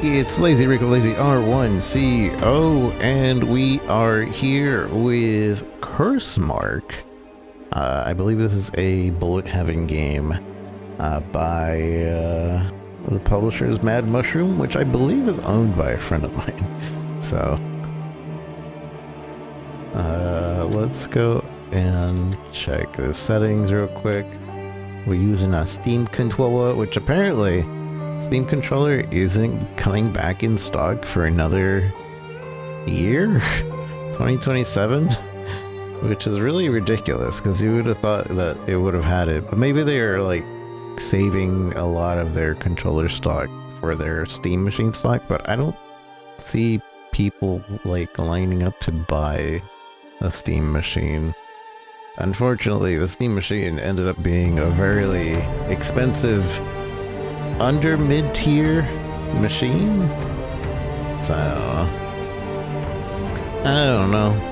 It's Lazy Rick of Lazy R1CO, and we are here with Cursemark. I believe this is a bullet-having game by the publisher's Mad Mushroom, which I believe is owned by a friend of mine. So, let's go and check the settings real quick. We're using a Steam controller, which apparently Steam controller isn't coming back in stock for another year, 2027, which is really ridiculous because you would have thought that it would have had it, but maybe they are like saving a lot of their controller stock for their Steam machine stock, but I don't see people like lining up to buy a Steam machine. Unfortunately, the Steam machine ended up being a very expensive under mid-tier machine, so I don't know.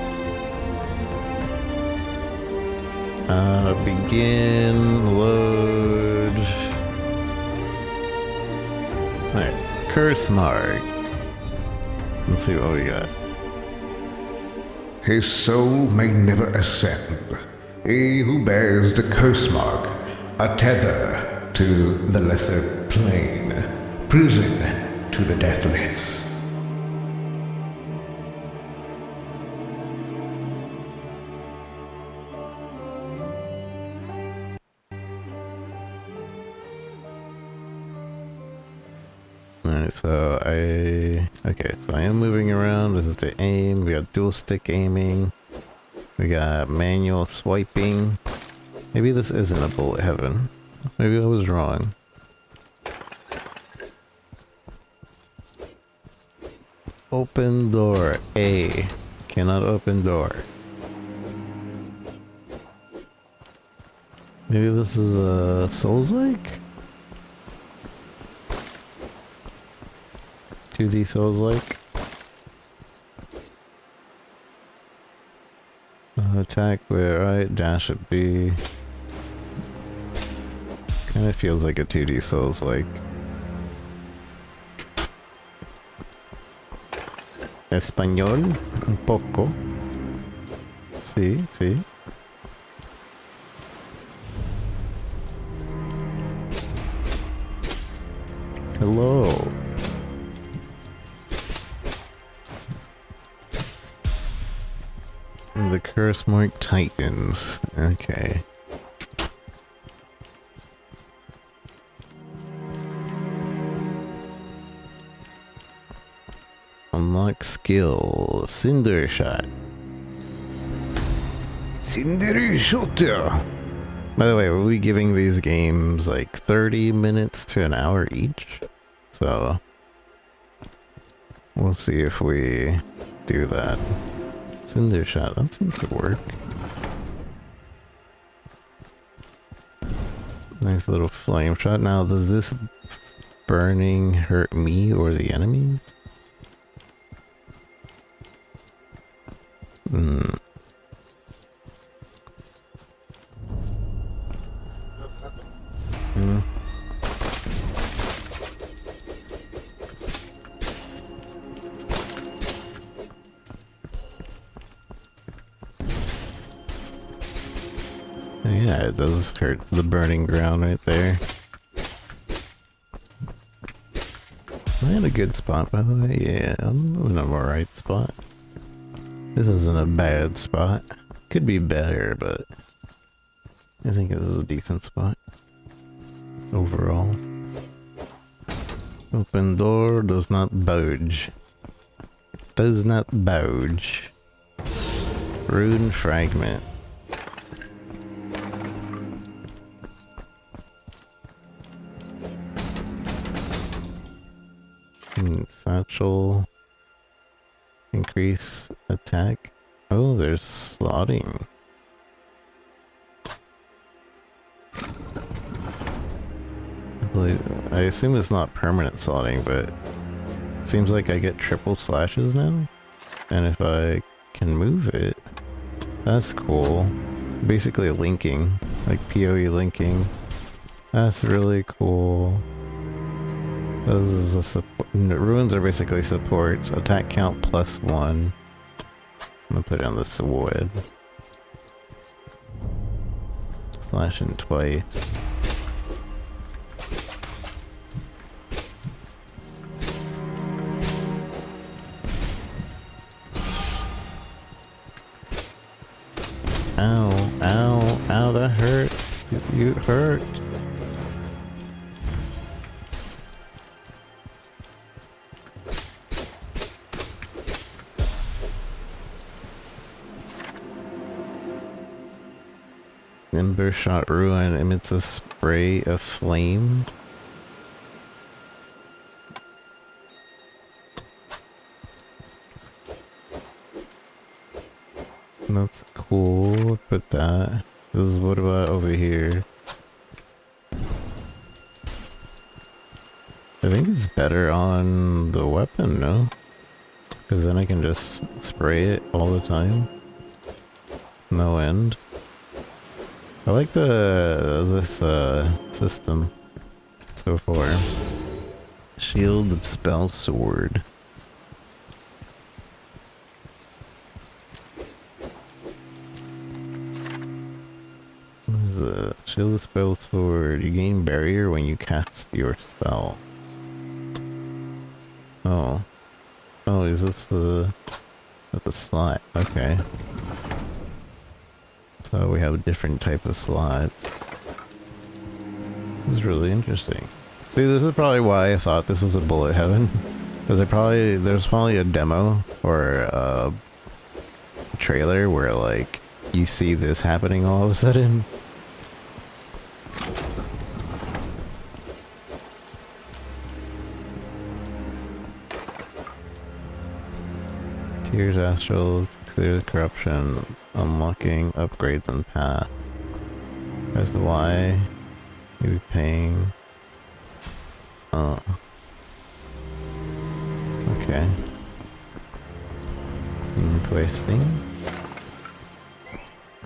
Begin, load. Alright, Cursemark. Let's see what we got. His soul may never ascend. He who bears the curse mark, a tether to the lesser plane, prison to the deathless. Alright, so I am moving around. This is the aim. We got dual stick aiming. We got manual swiping. Maybe this isn't a bullet heaven. Maybe I was wrong. Open door. A. Cannot open door. Maybe this is a Souls-like? 2D Souls-like? Attack where right, dash at B. Kinda feels like a 2D Souls-like. Español, un poco. Sí, sí. Hello. The Cursemark Titans. Okay. Unlock skill. Cinder Shot. Cinder Shot. By the way, are we giving these games like 30 minutes to an hour each? So we'll see if we do that. Cinder Shot, that seems to work. Nice little flame shot. Now, does this burning hurt me or the enemies? Yeah, it does hurt the burning ground right there. Am I in a good spot, by the way? Yeah, I'm in a alright spot. This isn't a bad spot. Could be better, but I think this is a decent spot overall. Open door does not budge. Does not budge. Rune fragment. Satchel. Increase attack. Oh, there's slotting. I assume it's not permanent slotting, but it seems like I get triple slashes now. And if I can move it, that's cool. Basically linking, like PoE linking. That's really cool. This is a support. Ruins are basically supports. Attack count +1. I'm gonna put on the sword. Slashing twice. Ow, ow, ow, that hurts. You hurt. Ember shot ruin emits a spray of flame. That's cool. Put that. This is what about over here? I think it's better on the weapon, no? Because then I can just spray it all the time. No end. I like this system so far. Shield spell sword. What is it? Shield spell sword. You gain barrier when you cast your spell. Oh. Oh, is this the slot? Okay. So we have a different type of slots. This is really interesting. See, this is probably why I thought this was a bullet heaven. Because there's probably a demo or a trailer where like you see this happening all of a sudden. Tears astral, clear the corruption, unlocking upgrades and path. Press the Y, maybe paying. Oh. Okay. Interesting.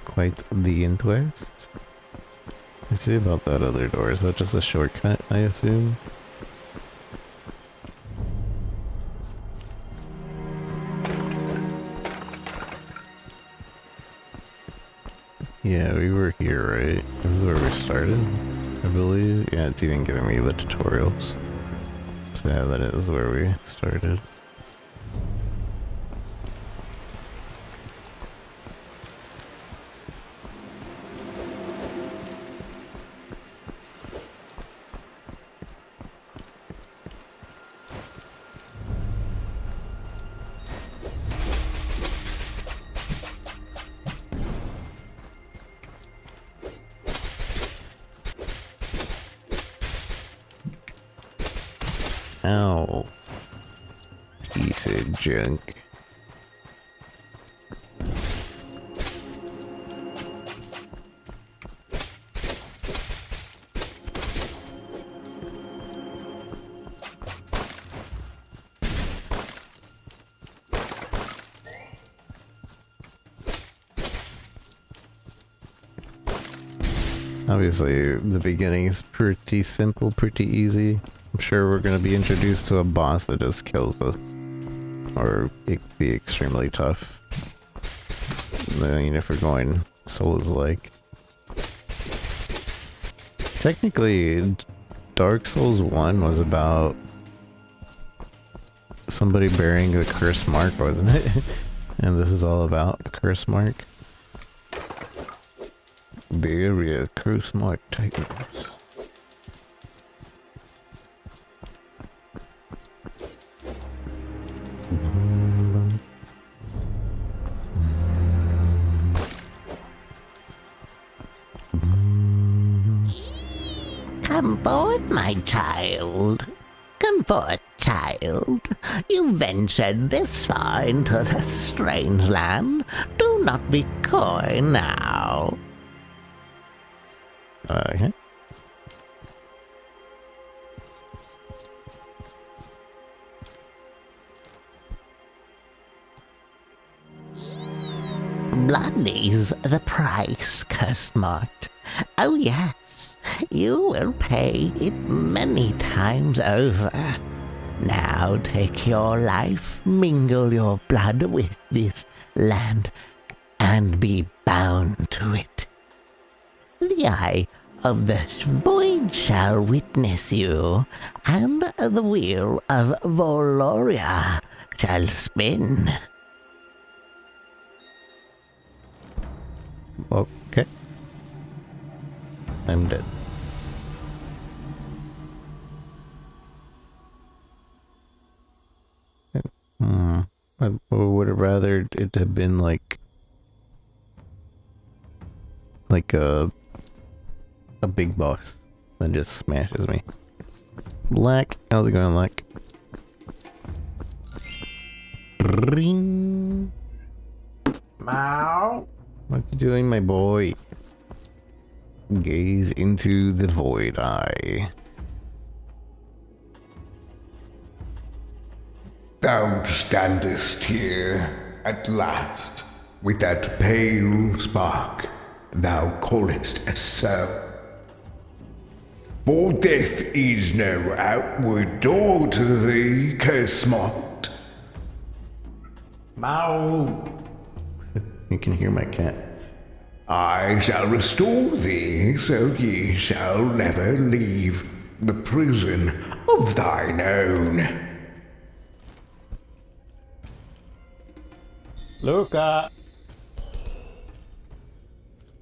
Quite the interest. Let's see about that other door. Is that just a shortcut, I assume? Yeah, we were here, right? This is where we started, I believe. Yeah, it's even giving me the tutorials. So yeah, that is where we started. Ow. Piece of junk. Obviously, the beginning is pretty simple, pretty easy. I'm sure we're going to be introduced to a boss that just kills us. Or it could be extremely tough. I mean, if we're going Souls-like. Technically, Dark Souls 1 was about somebody bearing the curse mark, wasn't it? And this is all about a curse mark. The area Cursemark Titans. Come forth, my child. Come forth, child. You ventured this far into the strange land. Do not be coy now. Okay. Blood is the price, Cursemark. Oh yes, you will pay it many times over. Now take your life, mingle your blood with this land, and be bound to it. The eye of the void shall witness you, and the wheel of Voloria shall spin. Okay. I'm dead. I would have rather it have been like a big boss that just smashes me. Black, how's it going, Black? Ring. Meow. What you doing, my boy? Gaze into the void eye. Thou standest here at last, with that pale spark thou callest a soul. For death is no outward door to thee, Cursemark. Meow. You can hear my cat. I shall restore thee, so ye shall never leave the prison of thine own. Luca!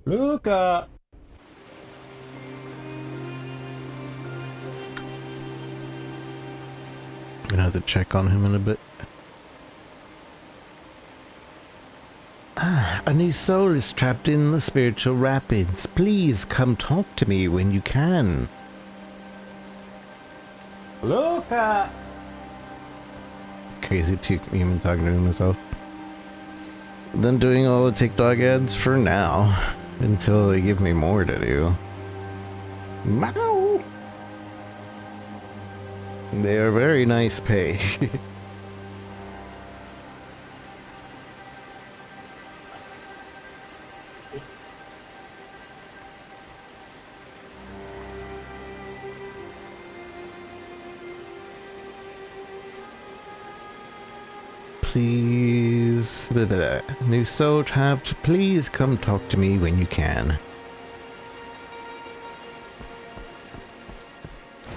Luca! I'm gonna have to check on him in a bit. A new soul is trapped in the spiritual rapids. Please come talk to me when you can. Luca! Crazy human talking to himself. Then doing all the TikTok ads for now, until they give me more to do. Meow! They are very nice pay. Please, new soul trapped, please come talk to me when you can.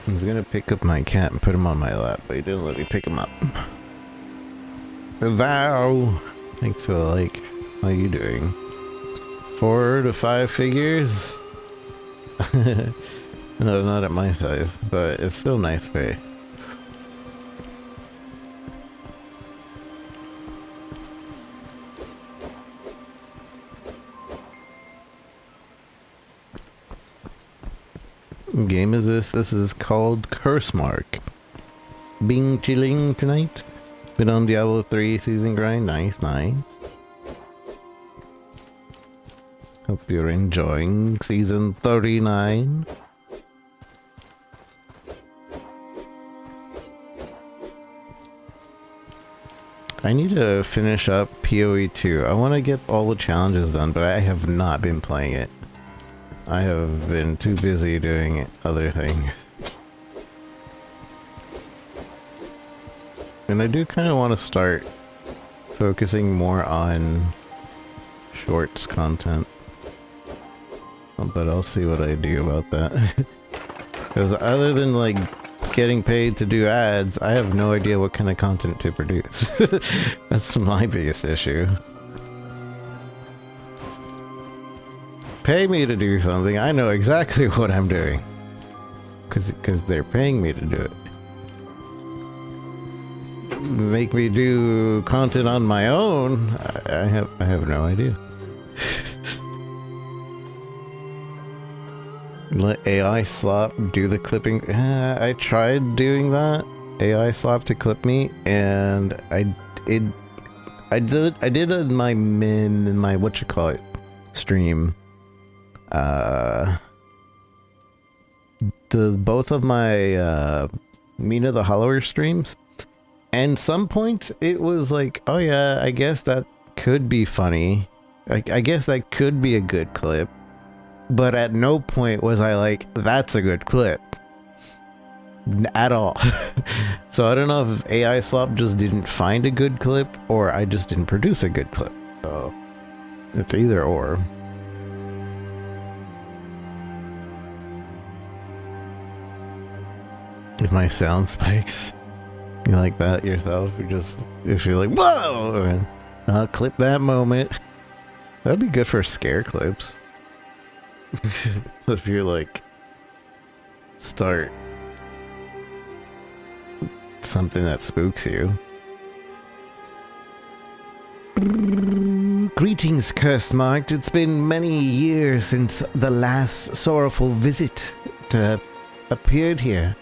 I was gonna pick up my cat and put him on my lap, but he didn't let me pick him up. Vow! Thanks for the like. How you doing? 4 to 5 figures? No, not at my size, but it's still nice pay. Game is this? This is called Cursemark. Bing chilling tonight. Been on Diablo 3 season grind. Nice, nice. Hope you're enjoying season 39. I need to finish up PoE 2. I want to get all the challenges done, but I have not been playing it. I have been too busy doing other things. And I do kind of want to start focusing more on shorts content. But I'll see what I do about that. Because other than like getting paid to do ads, I have no idea what kind of content to produce. That's my biggest issue. Pay me to do something, I know exactly what I'm doing. Because they're paying me to do it. Make me do content on my own, I have no idea. Let AI slop do the clipping. I tried doing that. AI slop to clip me, and I did it in my stream. Both of my Mina the Hollower streams, and some points it was like, oh yeah, I guess that could be funny. I guess that could be a good clip. But at no point was I like, that's a good clip. At all. So I don't know if AI Slop just didn't find a good clip or I just didn't produce a good clip. So it's either or. If my sound spikes, you like that yourself? You just, if you're like, whoa, I'll clip that moment. That'd be good for scare clips. If you're like, start something that spooks you. Greetings, Cursemark. It's been many years since the last sorrowful visit appeared here.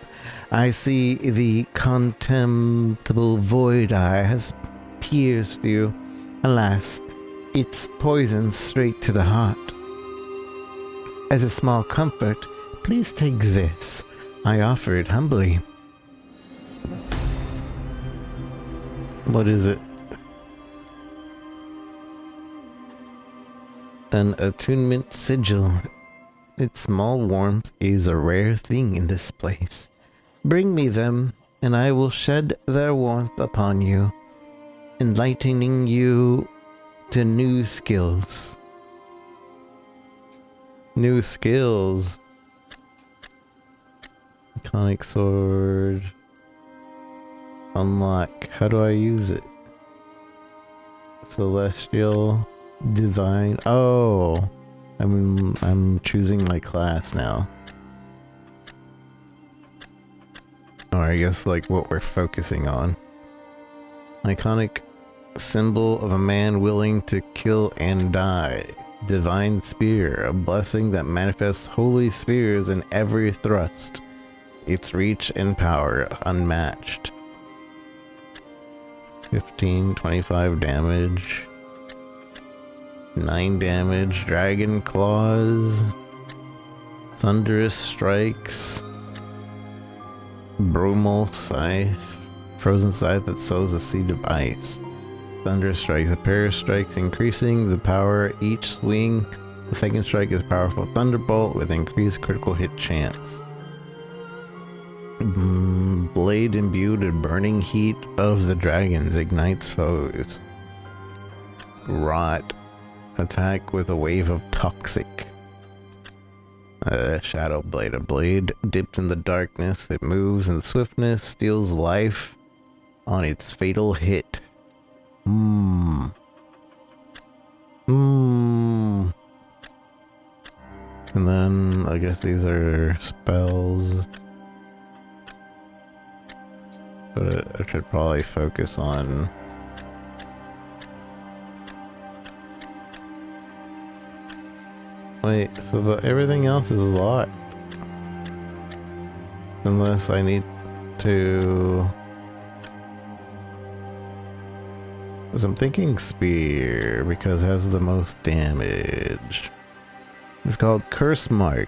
I see the contemptible void eye has pierced you. Alas, it's poison straight to the heart. As a small comfort, please take this. I offer it humbly. What is it? An attunement sigil. Its small warmth is a rare thing in this place. Bring me them, and I will shed their warmth upon you, enlightening you to new skills. New skills. Iconic sword. Unlock. How do I use it? Celestial. Divine. Oh, I'm choosing my class now. Or I guess like what we're focusing on. Iconic symbol of a man willing to kill and die. Divine spear, a blessing that manifests holy spears in every thrust. Its reach and power unmatched. 15, 25 damage. 9 damage, dragon claws, thunderous strikes, brumal scythe, frozen scythe that sows a seed of ice. Thunderous strikes, a pair of strikes increasing the power each swing. The second strike is powerful thunderbolt with increased critical hit chance. Blade imbued with burning heat of the dragons ignites foes. Rot. Attack with a wave of toxic. Shadow blade. A blade dipped in the darkness. It moves in swiftness, steals life on its fatal hit. And then I guess these are spells. But I should probably focus on wait, so but everything else is locked. Unless I need to... I'm thinking spear, because it has the most damage. It's called Cursemark.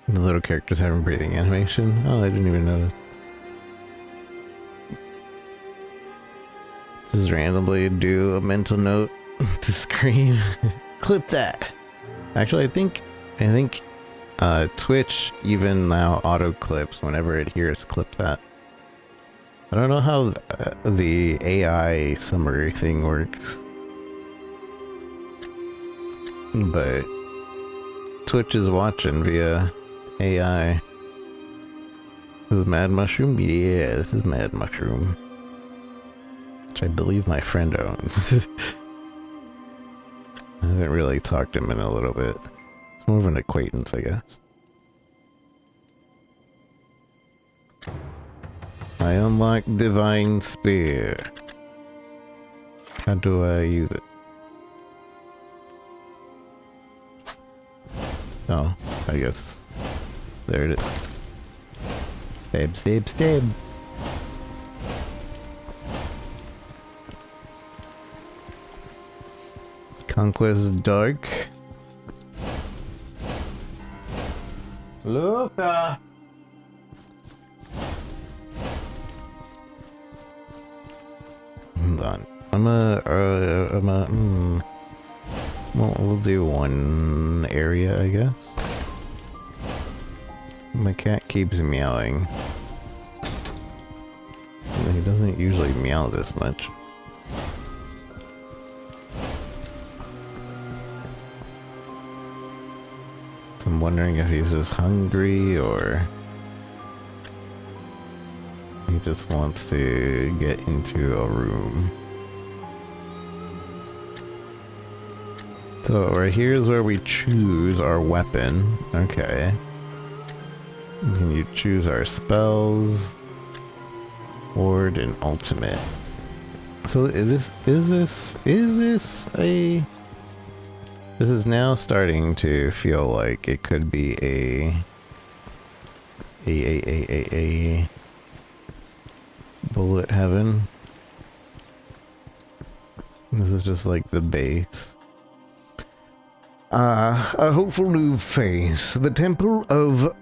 The little characters having breathing animation. Oh, I didn't even notice. Just randomly do a mental note to scream. Clip that. Actually, I think Twitch even now auto clips whenever it hears clip that. I don't know how the AI summary thing works, but Twitch is watching via AI. This is Mad Mushroom? Yeah, this is Mad Mushroom, which I believe my friend owns. I haven't really talked to him in a little bit. It's more of an acquaintance, I guess. I unlock Divine Spear. How do I use it? Oh, I guess. There it is. Stab, stab, stab. Conquest Dark. Luca! Hold on. Well, we'll do one area, I guess. My cat keeps meowing. He doesn't usually meow this much. So I'm wondering if he's just hungry or he just wants to get into a room. So right here is where we choose our weapon. Okay. Can you choose our spells? Ward and ultimate. So is this a... This is now starting to feel like it could be a bullet heaven. This is just like the base. A hopeful new face. The Temple of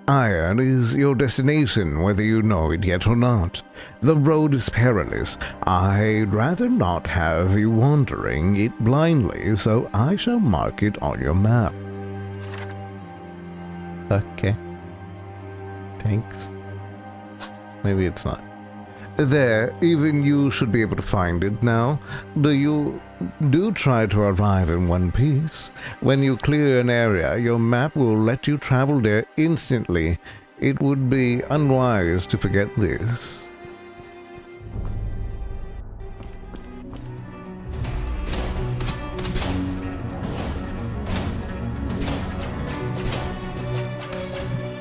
Iron is your destination, whether you know it yet or not. The road is perilous. I'd rather not have you wandering it blindly, so I shall mark it on your map. Okay. Thanks. Maybe it's not. There, even you should be able to find it now. Do try to arrive in one piece. When you clear an area, your map will let you travel there instantly. It would be unwise to forget this.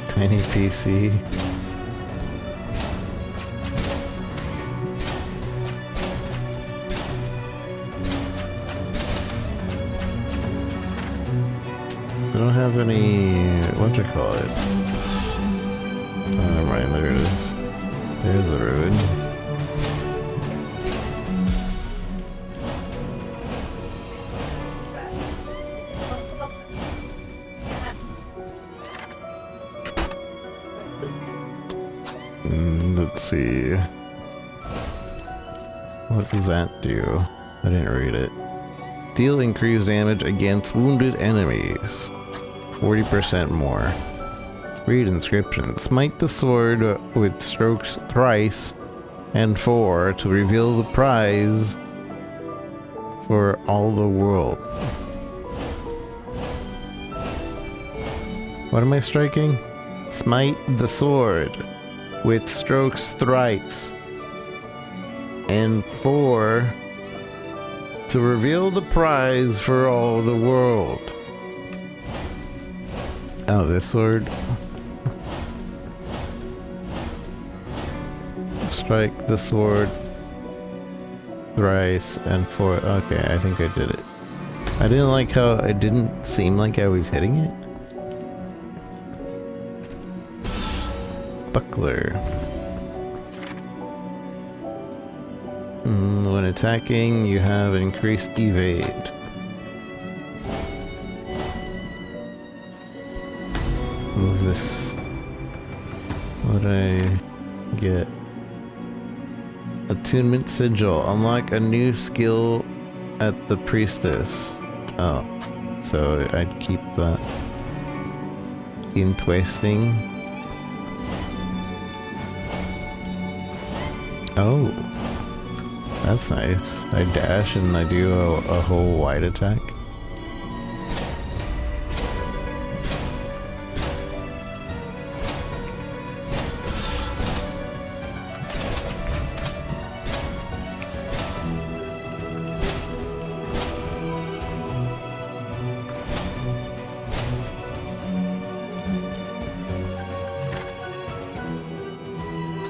Tiny PC. I don't have any, what you call it? Oh, never mind, there it is. There's the road. Let's see. What does that do? I didn't read it. Deal increased damage against wounded enemies. 40% more. Read inscription. Smite the sword with strokes thrice and 4 to reveal the prize for all the world. What am I striking? Smite the sword with strokes thrice and 4 to reveal the prize for all the world. Oh, this sword. Strike the sword thrice and 4. Okay, I think I did it. I didn't like how it didn't seem like I was hitting it. Buckler. When attacking, you have increased evade. What's this? What did I get? Attunement Sigil. Unlock a new skill at the priestess. Oh, so I'd keep that. In twisting. Oh, that's nice. I dash and I do a whole wide attack.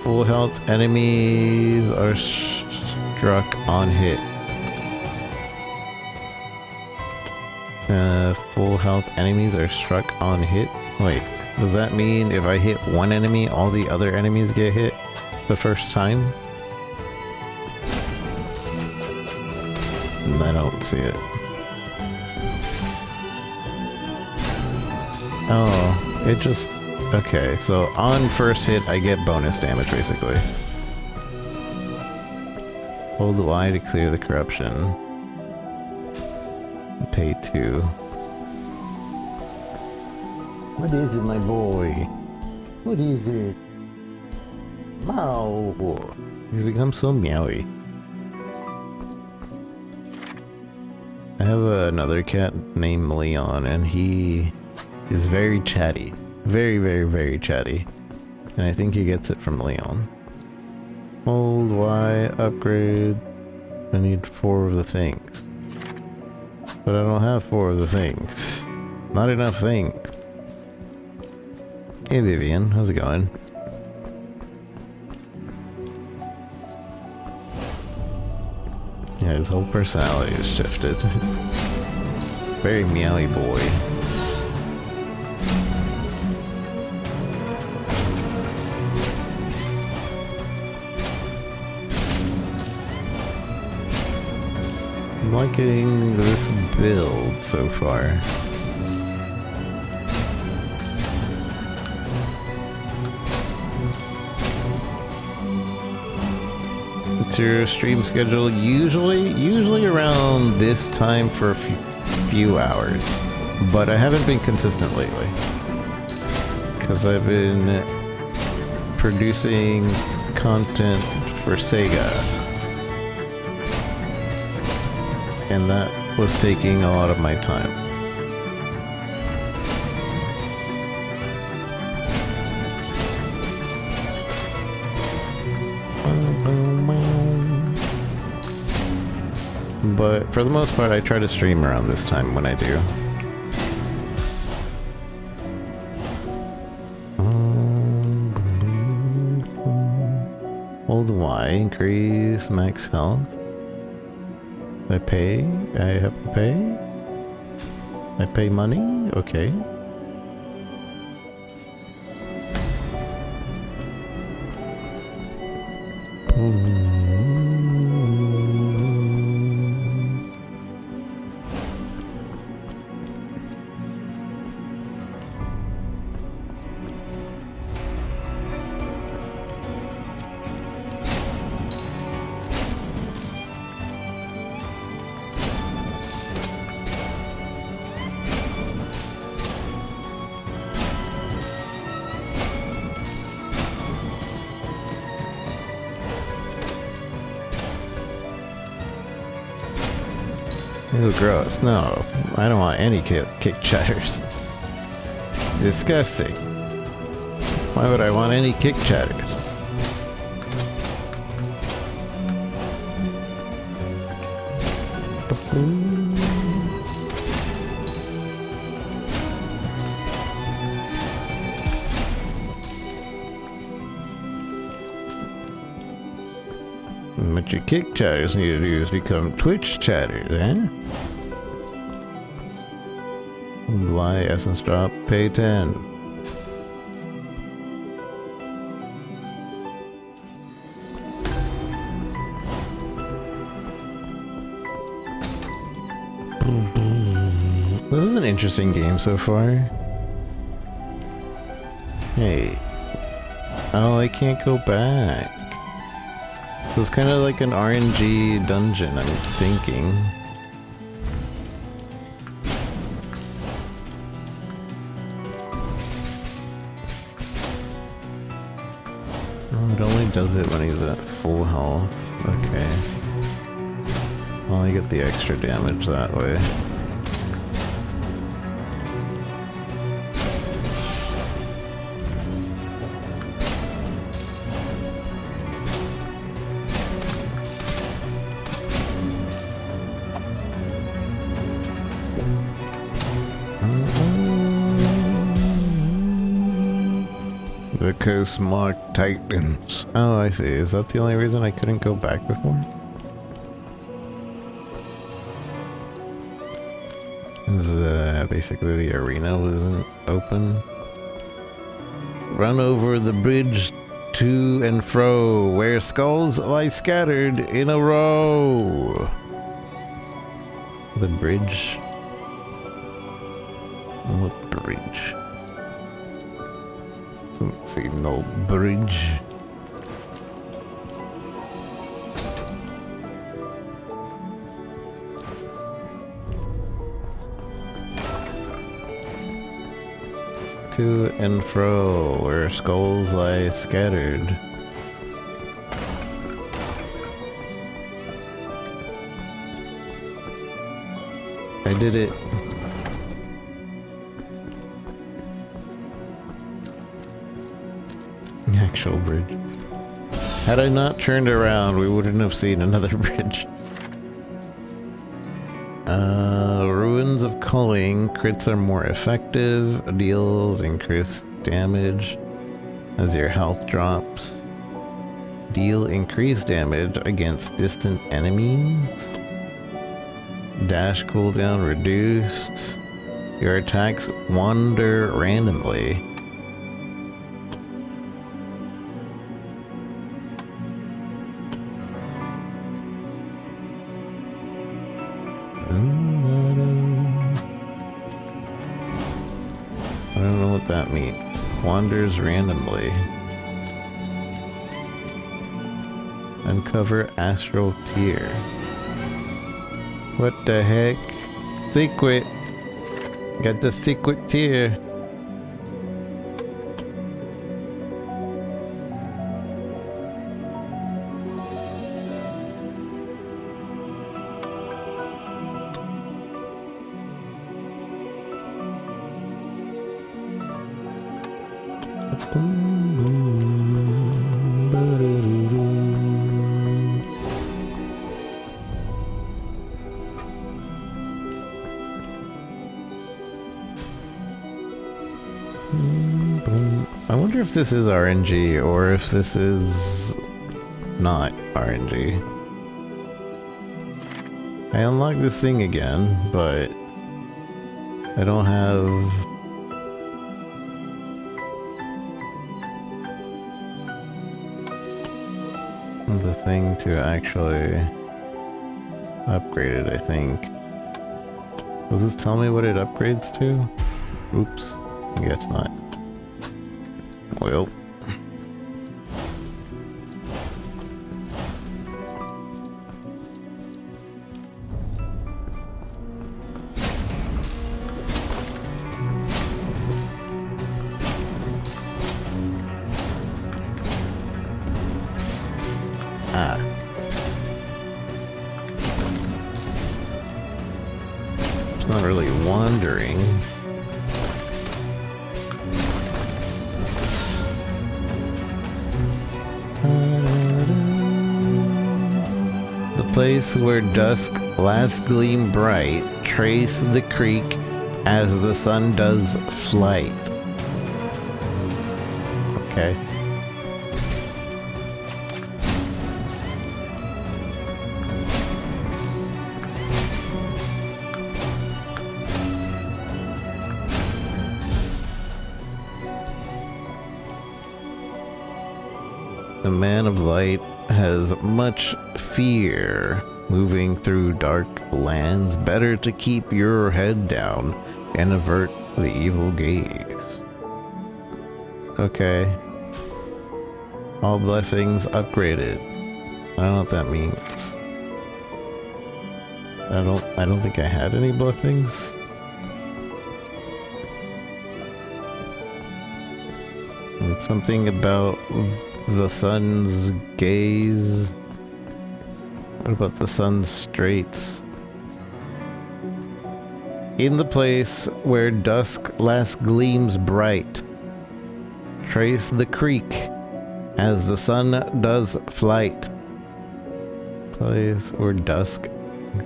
Full health enemies are struck on hit. Full health enemies are struck on hit? Wait, does that mean if I hit one enemy, all the other enemies get hit the first time? I don't see it. Oh, it just... Okay, so on first hit, I get bonus damage, basically. Hold Y to clear the corruption. Pay 2. What is it, my boy? What is it? Meow. He's become so meowy. I have another cat named Leon, and he is very chatty. Very, very, very chatty. And I think he gets it from Leon. Hold Y, upgrade. I need 4 of the things. But I don't have 4 of the things. Not enough things. Hey Vivian, how's it going? Yeah, his whole personality has shifted. Very meowy boy. I'm liking this build so far. What's your stream schedule? Usually around this time for a few hours, but I haven't been consistent lately because I've been producing content for Sega, and that was taking a lot of my time. But for the most part, I try to stream around this time when I do. Hold Y, increase max health. I pay? I have to pay? I pay money? Okay. Ew, gross. No, I don't want any kick chatters. Disgusting. Why would I want any kick chatters? What your kick chatters need to do is become Twitch chatters, eh? Y, essence drop, pay 10. This is an interesting game so far. Hey. Oh, I can't go back. It's kind of like an RNG dungeon, I'm thinking. Oh, it only does it when he's at full health. Okay. So I only get the extra damage that way. The Cursemark Titans. Oh, I see. Is that the only reason I couldn't go back before? Is basically the arena wasn't open? Run over the bridge to and fro, where skulls lie scattered in a row. The bridge? What bridge? Don't see no bridge. To and fro, where skulls lie scattered. I did it. Actual bridge. Had I not turned around, we wouldn't have seen another bridge. Ruins of Culling. Crits are more effective. Deals increased damage as your health drops. Deal increased damage against distant enemies. Dash cooldown reduced. Your attacks wander randomly. I don't know what that means. Wanders randomly. Uncover astral tier. What the heck? Secret. Got the secret tier. I wonder if this is RNG or if this is not RNG. I unlocked this thing again, but I don't have the thing to actually upgrade it, I think. Does this tell me what it upgrades to? Oops, I guess not. Well. It's not really wandering. The place where dusk last gleam bright, trace the creek as the sun does flight. Okay. The man of light has much fear moving through dark lands. Better to keep your head down and avert the evil gaze. Okay. All blessings upgraded. I don't know what that means. I don't think I had any blessings. And something about the sun's gaze. What about the sun's straits? In the place where dusk last gleams bright, trace the creek as the sun does flight. Place where dusk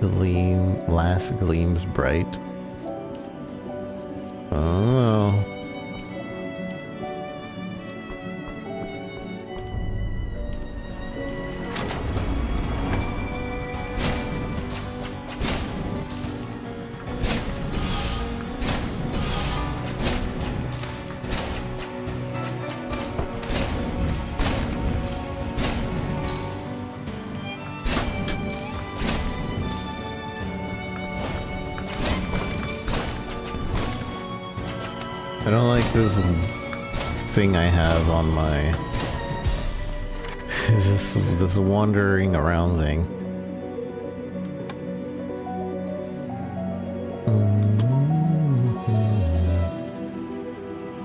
last gleams bright. Oh. I don't like this thing I have on my this wandering around thing.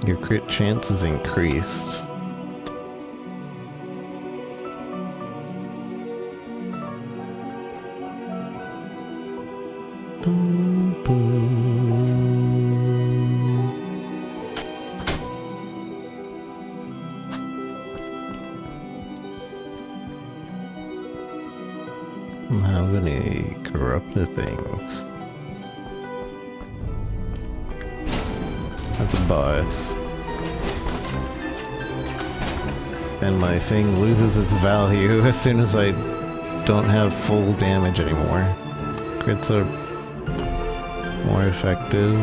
Your crit chance is increased. How many corrupted things? That's a boss. And my thing loses its value as soon as I don't have full damage anymore. Crits are more effective.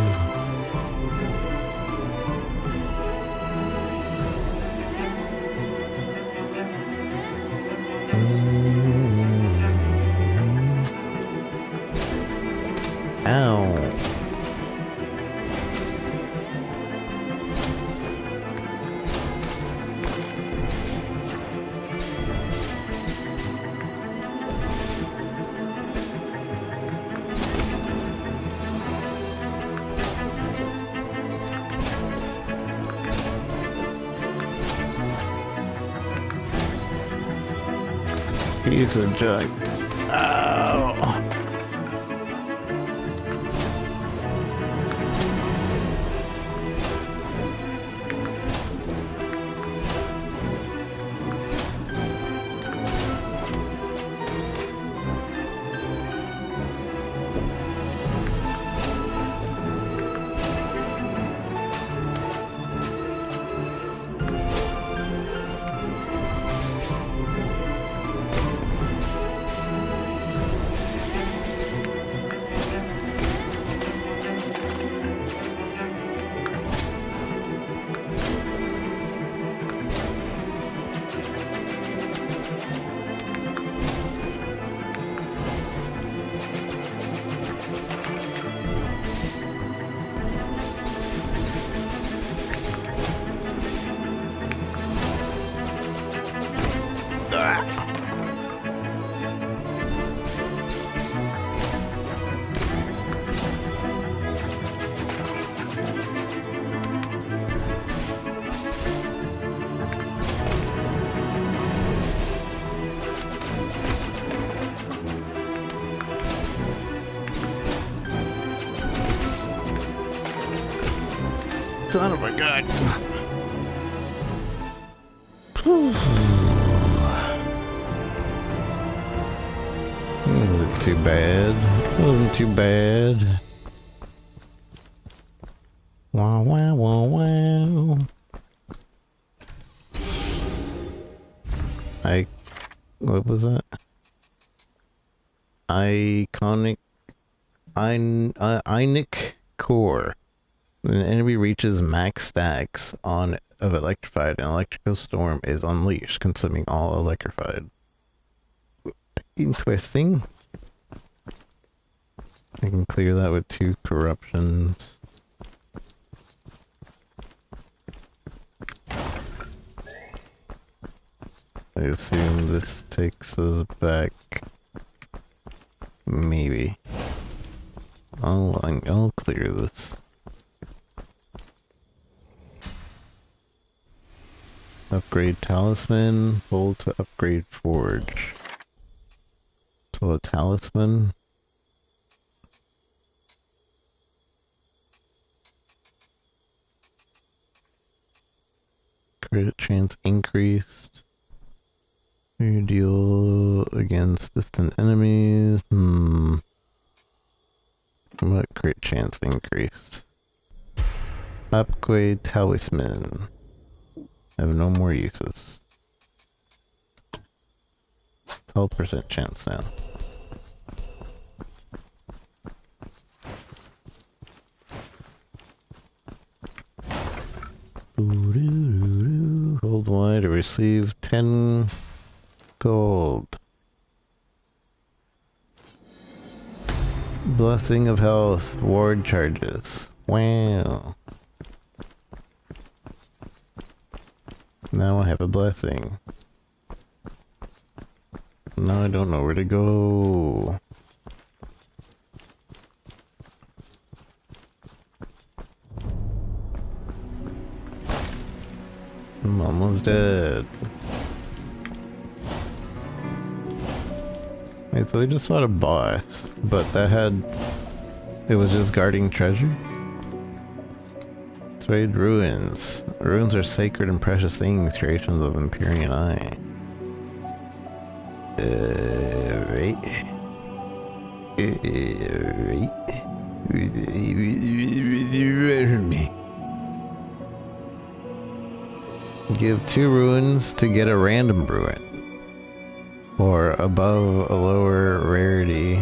Ow. Piece of junk. Ow. Son of a gun. Wasn't too bad. Wasn't too bad. Wow, wow, wow, wow. What was that? Ionic core. When an enemy reaches max stacks of electrified, an electrical storm is unleashed, consuming all electrified. Interesting. I can clear that with 2 corruptions. I assume this takes us back. Maybe. I'll clear this. Upgrade talisman, hold to upgrade forge. So a talisman. Credit chance increased. You deal against distant enemies. What crit chance increased? Upgrade talisman. I have no more uses. 12% chance now. Hold Y to receive 10 gold. Blessing of health, ward charges. Wow. Now I have a blessing. Now I don't know where to go. almost dead. Wait, so we just fought a boss, but it was just guarding treasure? Trade ruins. Ruins are sacred and precious things, creations of the Empyrean Eye. Right. Give 2 ruins to get a random ruin. Or above a lower rarity.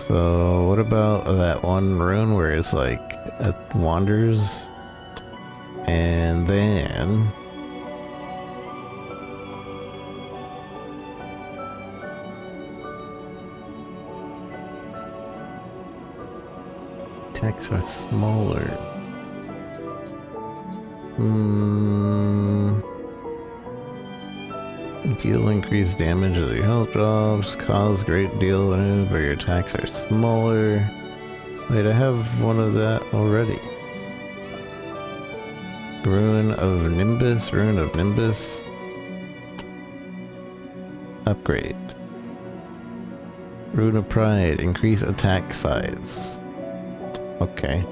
So what about that one rune where it's like it wanders and then attacks are smaller. Deal increased damage as your health drops, cause great deal but your attacks are smaller. Wait, I have one of that already. Rune of Nimbus. Upgrade. Rune of Pride, increase attack size. Okay.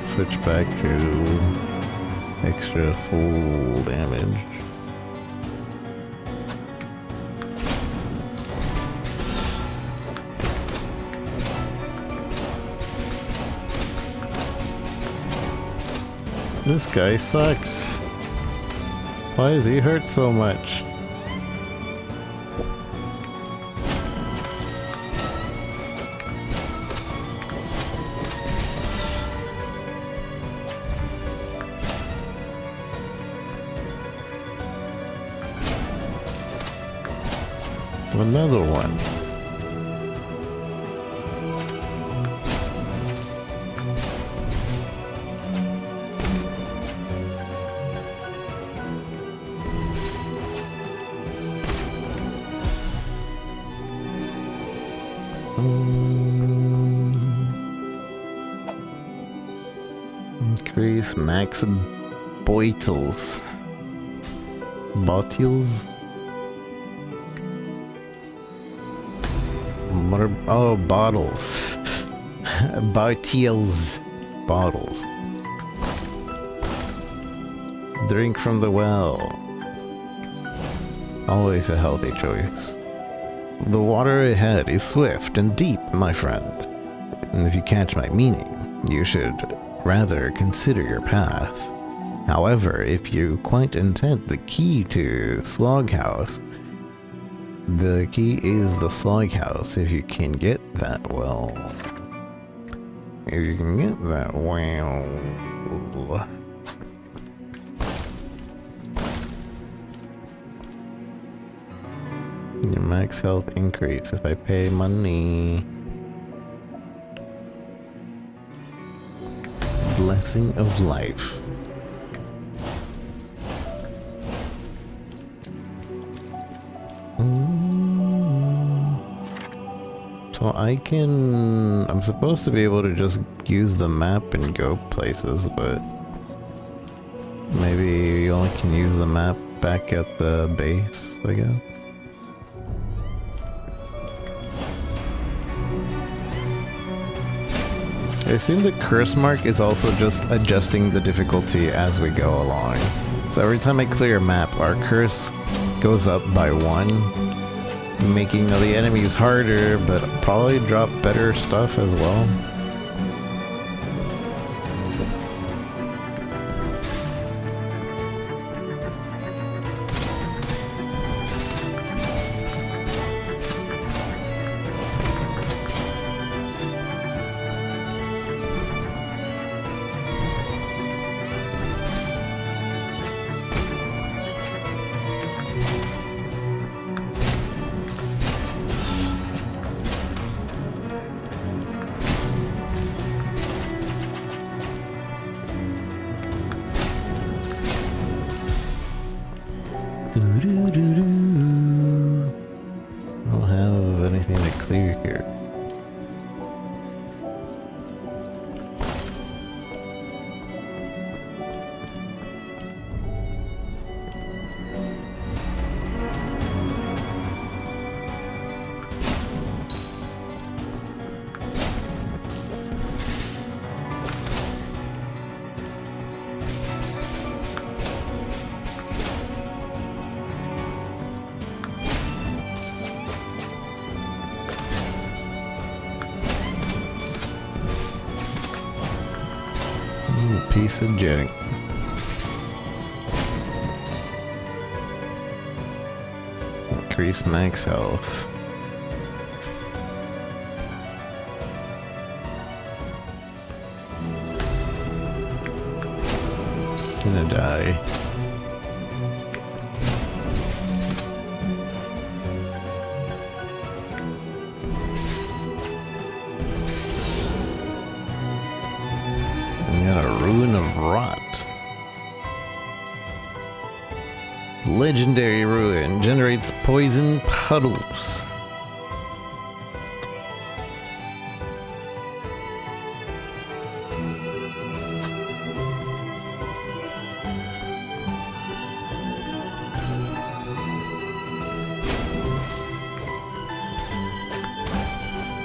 Switch back to extra full damage. This guy sucks. Why is he hurt so much? Another one. Increase max bottles. What are, oh, bottles. Bottles. Drink from the well. Always a healthy choice. The water ahead is swift and deep, my friend. And if you catch my meaning, you should rather consider your path. However, if you quite intend the key to Sloghouse, the key is the Sloghouse. If you can get that well. Your max health increase if I pay money. Blessing of life. So I'm supposed to be able to just use the map and go places, but maybe you only can use the map back at the base, I guess. I assume the Cursemark is also just adjusting the difficulty as we go along. So every time I clear a map, our curse goes up by 1, making the enemies harder, but probably drop better stuff as well. clear here? Piece of junk. Increase max health. Gonna die. Ruin of Rot. Legendary Ruin generates poison puddles.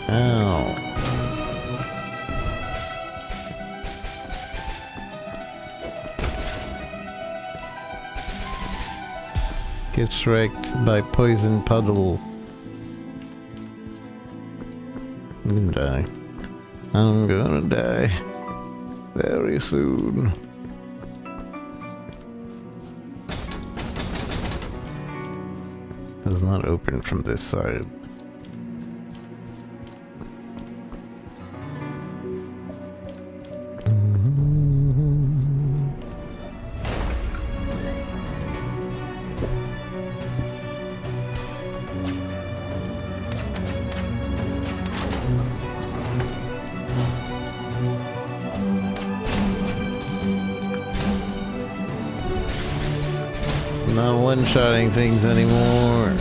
Ow. Gets wrecked by poison puddle. I'm gonna die. I'm gonna die very soon. Does not open from this side. Not one-shotting things anymore.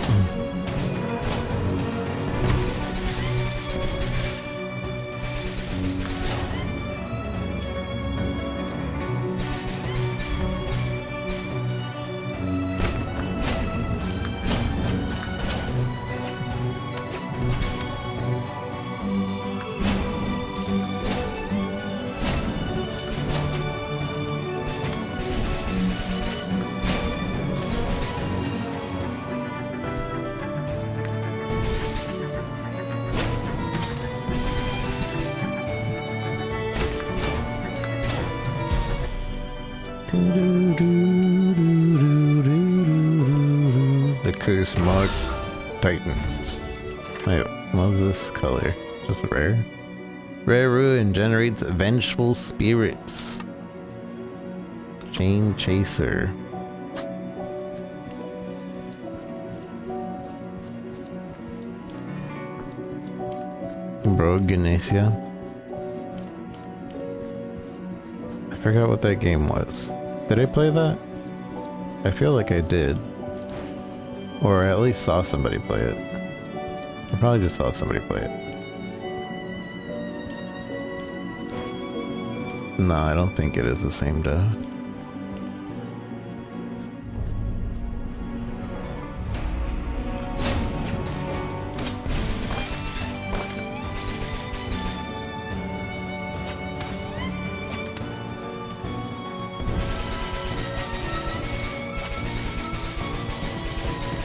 The Cursemark Titans. Wait, what's this color? Just rare? Rare Ruin generates Vengeful Spirits. Chain Chaser. Bro, Ganesia. I forgot what that game was. Did I play that? I feel like I did. Or I at least saw somebody play it. I probably just saw somebody play it. No, I don't think it is the same dev.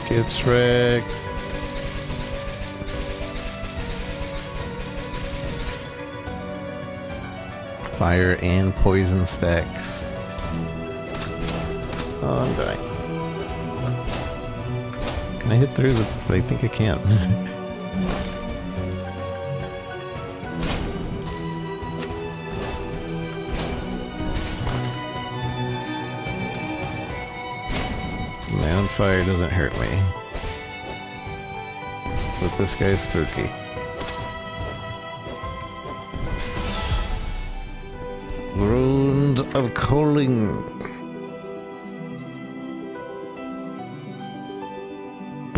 Gets wrecked. Fire and poison stacks. Oh, I'm dying. Can I hit through the... I think I can't. My own fire doesn't hurt me. But this guy's spooky. Runes of Calling.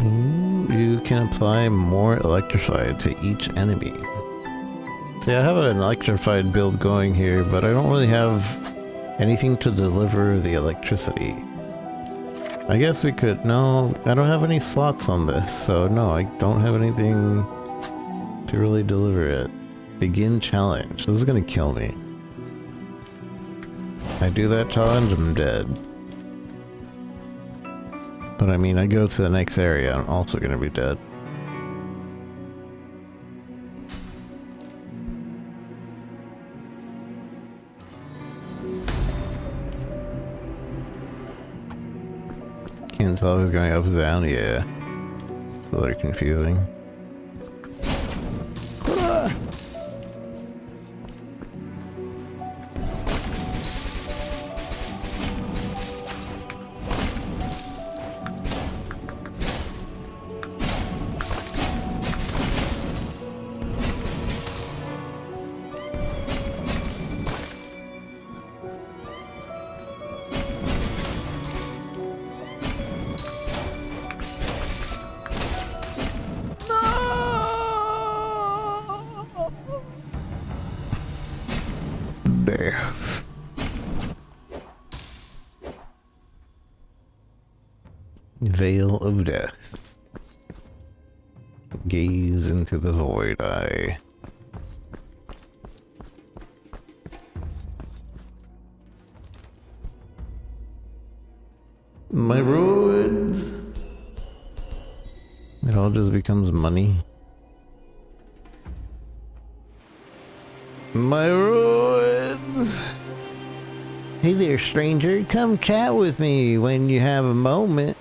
Ooh. you can apply more electrified to each enemy. See, I have an electrified build going here, but I don't really have anything to deliver the electricity. I guess we could... No, I don't have any slots on this, so no, I don't have anything to really deliver it. Begin challenge. This is gonna kill me. I do that challenge, I'm dead. But I mean, I go to the next area, I'm also gonna be dead. Can't tell if it's going up or down, yeah. It's a little confusing. Death. Veil of Death. Gaze into the void eye. My ruins. It all just becomes money. My ruins. Hey there, stranger. Come chat with me when you have a moment.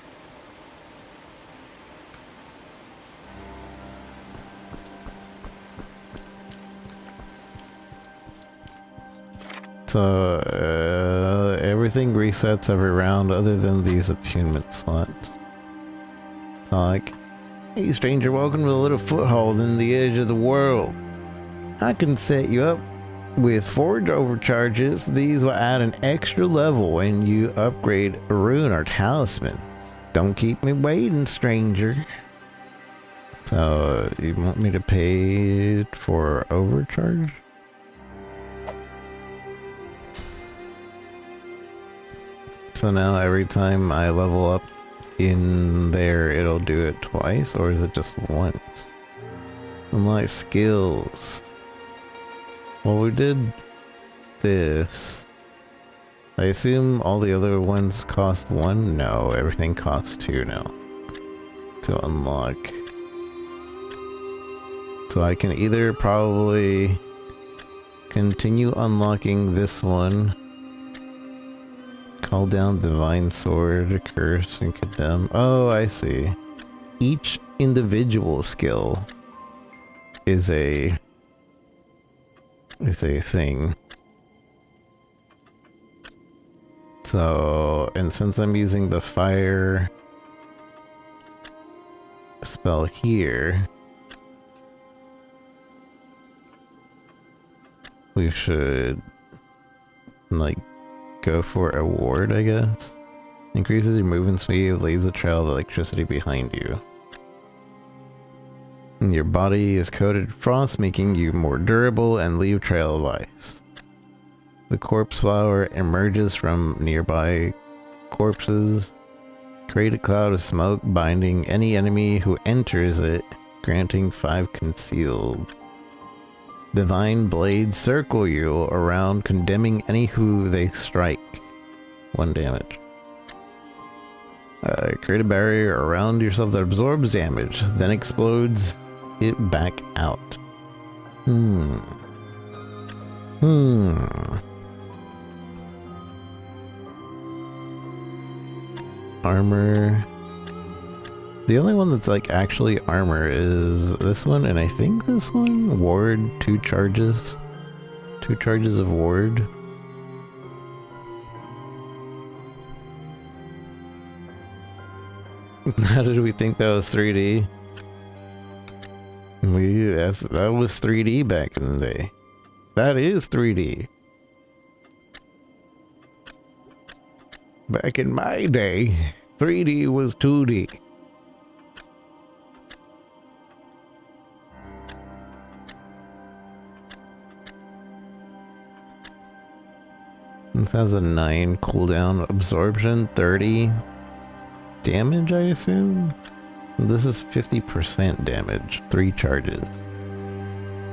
So, everything resets every round other than these attunement slots. Talk. Hey stranger, welcome to a little foothold in the edge of the world. I can set you up with forge overcharges. These will add an extra level when you upgrade a rune or talisman. Don't keep me waiting, stranger. So, you want me to pay for overcharge? So now every time I level up in there, it'll do it twice, or is it just once? Unlock skills. Well, we did this. I assume all the other ones cost 1? No, everything costs 2 now to unlock. So I can either probably continue unlocking this one. Call down Divine Sword, Curse, and Condemn. Oh, I see. Each individual skill is a thing. So, and since I'm using the fire spell here, we should like go for a ward, I guess. Increases your movement speed, leaves a trail of electricity behind you. And your body is coated in frost, making you more durable and leave a trail of ice. The corpse flower emerges from nearby corpses. Create a cloud of smoke, binding any enemy who enters it, granting 5 concealed. Divine blades circle you around, condemning any who they strike. 1 damage. Create a barrier around yourself that absorbs damage, then explodes it back out. Armor. The only one that's like actually armor is this one, and I think this one. Ward, 2 charges. 2 charges of ward. How did we think that was 3D? That was 3D back in the day. That is 3D. Back in my day, 3D was 2D. This has a 9 cooldown, absorption 30, damage I assume? This is 50% damage, 3 charges.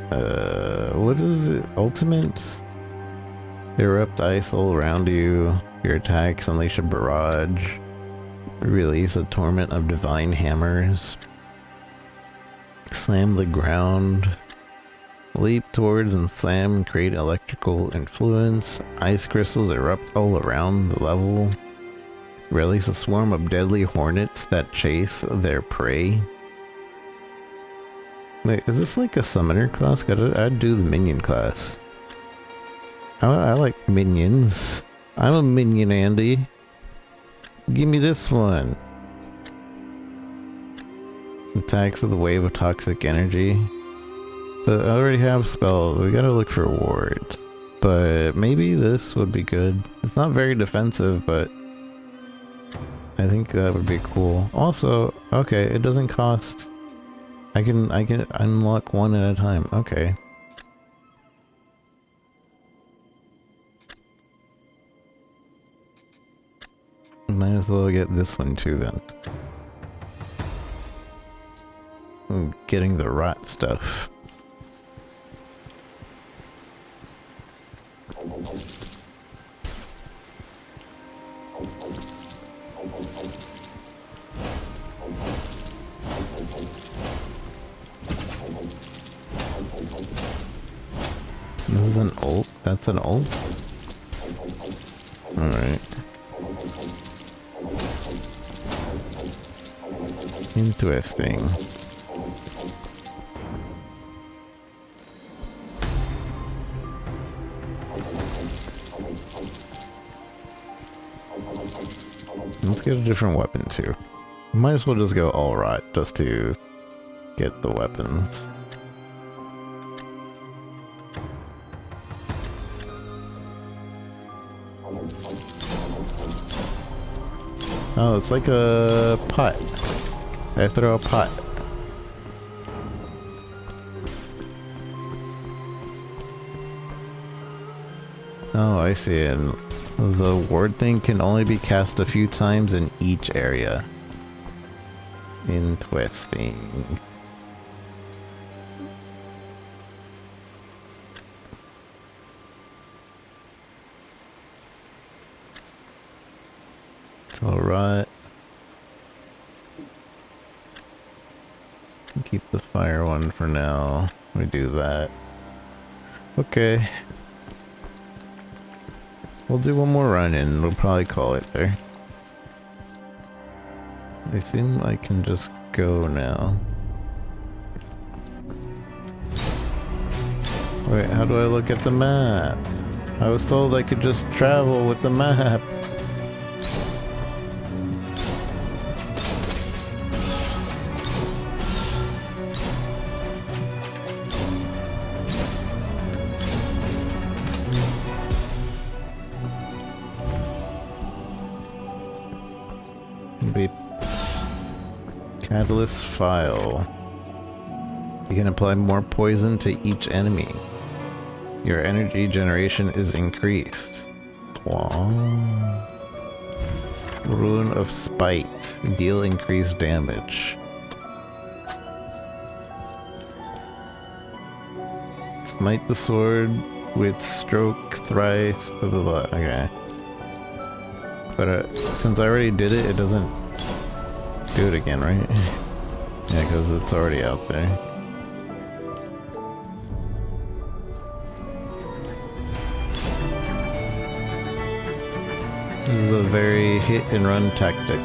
What is it? Ultimate? Erupt ice all around you. Your attacks unleash a barrage. Release a torment of divine hammers. Slam the ground. Leap towards and slam and create electrical influence. Ice crystals erupt all around the level. Release a swarm of deadly hornets that chase their prey. Wait, is this like a summoner class? I'd do the minion class. I like minions. I'm a minion, Andy. Give me this one. Attacks with a wave of toxic energy. But I already have spells. We gotta look for wards. But maybe this would be good. It's not very defensive, but I think that would be cool. Also, okay, it doesn't cost. I can unlock one at a time. Okay. Might as well get this one too then. I'm getting the rot stuff. This is an ult? That's an ult? Alright. Interesting. Let's get a different weapon too. Might as well just go all rot just to get the weapons. Oh, it's like a pot. I throw a pot. Oh, I see it. The ward thing can only be cast a few times in each area. Interesting. It's alright. Keep the fire one for now. We do that. Okay. We'll do one more run and we'll probably call it there. I assume I can just go now. Wait, how do I look at the map? I was told I could just travel with the map. Catalyst file. You can apply more poison to each enemy. Your energy generation is increased. Wow. Rune of Spite. Deal increased damage. Smite the sword with stroke thrice. Blah, blah, blah. Okay. But since I already did it, it doesn't do it again, right? Yeah, because it's already out there. This is a very hit and run tactic.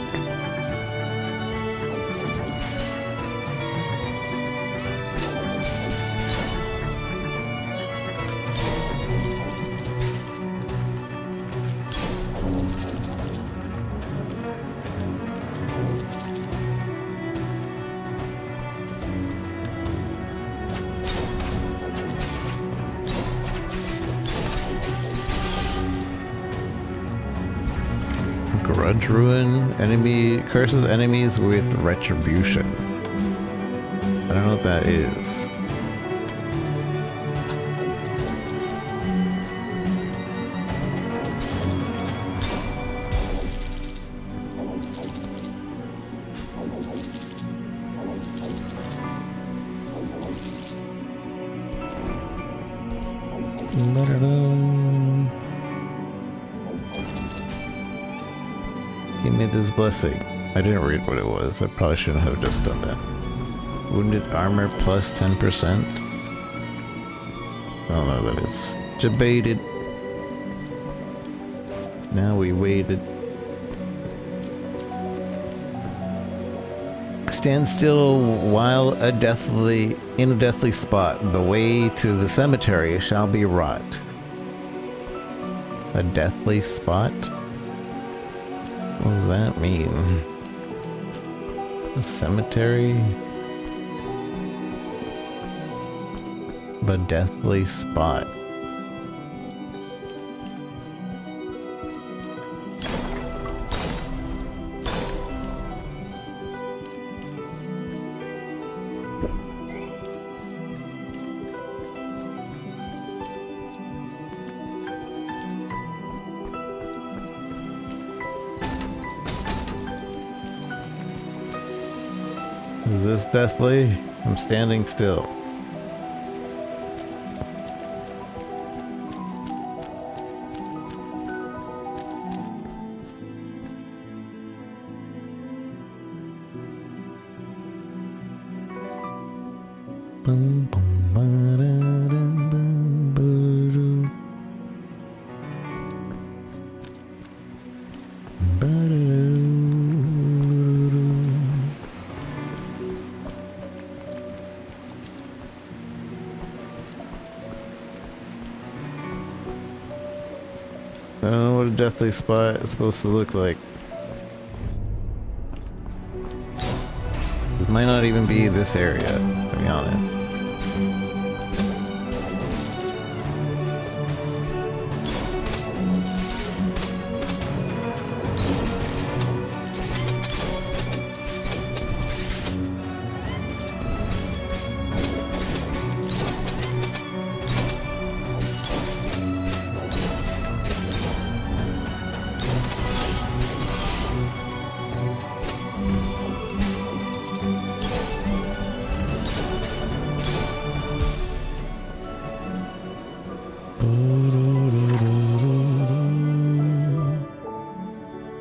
Grudge Ruin. Enemy curses enemies with retribution. I don't know what that is. Give me this blessing. I didn't read what it was. I probably shouldn't have just done that. Wounded armor plus 10%. I don't know what that is. Debated. Now we waited. Stand still while in a deathly spot. The way to the cemetery shall be wrought. A deathly spot? What does that mean? A cemetery? A deathly spot. Is this deathly? I'm standing still. I don't know what a deathly spot is supposed to look like. This might not even be this area, to be honest.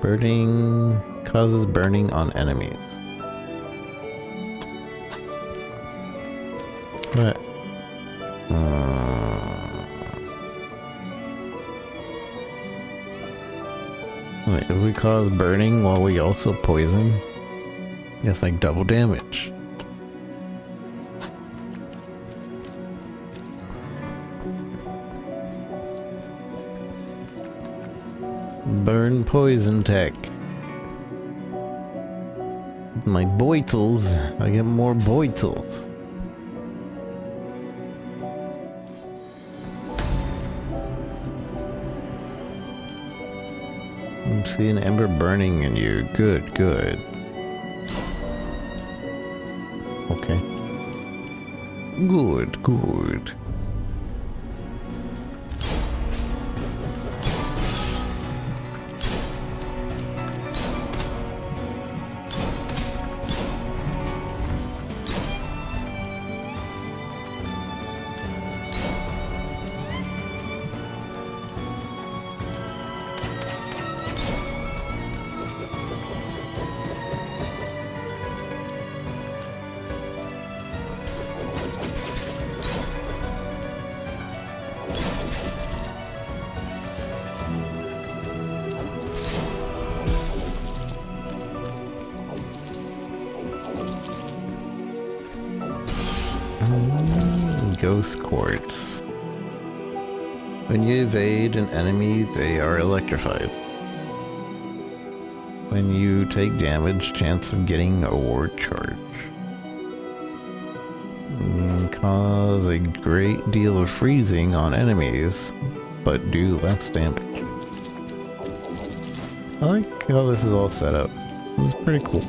Burning causes burning on enemies. What? Wait, if we cause burning while we also poison, that's like double damage. Burn poison tech. My boitles. I get more boitles. I'm seeing ember burning in you. Good, good. Okay. Good, good. Ghost quartz. When you evade an enemy, they are electrified. When you take damage, chance of getting a ward charge. Cause a great deal of freezing on enemies, but do less damage. I like how this is all set up. It was pretty cool.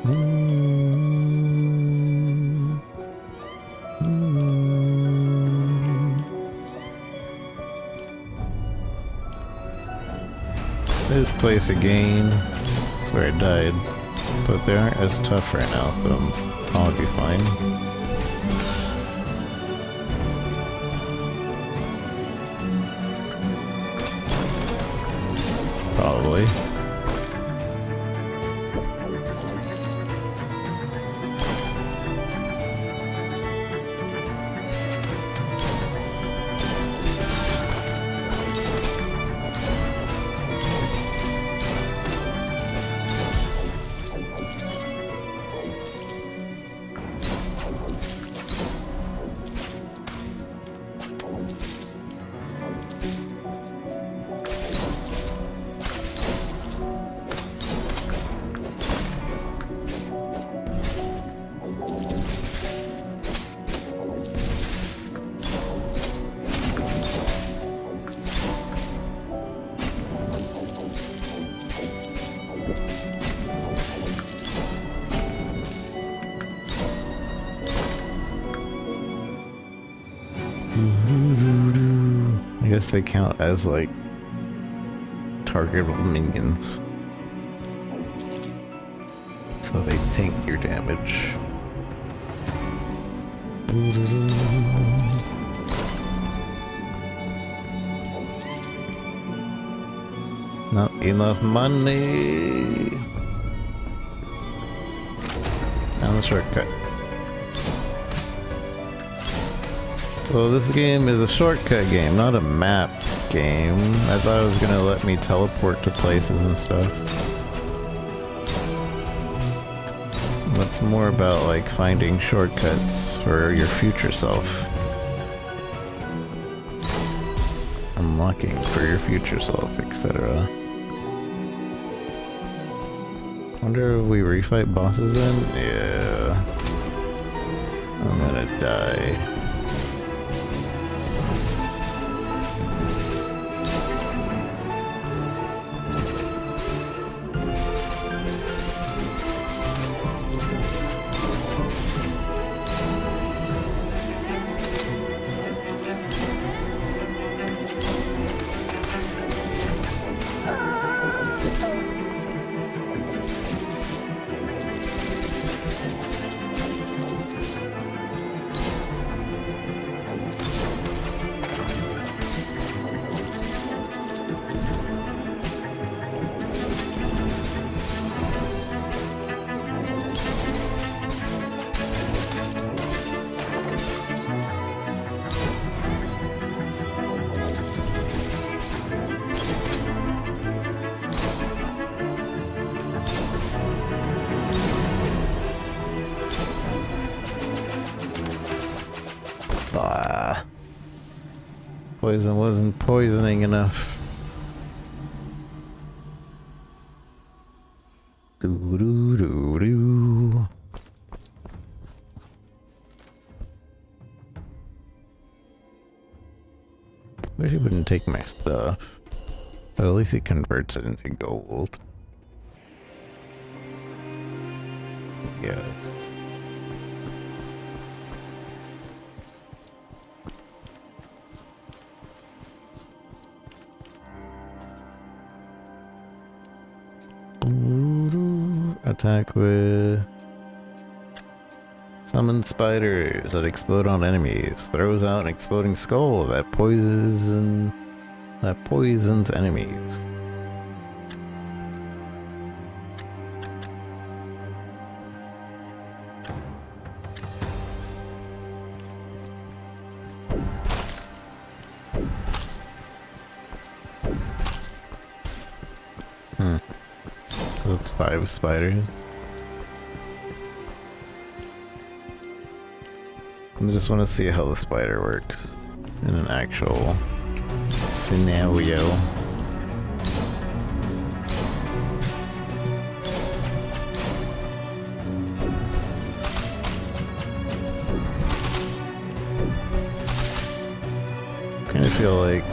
This place again. That's where I died. But they aren't as tough right now, so I'll be fine. Probably. I guess they count as like targetable minions. So they tank your damage. Not enough money. Down the shortcut. So this game is a shortcut game, not a map game. I thought it was gonna let me teleport to places and stuff. It's more about like finding shortcuts for your future self. Unlocking for your future self, etc. Wonder if we refight bosses then? Yeah. I'm gonna die. Poison wasn't poisoning enough. Doo-doo-doo-doo. Wish he wouldn't take my stuff. But at least he converts it into gold. Yes. Attack with summon spiders that explode on enemies. Throws out an exploding skull that poisons enemies. So it's 5 spiders. I just want to see how the spider works in an actual scenario. Kind of feel like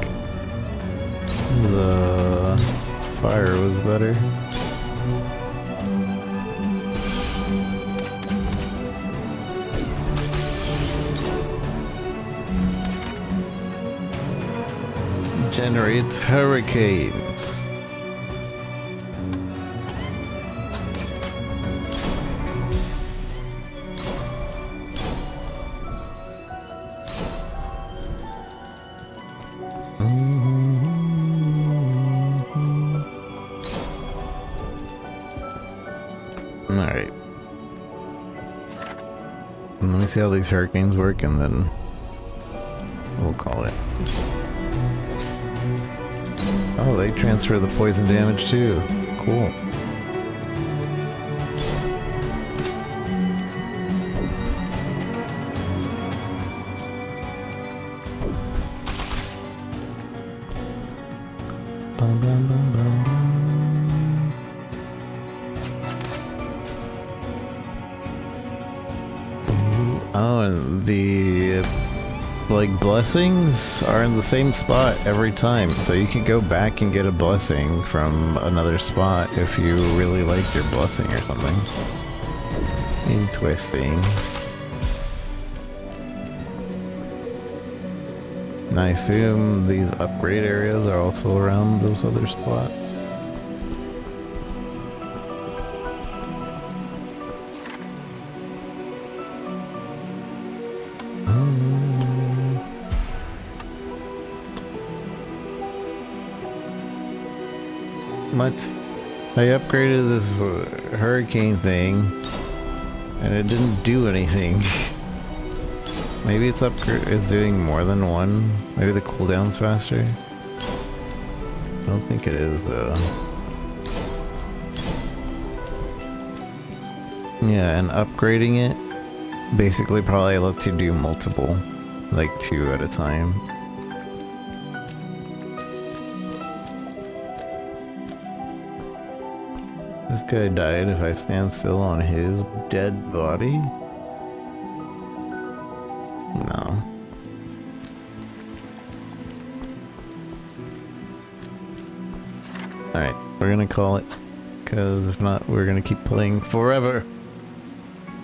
the fire was better. generates hurricanes. Alright. Let me see how these hurricanes work and then we'll call it. Oh, they transfer the poison damage too. Cool. Bum, bum, bum, bum, bum. Oh, and the like blessings are in the same spot every time, so you can go back and get a blessing from another spot if you really like your blessing or something. Interesting. And I assume these upgrade areas are also around those other spots. What? I upgraded this hurricane thing and it didn't do anything. Maybe it's doing more than one. Maybe the cooldown's faster. I don't think it is though. Yeah, and upgrading it basically probably lets you do multiple, like 2 at a time. This guy died if I stand still on his dead body? No. Alright, we're gonna call it, because if not, we're gonna keep playing forever.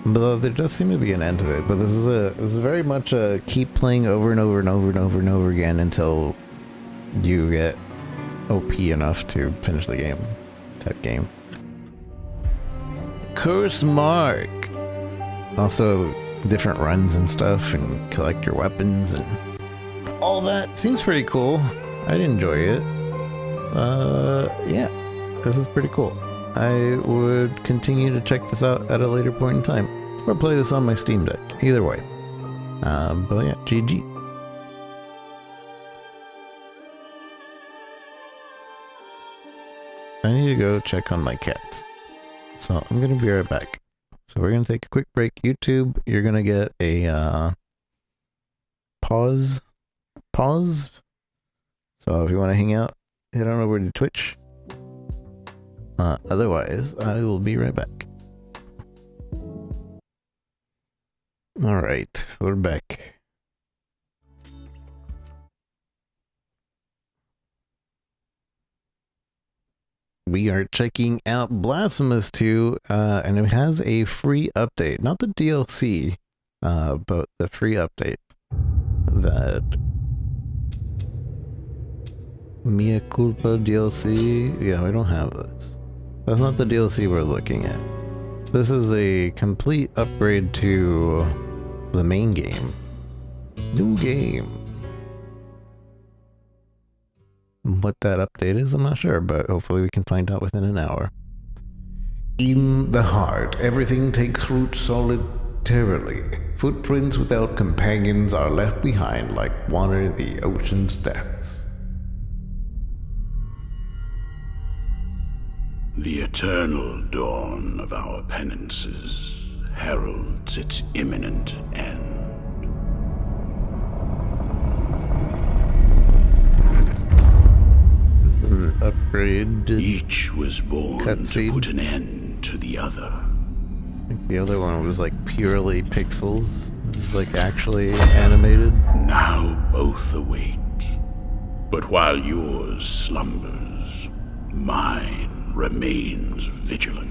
But there does seem to be an end to it, but this is very much a keep playing over and over and over and over and over again until you get OP enough to finish the game, type game. Cursemark! Also, different runs and stuff, and collect your weapons and all that. Seems pretty cool. I'd enjoy it. Yeah, this is pretty cool. I would continue to check this out at a later point in time, or play this on my Steam Deck. Either way. But yeah, GG. I need to go check on my cats. So I'm gonna be right back. So we're gonna take a quick break. YouTube, you're gonna get a pause. So if you want to hang out, head on over to Twitch. Otherwise, I will be right back. Alright, we're back. We are checking out Blasphemous II, and it has a free update. Not the DLC, but the free update. That Mea Culpa DLC. Yeah, we don't have this. That's not the DLC we're looking at. This is a complete upgrade to the main game. New game. What that update is, I'm not sure, but hopefully we can find out within an hour. In the heart, everything takes root solitarily. Footprints without companions are left behind like water in the ocean's depths. The eternal dawn of our penances heralds its imminent end. Upgrade. Each was born Cutscene. to put an end to the other. I think the other one was like purely pixels. This is like actually animated. Now both await. But while yours slumbers, mine remains vigilant.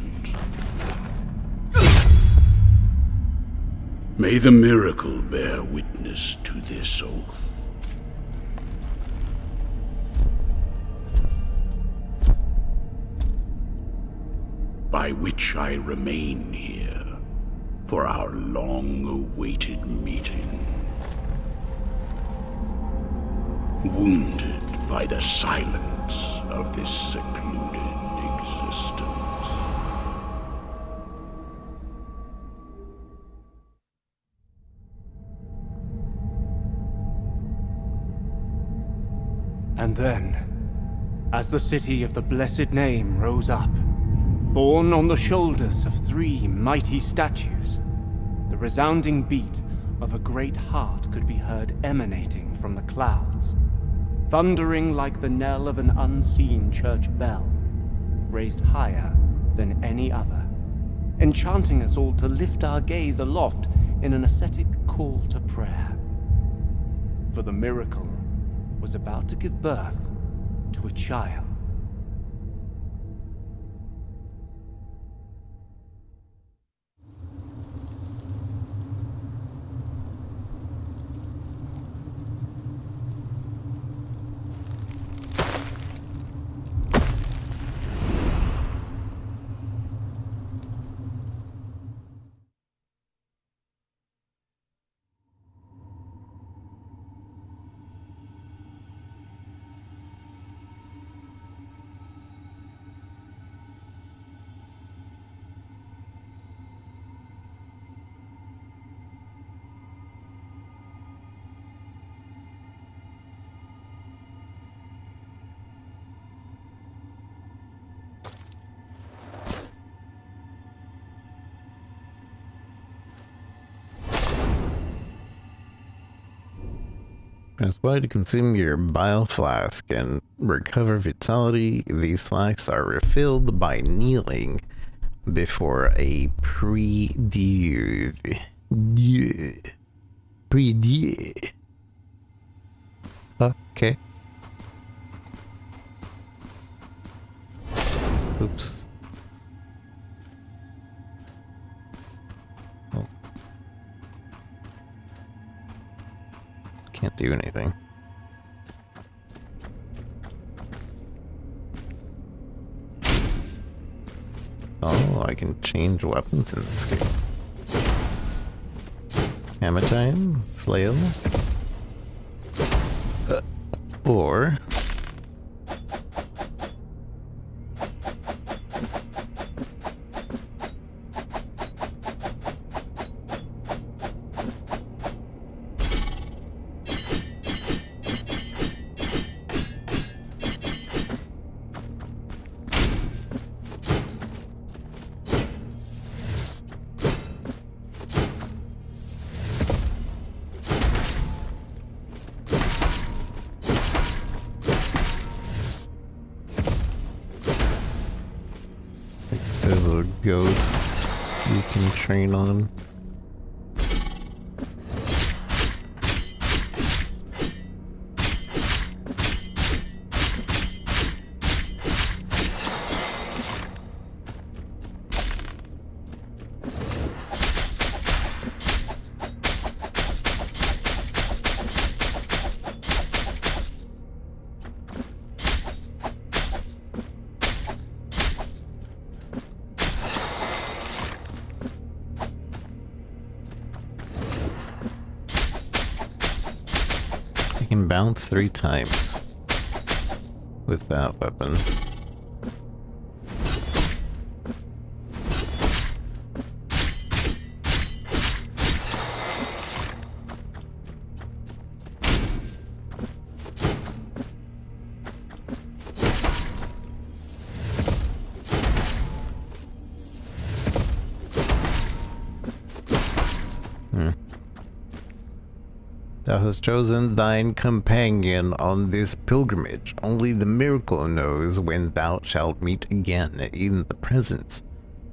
May the miracle bear witness to this oath. by which I remain here for our long-awaited meeting. Wounded by the silence of this secluded existence. And then, as the city of the blessed name rose up, borne on the shoulders of 3 mighty statues, the resounding beat of a great heart could be heard emanating from the clouds, thundering like the knell of an unseen church bell, raised higher than any other, enchanting us all to lift our gaze aloft in an ascetic call to prayer. For the miracle was about to give birth to a child. Press Y to consume your bile flask and recover vitality. These flasks are refilled by kneeling before a prie-dieu. Prie-dieu. Okay. Oops. Oh. Can't do anything. Oh, I can change weapons in this game. Hammer time, flail, or there's a ghost you can train on. I can bounce 3 times with that weapon. Thou hast chosen thine companion on this pilgrimage. Only the miracle knows when thou shalt meet again in the presence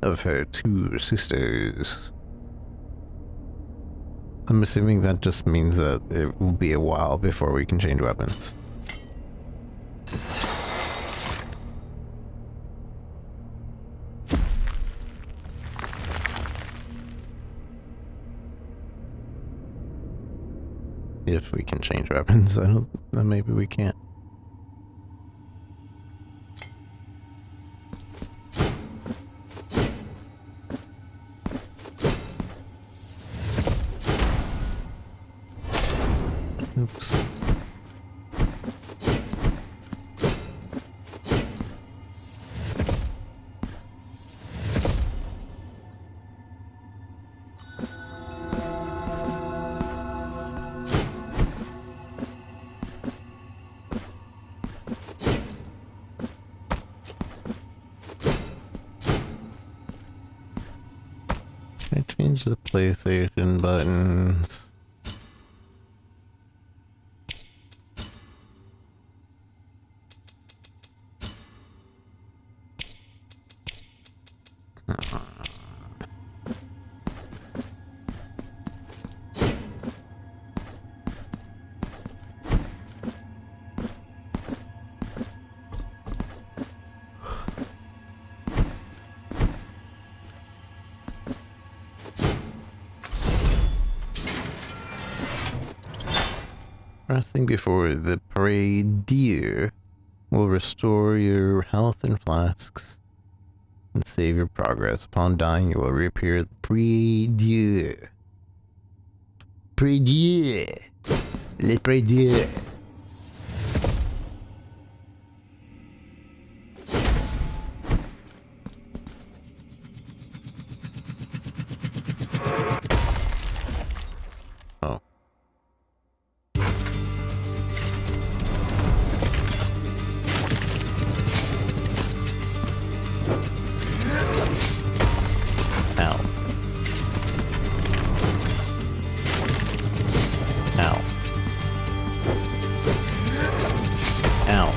of her 2 sisters. I'm assuming that just means that it will be a while before we can change weapons. If we can change weapons, I don't. Maybe we can't. Oops. I changed the PlayStation buttons. Resting before the parade deer will restore your health and flasks and save your progress. Upon dying, you will reappear the prie-dieu. Prie-dieu. Le prie-dieu. Oh. Ow. Ow. Ow.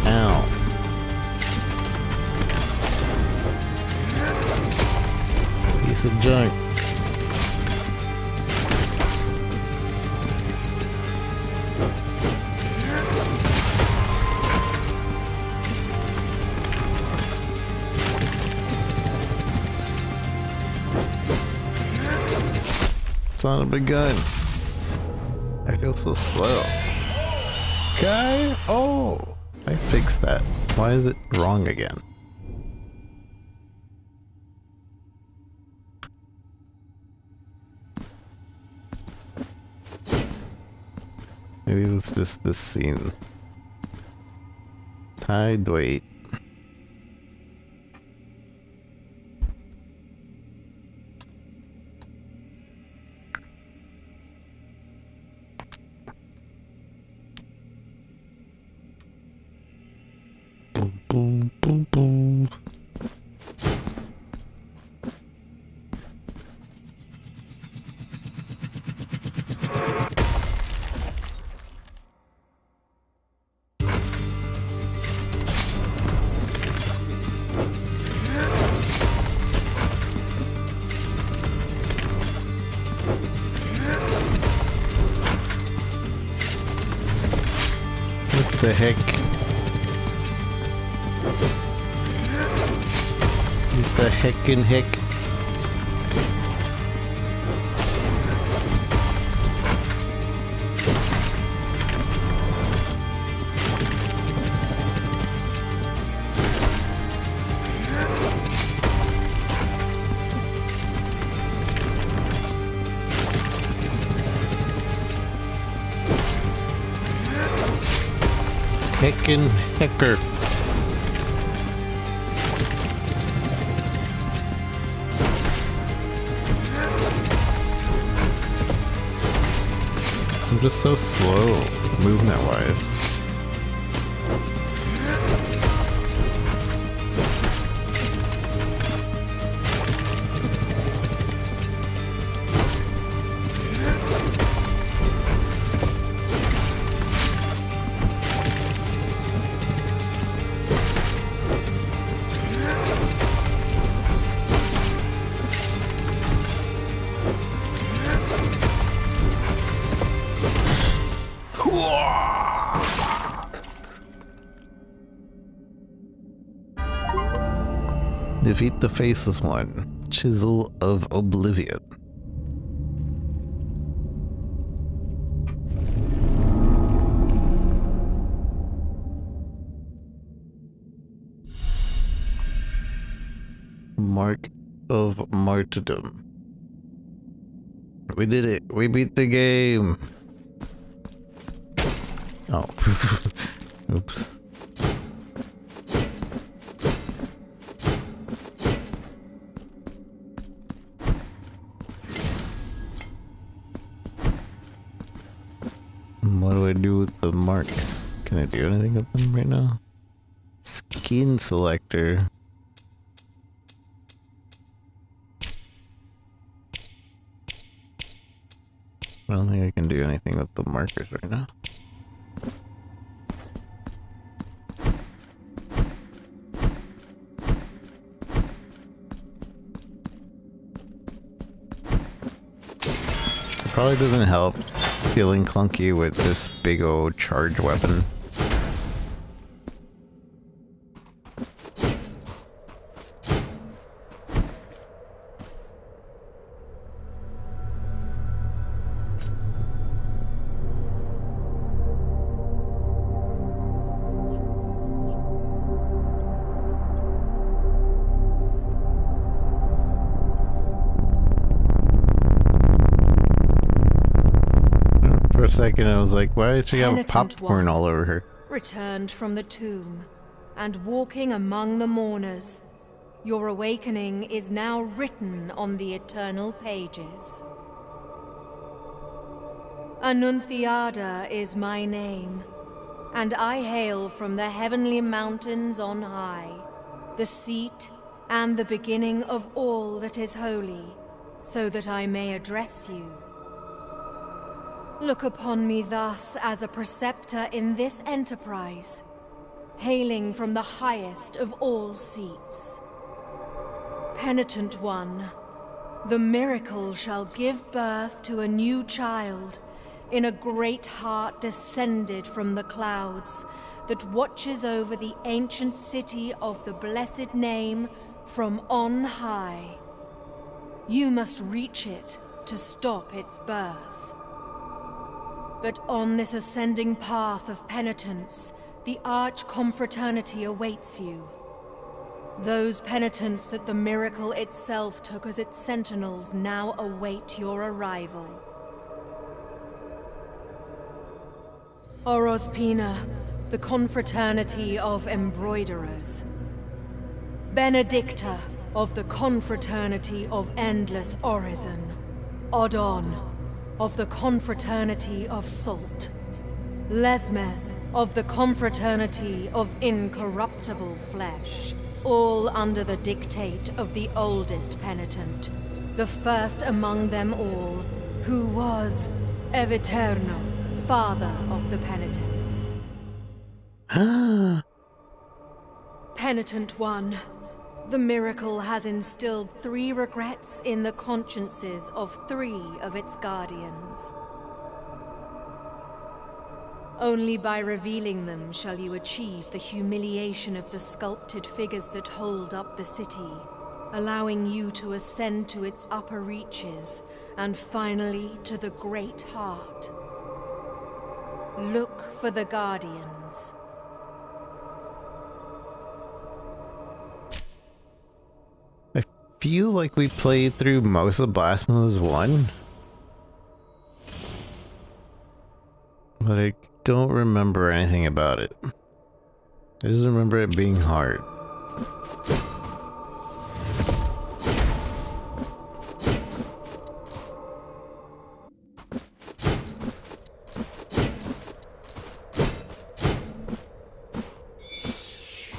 Ow. Piece of junk. Son of a gun. I feel so slow. Okay. Oh, I fixed that. Why is it wrong again? Maybe it was just this scene. Tide weight. Boom, boom, boom. What the heck? What the heckin' heck? Heckin' hecker. I'm just so slow, movement-wise. Defeat the Faceless One, Chisel of Oblivion. Mark of Martyrdom. We did it. We beat the game. Oh. Oops. What do I do with the marks? Can I do anything with them right now? Skin selector. I don't think I can do anything with the markers right now. It probably doesn't help feeling clunky with this big old charge weapon. For a second I was like, why did she have Penitent popcorn one. all over her? Returned from the tomb, and walking among the mourners. Your awakening is now written on the eternal pages. Annunciada is my name, and I hail from the heavenly mountains on high, the seat and the beginning of all that is holy, so that I may address you. Look upon me thus as a preceptor in this enterprise, hailing from the highest of all seats. Penitent one, the miracle shall give birth to a new child in a great heart descended from the clouds that watches over the ancient city of the blessed name from on high. You must reach it to stop its birth. But on this ascending path of penitence, the arch-confraternity awaits you. Those penitents that the miracle itself took as its sentinels now await your arrival. Orospina, the confraternity of embroiderers. Benedicta, of the confraternity of endless orison. Odon, of the confraternity of salt. Lesmes, of the confraternity of incorruptible flesh. All under the dictate of the oldest penitent, the first among them all, who was Eviterno, father of the penitents. Penitent one, the miracle has instilled 3 regrets in the consciences of 3 of its guardians. Only by revealing them shall you achieve the humiliation of the sculpted figures that hold up the city, allowing you to ascend to its upper reaches, and finally to the great heart. Look for the guardians. I feel like we played through most of Blasphemous 1. But I don't remember anything about it. I just remember it being hard.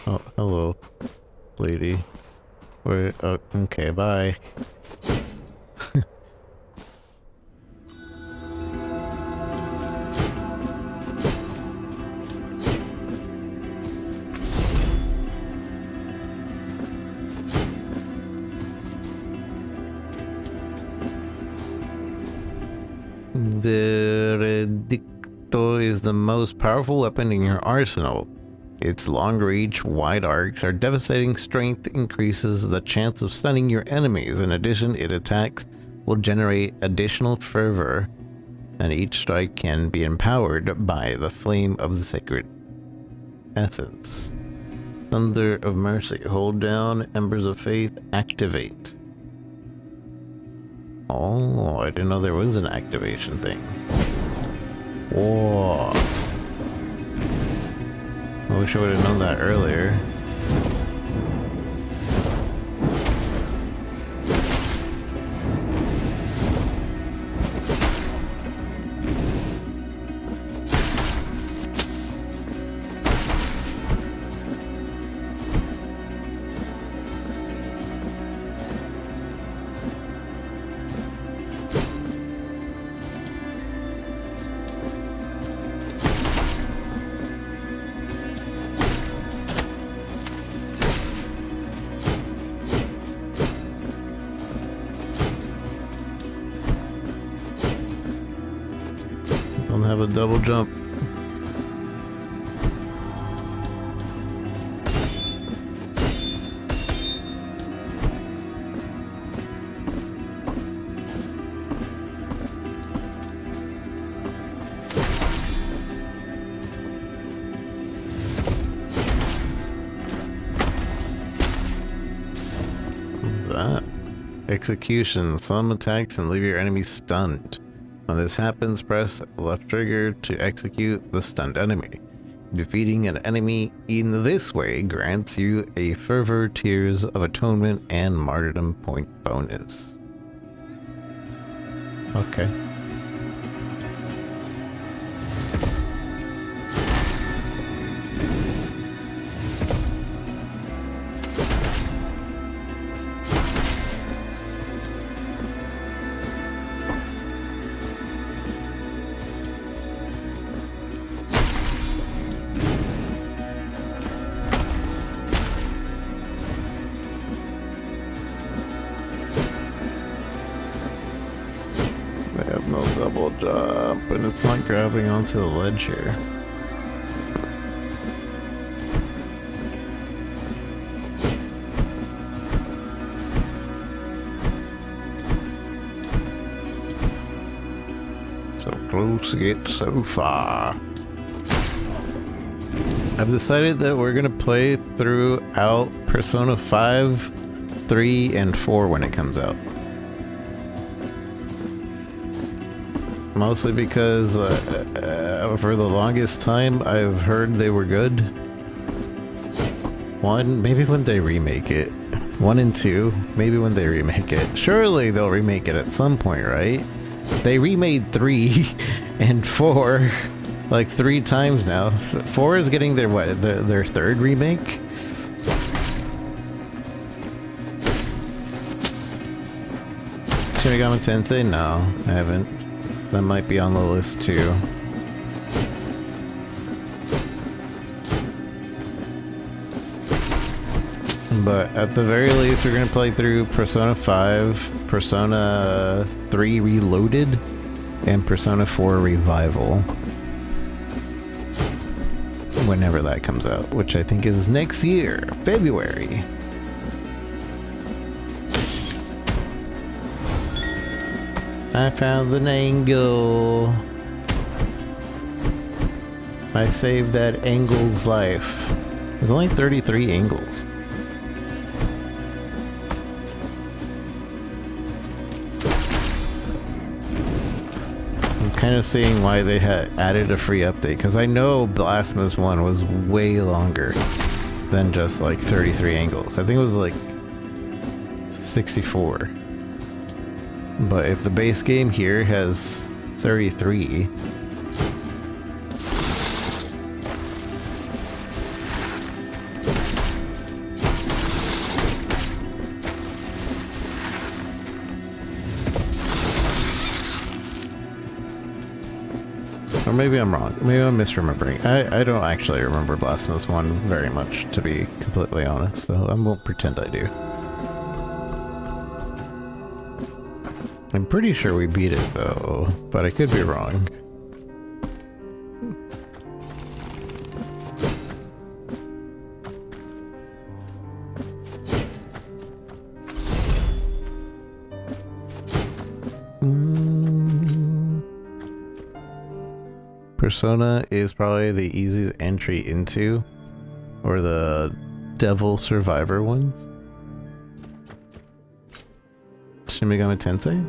Oh, hello, lady. Where? Oh, okay, bye. Veredicto is the most powerful weapon in your arsenal. Its long reach, wide arcs, or devastating strength increases the chance of stunning your enemies. In addition, its attacks will generate additional fervor, and each strike can be empowered by the flame of the sacred essence. Thunder of Mercy. Hold down. Embers of Faith. Activate. Oh, I didn't know there was an activation thing. Whoa. I wish I would have known that earlier. Don't have a double jump. What's that? Execution. Some attacks and leave your enemy stunned. When this happens, press left trigger to execute the stunned enemy. Defeating an enemy in this way grants you a Fervor Tears of Atonement and Martyrdom point bonus. Okay. They have no double jump, and it's not grabbing onto the ledge here. So close yet so far. I've decided that we're gonna play throughout Persona 5, 3, and 4 when it comes out. Mostly because for the longest time I've heard they were good. 1, maybe when they remake it. 1 and 2, maybe when they remake it. Surely they'll remake it at some point, right? They remade 3 and 4 like 3 times now. 4 is getting their what? Their 3rd remake? Shin Megami Tensei? No, I haven't. That might be on the list too. But at the very least, we're gonna play through Persona 5, Persona 3 Reloaded, and Persona 4 Revival. Whenever that comes out, which I think is next year, February. I found an angle. I saved that angle's life. There's only 33 angles. I'm kind of seeing why they had added a free update, because I know Blasphemous 1 was way longer than just like 33 angles. I think it was like 64. But if the base game here has 33, or maybe I'm wrong. Maybe I'm misremembering. I don't actually remember Blasphemous 1 very much, to be completely honest, so I won't pretend I do. I'm pretty sure we beat it though, but I could be wrong. Persona is probably the easiest entry into, or the Devil Survivor ones. Shin Megami Tensei?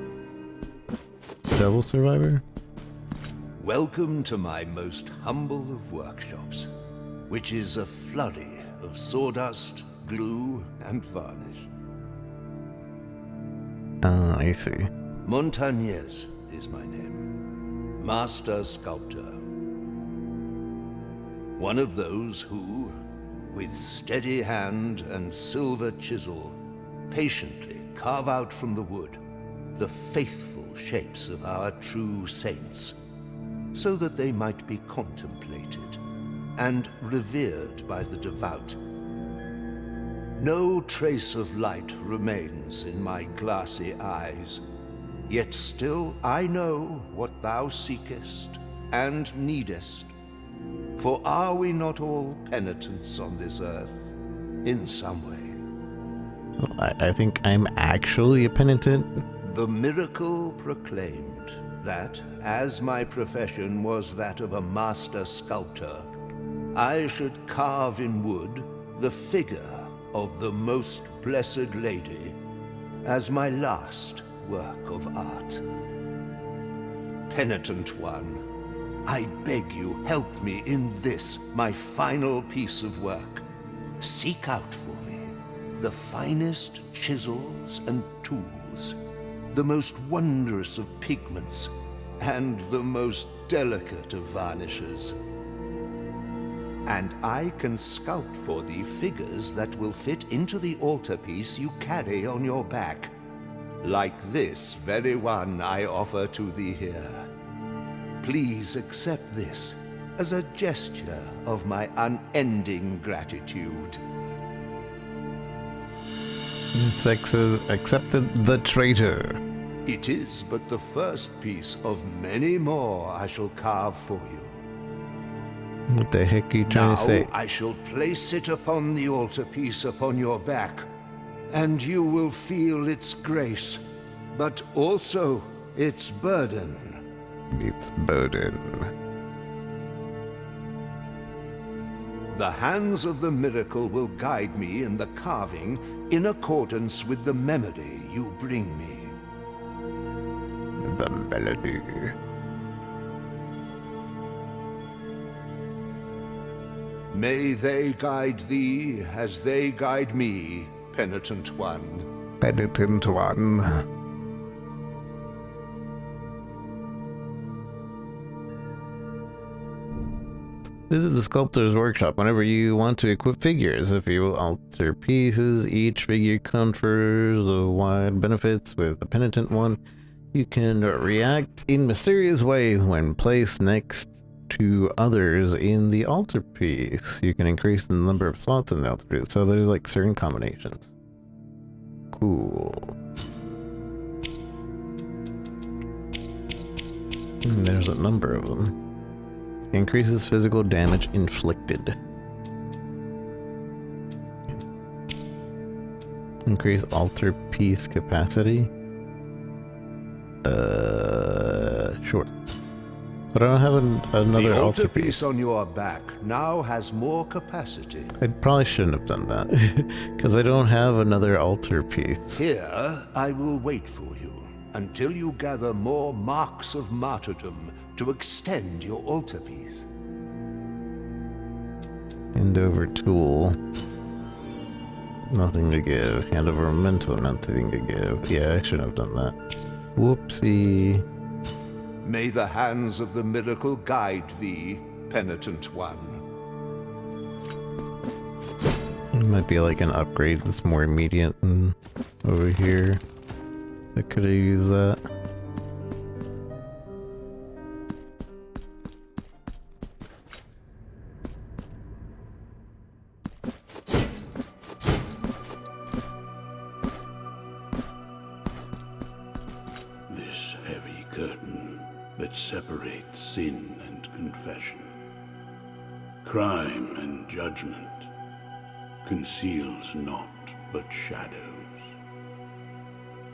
Devil Survivor? Welcome to my most humble of workshops, which is a flurry of sawdust, glue, and varnish. Ah, I see. Montañez is my name. Master Sculptor. One of those who, with steady hand and silver chisel, patiently carve out from the wood the faithful shapes of our true saints, so that they might be contemplated and revered by the devout. No trace of light remains in my glassy eyes, yet still I know what thou seekest and needest. For are we not all penitents on this earth, in some way? I think I'm actually a penitent. The miracle proclaimed that, as my profession was that of a master sculptor, I should carve in wood the figure of the Most Blessed Lady as my last work of art. Penitent one, I beg you, help me in this, my final piece of work. Seek out for me the finest chisels and tools, the most wondrous of pigments, and the most delicate of varnishes. And I can sculpt for thee figures that will fit into the altarpiece you carry on your back, like this very one I offer to thee here. Please accept this as a gesture of my unending gratitude. Accepted the traitor. It is but the first piece of many more I shall carve for you. What the heck are you trying to say? Now I shall place it upon the altarpiece upon your back, and you will feel its grace, but also its burden. Its burden. The hands of the miracle will guide me in the carving in accordance with the memory you bring me. The melody. May they guide thee as they guide me, penitent one. Penitent one. Visit the sculptor's workshop whenever you want to equip figures. If you alter pieces, each figure confers the wide benefits with the penitent one. You can react in mysterious ways when placed next to others in the altarpiece. You can increase the number of slots in the altarpiece, so there's like certain combinations. Cool. And there's a number of them. Increases physical damage inflicted. Increase altarpiece capacity. Sure. But I don't have another the altarpiece on your back now has more capacity. I probably shouldn't have done that, because I don't have another altarpiece. Here, I will wait for you until you gather more marks of martyrdom to extend your altarpiece. Hand over tool. Nothing to give. Hand over memento, nothing to give. Yeah, I shouldn't have done that. Whoopsie. May the hands of the miracle guide thee, penitent one. It might be like an upgrade that's more immediate than over here. I could have used that. This heavy curtain that separates sin and confession, crime and judgment, conceals naught but shadows.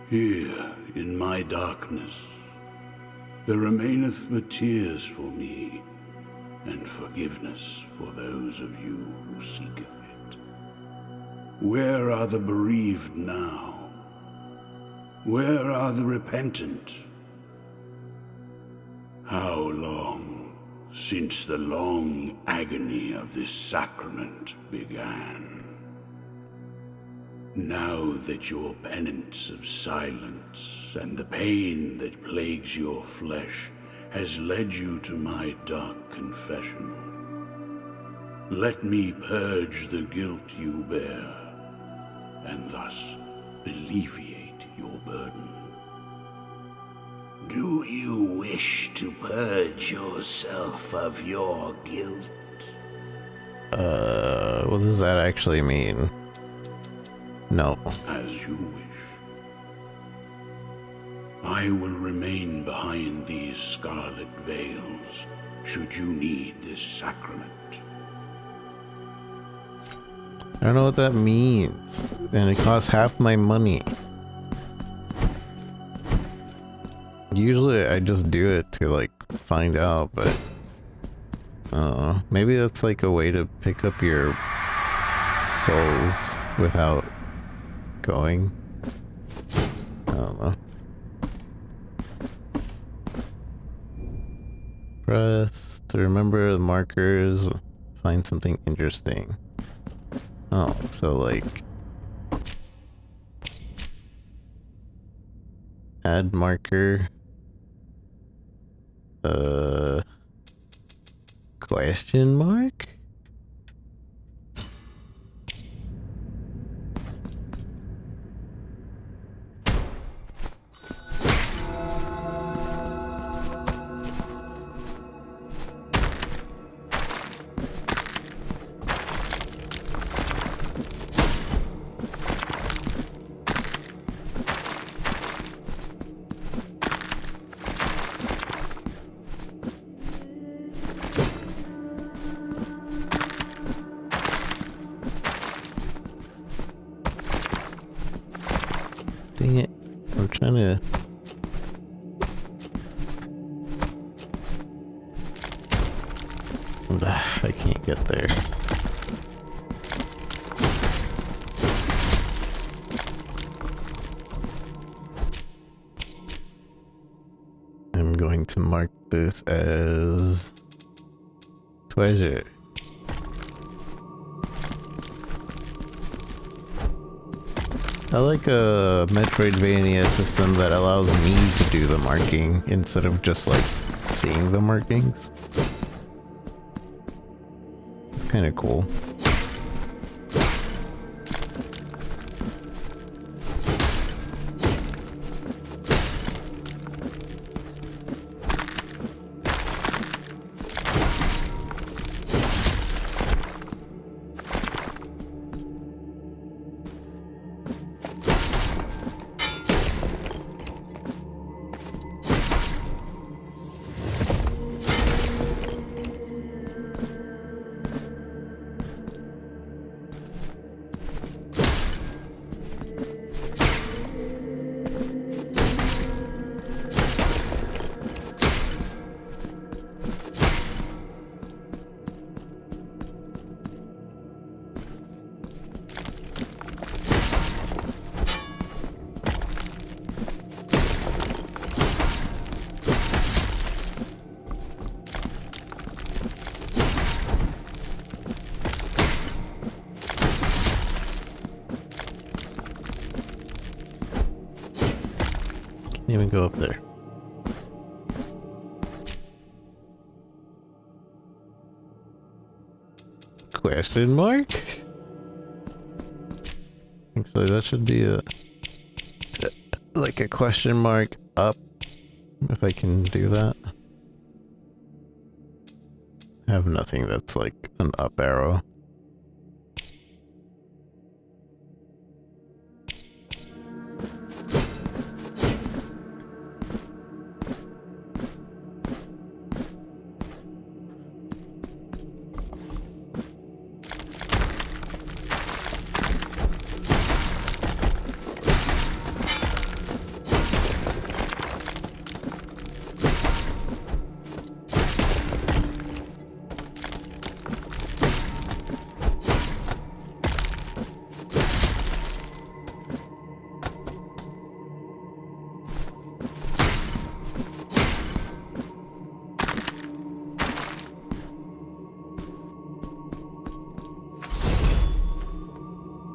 Here, in my darkness, there remaineth but tears for me, and forgiveness for those of you who seeketh it. Where are the bereaved now? Where are the repentant? How long since the long agony of this sacrament began? Now that your penance of silence and the pain that plagues your flesh has led you to my dark confessional, let me purge the guilt you bear, and thus alleviate your burden. Do you wish to purge yourself of your guilt? What does that actually mean? No. As you wish. I will remain behind these scarlet veils, should you need this sacrament. I don't know what that means. And it costs half my money. Usually I just do it to like find out, but maybe that's like a way to pick up your souls without going. I don't know. Press to remember the markers, find something interesting. Oh, so like add marker, question mark? Dang it. I'm trying to... I can't get there. I'm going to mark this as treasure. I like a metroidvania system that allows me to do the marking instead of just like seeing the markings. It's kind of cool. Even go up there. Question mark? Actually, that should be a like a question mark up, if I can do that. I have nothing that's like an up arrow.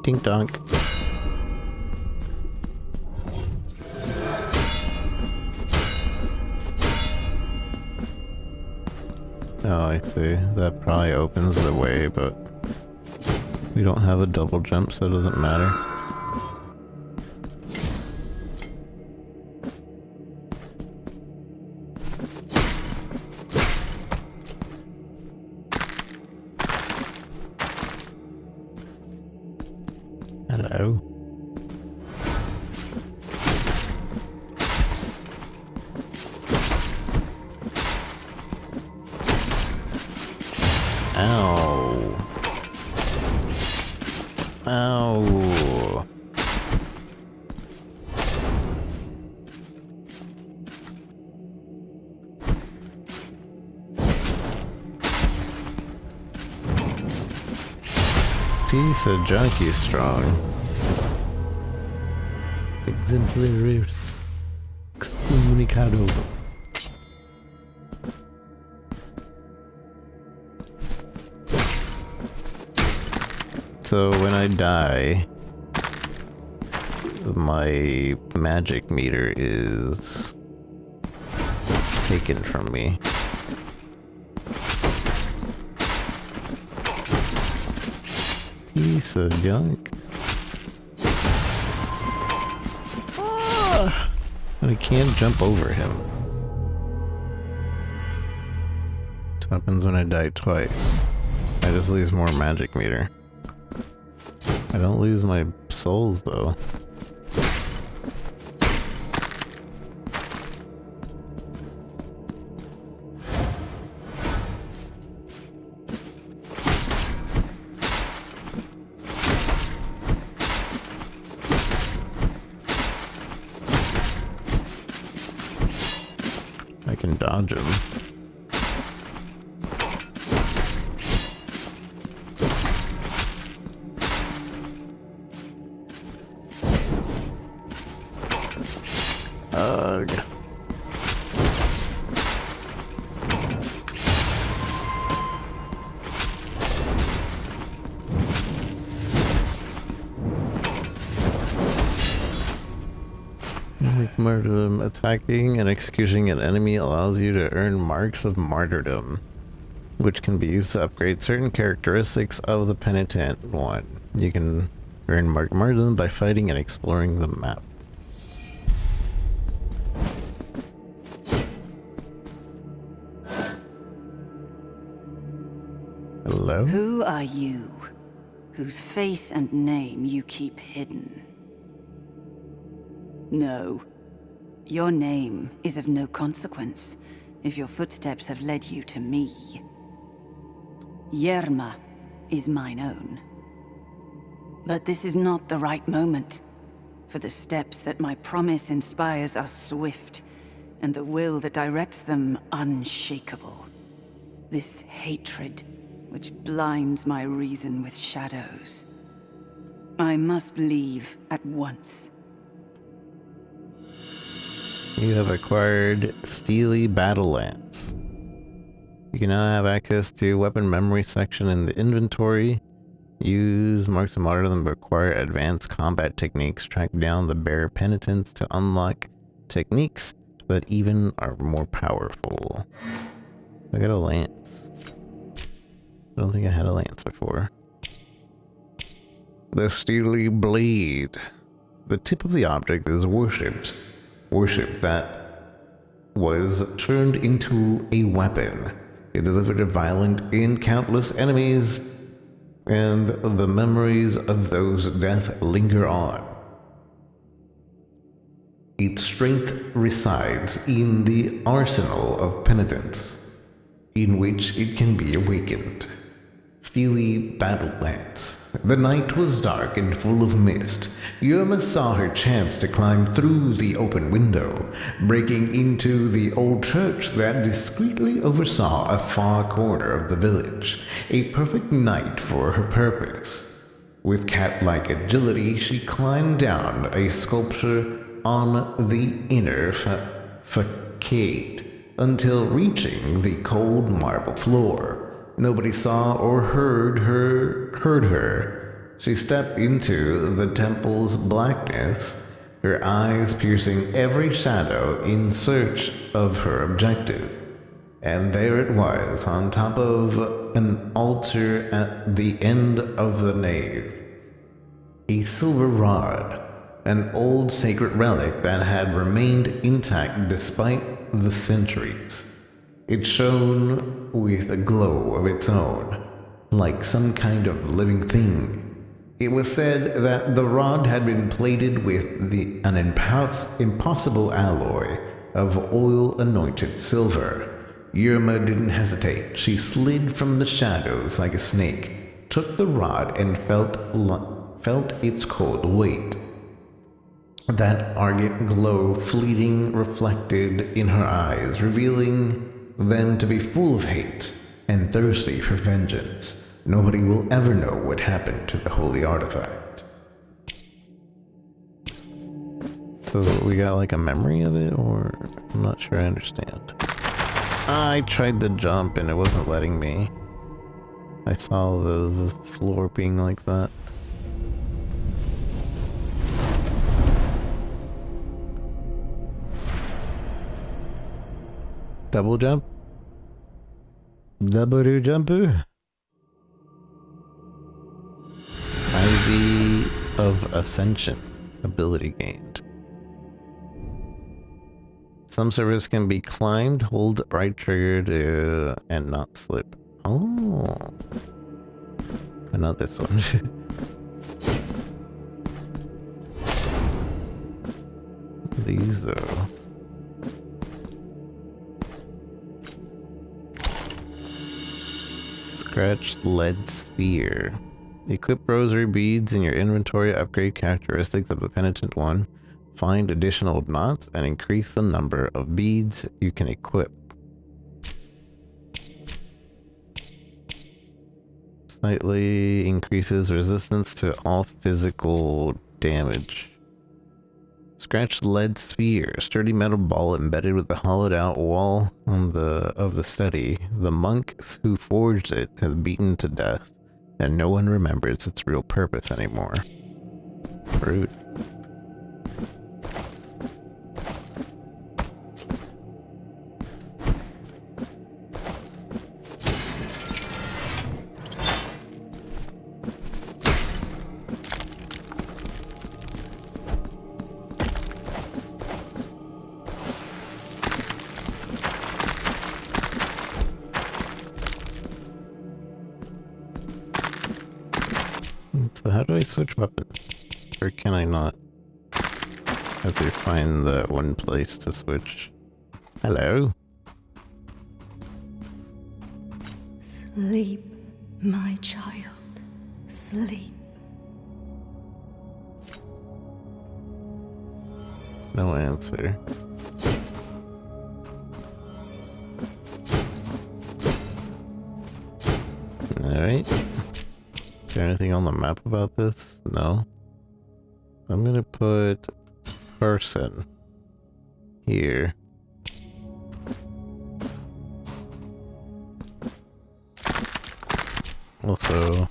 tink tonk. Oh, I see. That probably opens the way, but we don't have a double jump, so it doesn't matter. Hello. Ow. Ow. Piece of junkie strong. Exemplaris. Excomunicado. So when I die, my magic meter is taken from me. Piece of junk. Ah, and I can't jump over him. What happens when I die twice? I just lose more magic meter. I don't lose my souls though. I can dodge him. Ugh. Martyrdom. Attacking and executing an enemy allows you to earn marks of martyrdom, which can be used to upgrade certain characteristics of the penitent one. You can earn mark martyrdom by fighting and exploring the map. Hello? Who are you, whose face and name you keep hidden? No. Your name is of no consequence if your footsteps have led you to me. Yerma is mine own. But this is not the right moment, for the steps that my promise inspires are swift, and the will that directs them unshakable. This hatred which blinds my reason with shadows. I must leave at once. You have acquired Steely Battle Lance. You can now have access to weapon memory section in the inventory. Use marks of martyrdom to acquire advanced combat techniques. Track down the bear penitents to unlock techniques that even are more powerful. I got a lance. I don't think I had a lance before. The Steely Blade. The tip of the object is worshipped. Worship that was turned into a weapon. It delivered a violent and countless enemies, and the memories of those death linger on. Its strength resides in the arsenal of penitence, in which it can be awakened. Steely Battle Lance. The night was dark and full of mist. Yerma saw her chance to climb through the open window, breaking into the old church that discreetly oversaw a far corner of the village. A perfect night for her purpose. With cat-like agility, she climbed down a sculpture on the inner facade until reaching the cold marble floor. Nobody saw or heard her she stepped into the temple's blackness, her eyes piercing every shadow in search of her objective. And there it was, on top of an altar at the end of the nave. A silver rod, an old sacred relic that had remained intact despite the centuries. It shone with a glow of its own, like some kind of living thing. It was said that the rod had been plated with an impossible alloy of oil-anointed silver. Yerma didn't hesitate. She slid from the shadows like a snake, took the rod, and felt its cold weight. That argent glow fleeting reflected in her eyes, revealing them to be full of hate and thirsty for vengeance. Nobody will ever know what happened to the holy artifact. So we got like a memory of it, or I'm not sure I understand. I tried to jump and it wasn't letting me. I saw the floor being like that. Double jump? Double jump? Ivy of Ascension. Ability gained. Some surface can be climbed, hold right trigger to, and not slip. Oh. But not this one. These though. Scratched lead sphere. Equip rosary beads in your inventory, upgrade characteristics of the penitent one, find additional knots, and increase the number of beads you can equip. Slightly increases resistance to all physical damage. Scratched lead sphere, sturdy metal ball embedded with the hollowed out wall of the study. The monk who forged it has beaten to death, and no one remembers its real purpose anymore. Rude. So how do I switch weapons? Or can I not? I have to find the one place to switch. Hello? Sleep, my child. Sleep. No answer. Alright. Is there anything on the map about this? No. I'm gonna put person here. Also,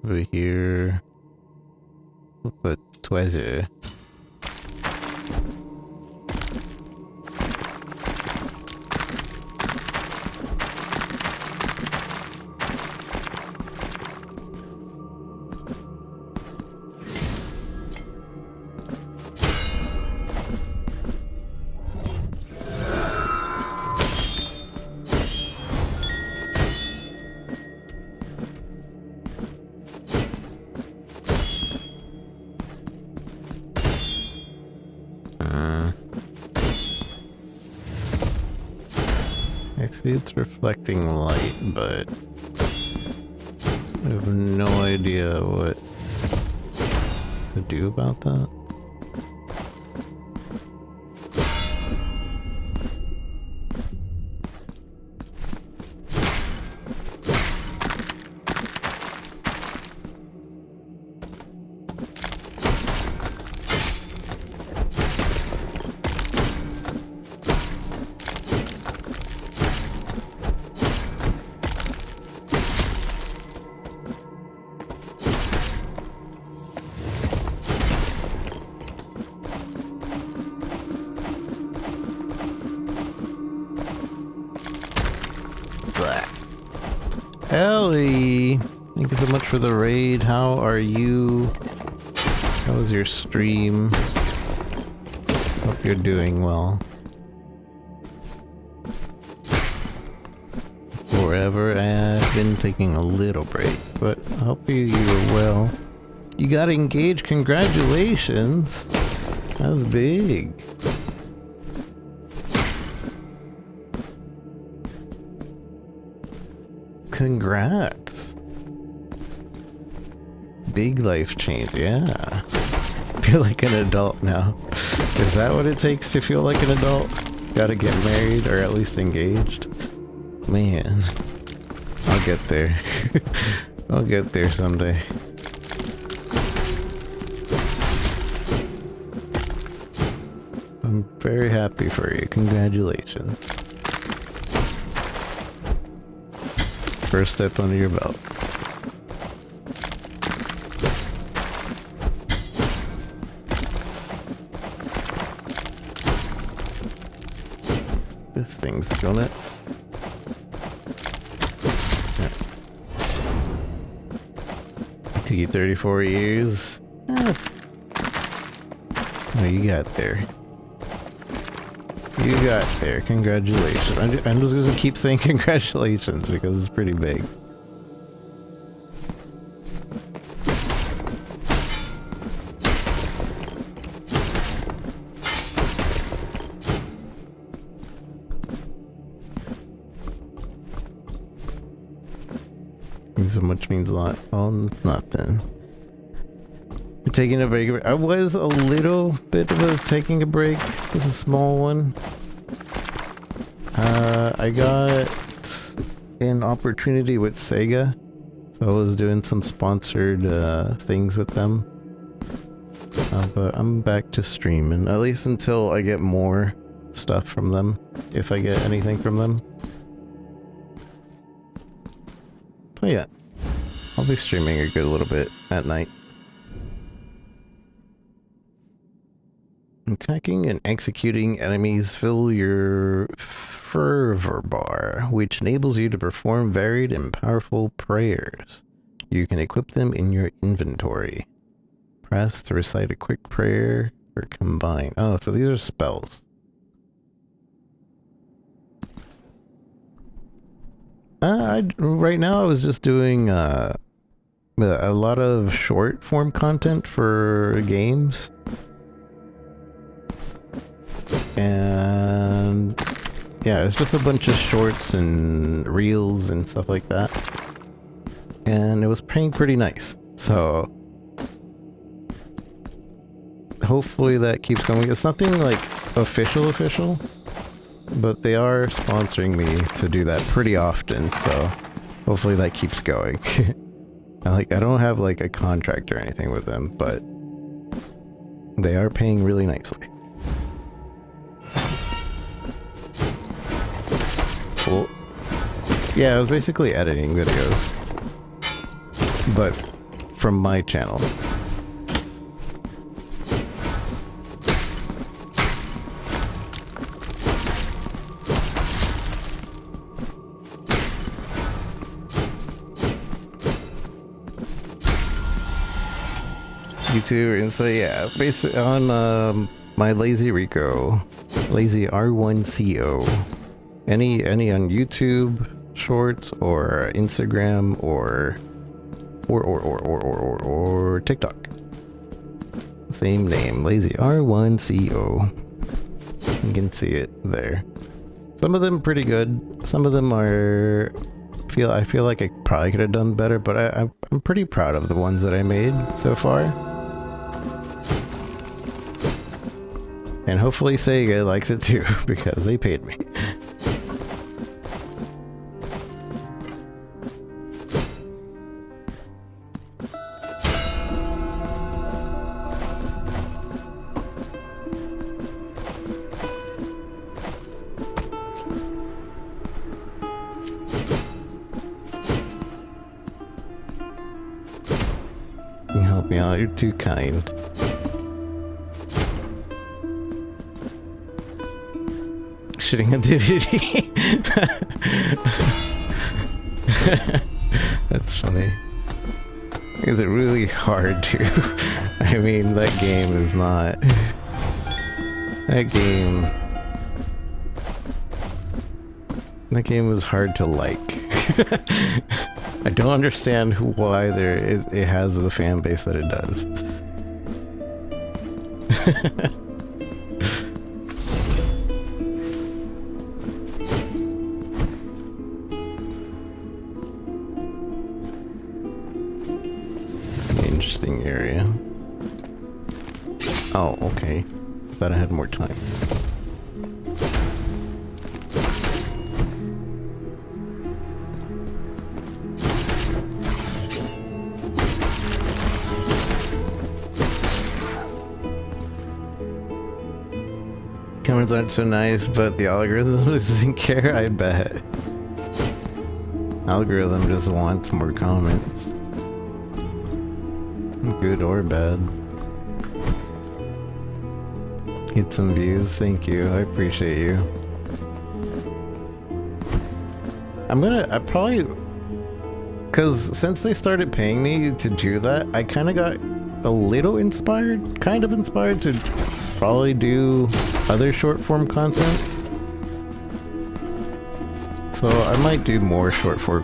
over here, we'll put treasure. See, it's reflecting light, but I have no idea what to do about that. Ellie, thank you so much for the raid. How are you? How was your stream? Hope you're doing well. Forever, I've been taking a little break, but I hope you were well. You got engaged, congratulations! That's big. Congrats. Big life change, yeah. Feel like an adult now. Is that what it takes to feel like an adult? Gotta get married or at least engaged? Man, I'll get there. I'll get there someday. I'm very happy for you. Congratulations. First step under your belt. This thing's doing it. Took you 34 years. Yes. Oh, you got there. You got there. Congratulations. I'm just gonna keep saying congratulations because it's pretty big. So much means a lot. Oh, it's nothing. You're taking a break. I was a little bit of taking a break. It's a small one. I got an opportunity with Sega, so I was doing some sponsored things with them. But I'm back to streaming, at least until I get more stuff from them, if I get anything from them. But yeah, I'll be streaming a good little bit at night. Attacking and executing enemies fill your fervor bar, which enables you to perform varied and powerful prayers. You can equip them in your inventory. Press to recite a quick prayer or combine. Oh, so these are spells. Right now I was just doing a lot of short form content for games. And yeah, it's just a bunch of shorts and reels and stuff like that. And it was paying pretty nice. So hopefully that keeps going. It's nothing like official, but they are sponsoring me to do that pretty often, so hopefully that keeps going. I don't have like a contract or anything with them, but they are paying really nicely. Cool. Yeah, I was basically editing videos, but from my channel. YouTuber, and so yeah, based on my Lazy Rico, Lazy R1CO, any on YouTube Shorts or Instagram or TikTok, same name, Lazy R1CO. You can see it there. Some of them are pretty good. Some of them are I feel like I probably could have done better, but I'm pretty proud of the ones that I made so far. And hopefully Sega likes it too, because they paid me. You help me out, you're too kind. Shitting on DVD. That's funny. Is it really hard to? I mean, that game is not. That game was hard to like. I don't understand why it has the fan base that it does. Interesting area. Oh, okay. Thought I had more time. Comments aren't so nice, but the algorithm doesn't care, I bet. Algorithm just wants more comments. Good or bad. Get some views, thank you, I appreciate you. I probably, cause since they started paying me to do that, I kinda got a little inspired to probably do other short form content. So I might do more short form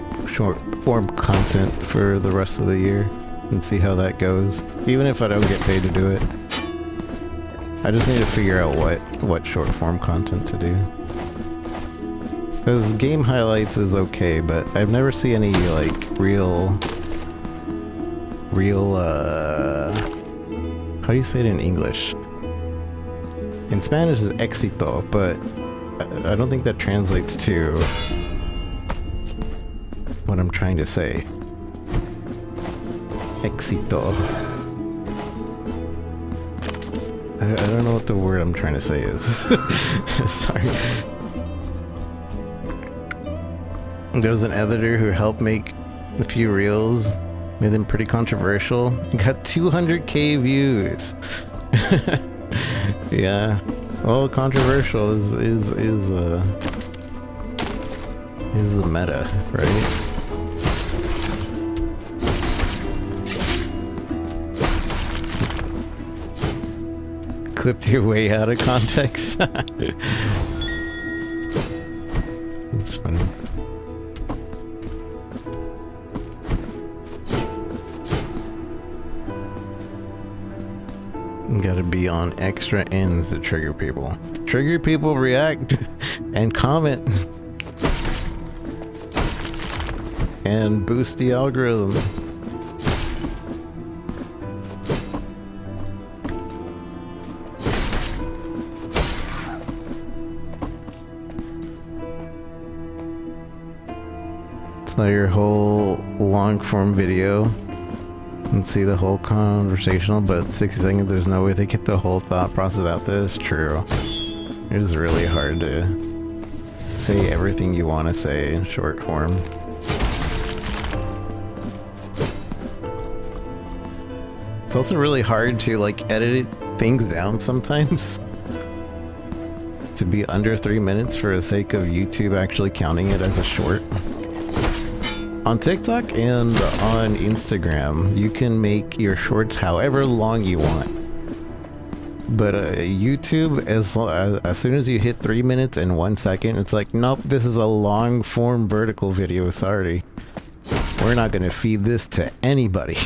content for the rest of the year and see how that goes. Even if I don't get paid to do it. I just need to figure out what short form content to do. Because game highlights is okay, but I've never seen any like real how do you say it in English? In Spanish is éxito, but I don't think that translates to what I'm trying to say. Éxito. I don't know what the word I'm trying to say is. Sorry. There's an editor who helped make a few reels, made them pretty controversial. Got 200k views. Yeah. Well, controversial is the meta, right? Clipped your way out of context. It's funny. Gotta be on extra ends to trigger people. Trigger people, react, and comment. And boost the algorithm. It's not your whole long form video. And see the whole conversational, but 60 seconds, there's no way they get the whole thought process out there. It's true. It is really hard to say everything you want to say in short form. It's also really hard to like edit things down sometimes to be under 3 minutes for the sake of YouTube actually counting it as a short. On TikTok and on Instagram, you can make your shorts however long you want. But YouTube, as soon as you hit 3 minutes and 1 second, it's like, nope, this is a long form vertical video, sorry. We're not gonna feed this to anybody.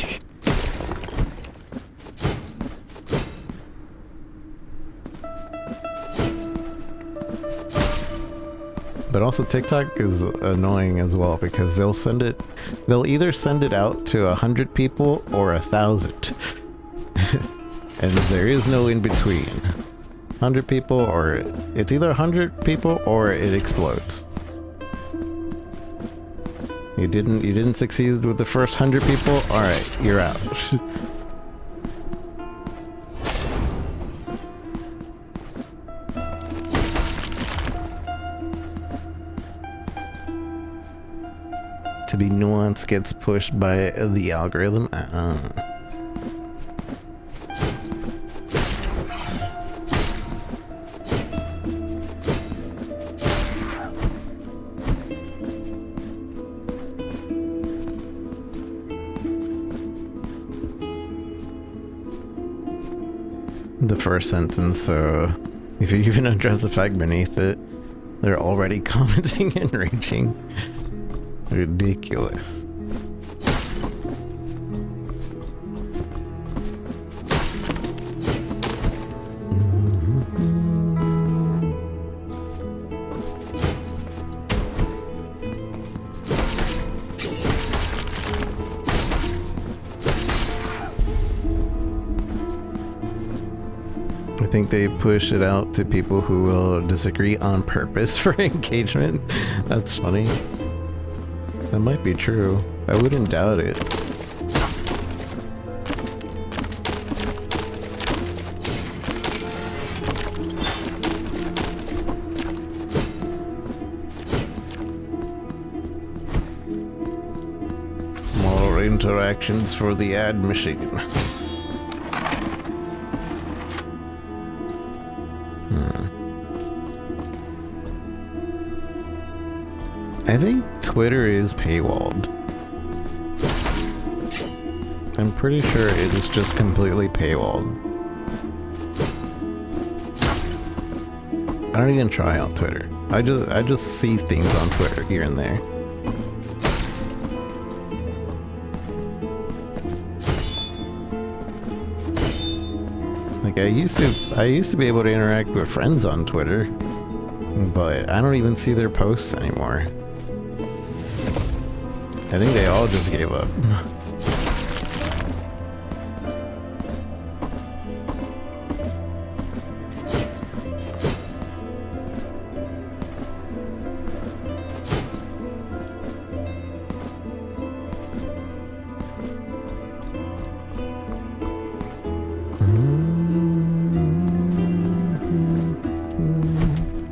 But also TikTok is annoying as well because they'll either send it out to 100 people or 1,000. And there is no in between. 100 people, or it's either 100 people or it explodes. You didn't succeed with the first 100 people? Alright, you're out. To be nuanced gets pushed by the algorithm. the first sentence, so if you even address the fact beneath it, they're already commenting and raging. Ridiculous. I think they push it out to people who will disagree on purpose for engagement. That's funny. That might be true. I wouldn't doubt it. More interactions for the ad machine. I think Twitter is paywalled. I'm pretty sure it is just completely paywalled. I don't even try on Twitter. I just see things on Twitter here and there. Like I used to be able to interact with friends on Twitter, but I don't even see their posts anymore. I think they all just gave up.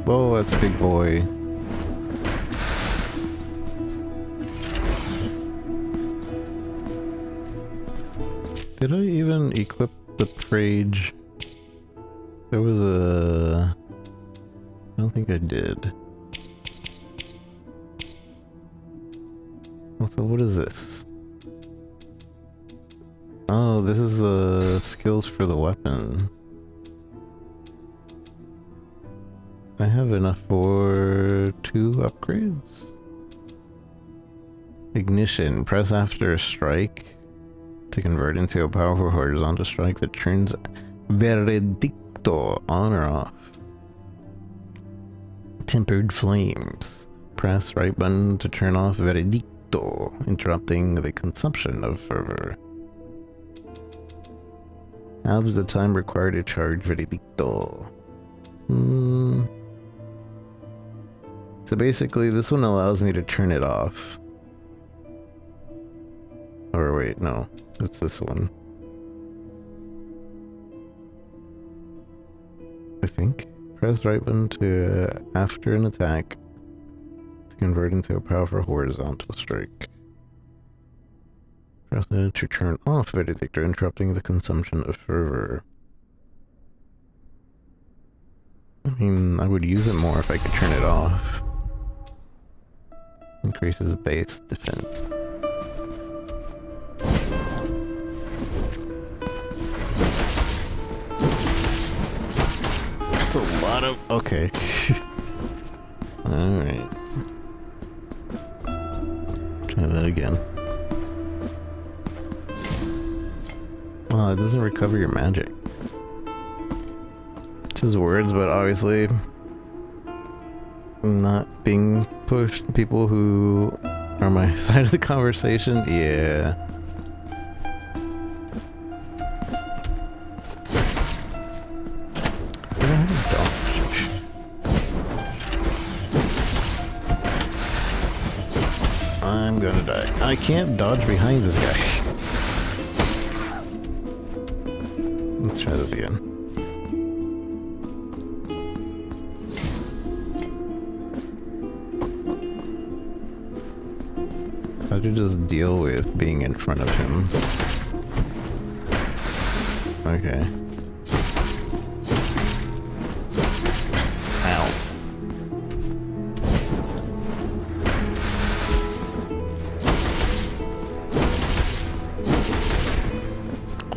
Whoa, that's a big boy. Did I even equip the Prage? There was a... I don't think I did. So what is this? Oh, this is the skills for the weapon. I have enough for 2 upgrades. Ignition. Press after a strike to convert into a powerful horizontal strike that turns Veredicto on or off. Tempered flames. Press right button to turn off Veredicto, interrupting the consumption of fervor. Halves the time required to charge Veredicto. So basically this one allows me to turn it off. Or wait, no. It's this one. I think. Press right button to after an attack to convert into a powerful horizontal strike. Press it to turn off Veredictor, interrupting the consumption of fervor. I mean, I would use it more if I could turn it off. Increases base defense. A lot of... okay. Alright. Try that again. Oh, it doesn't recover your magic. Just words, but obviously not being pushed. People who are my side of the conversation, yeah. I'm gonna die. I can't dodge behind this guy. Let's try this again. How to just deal with being in front of him. Okay.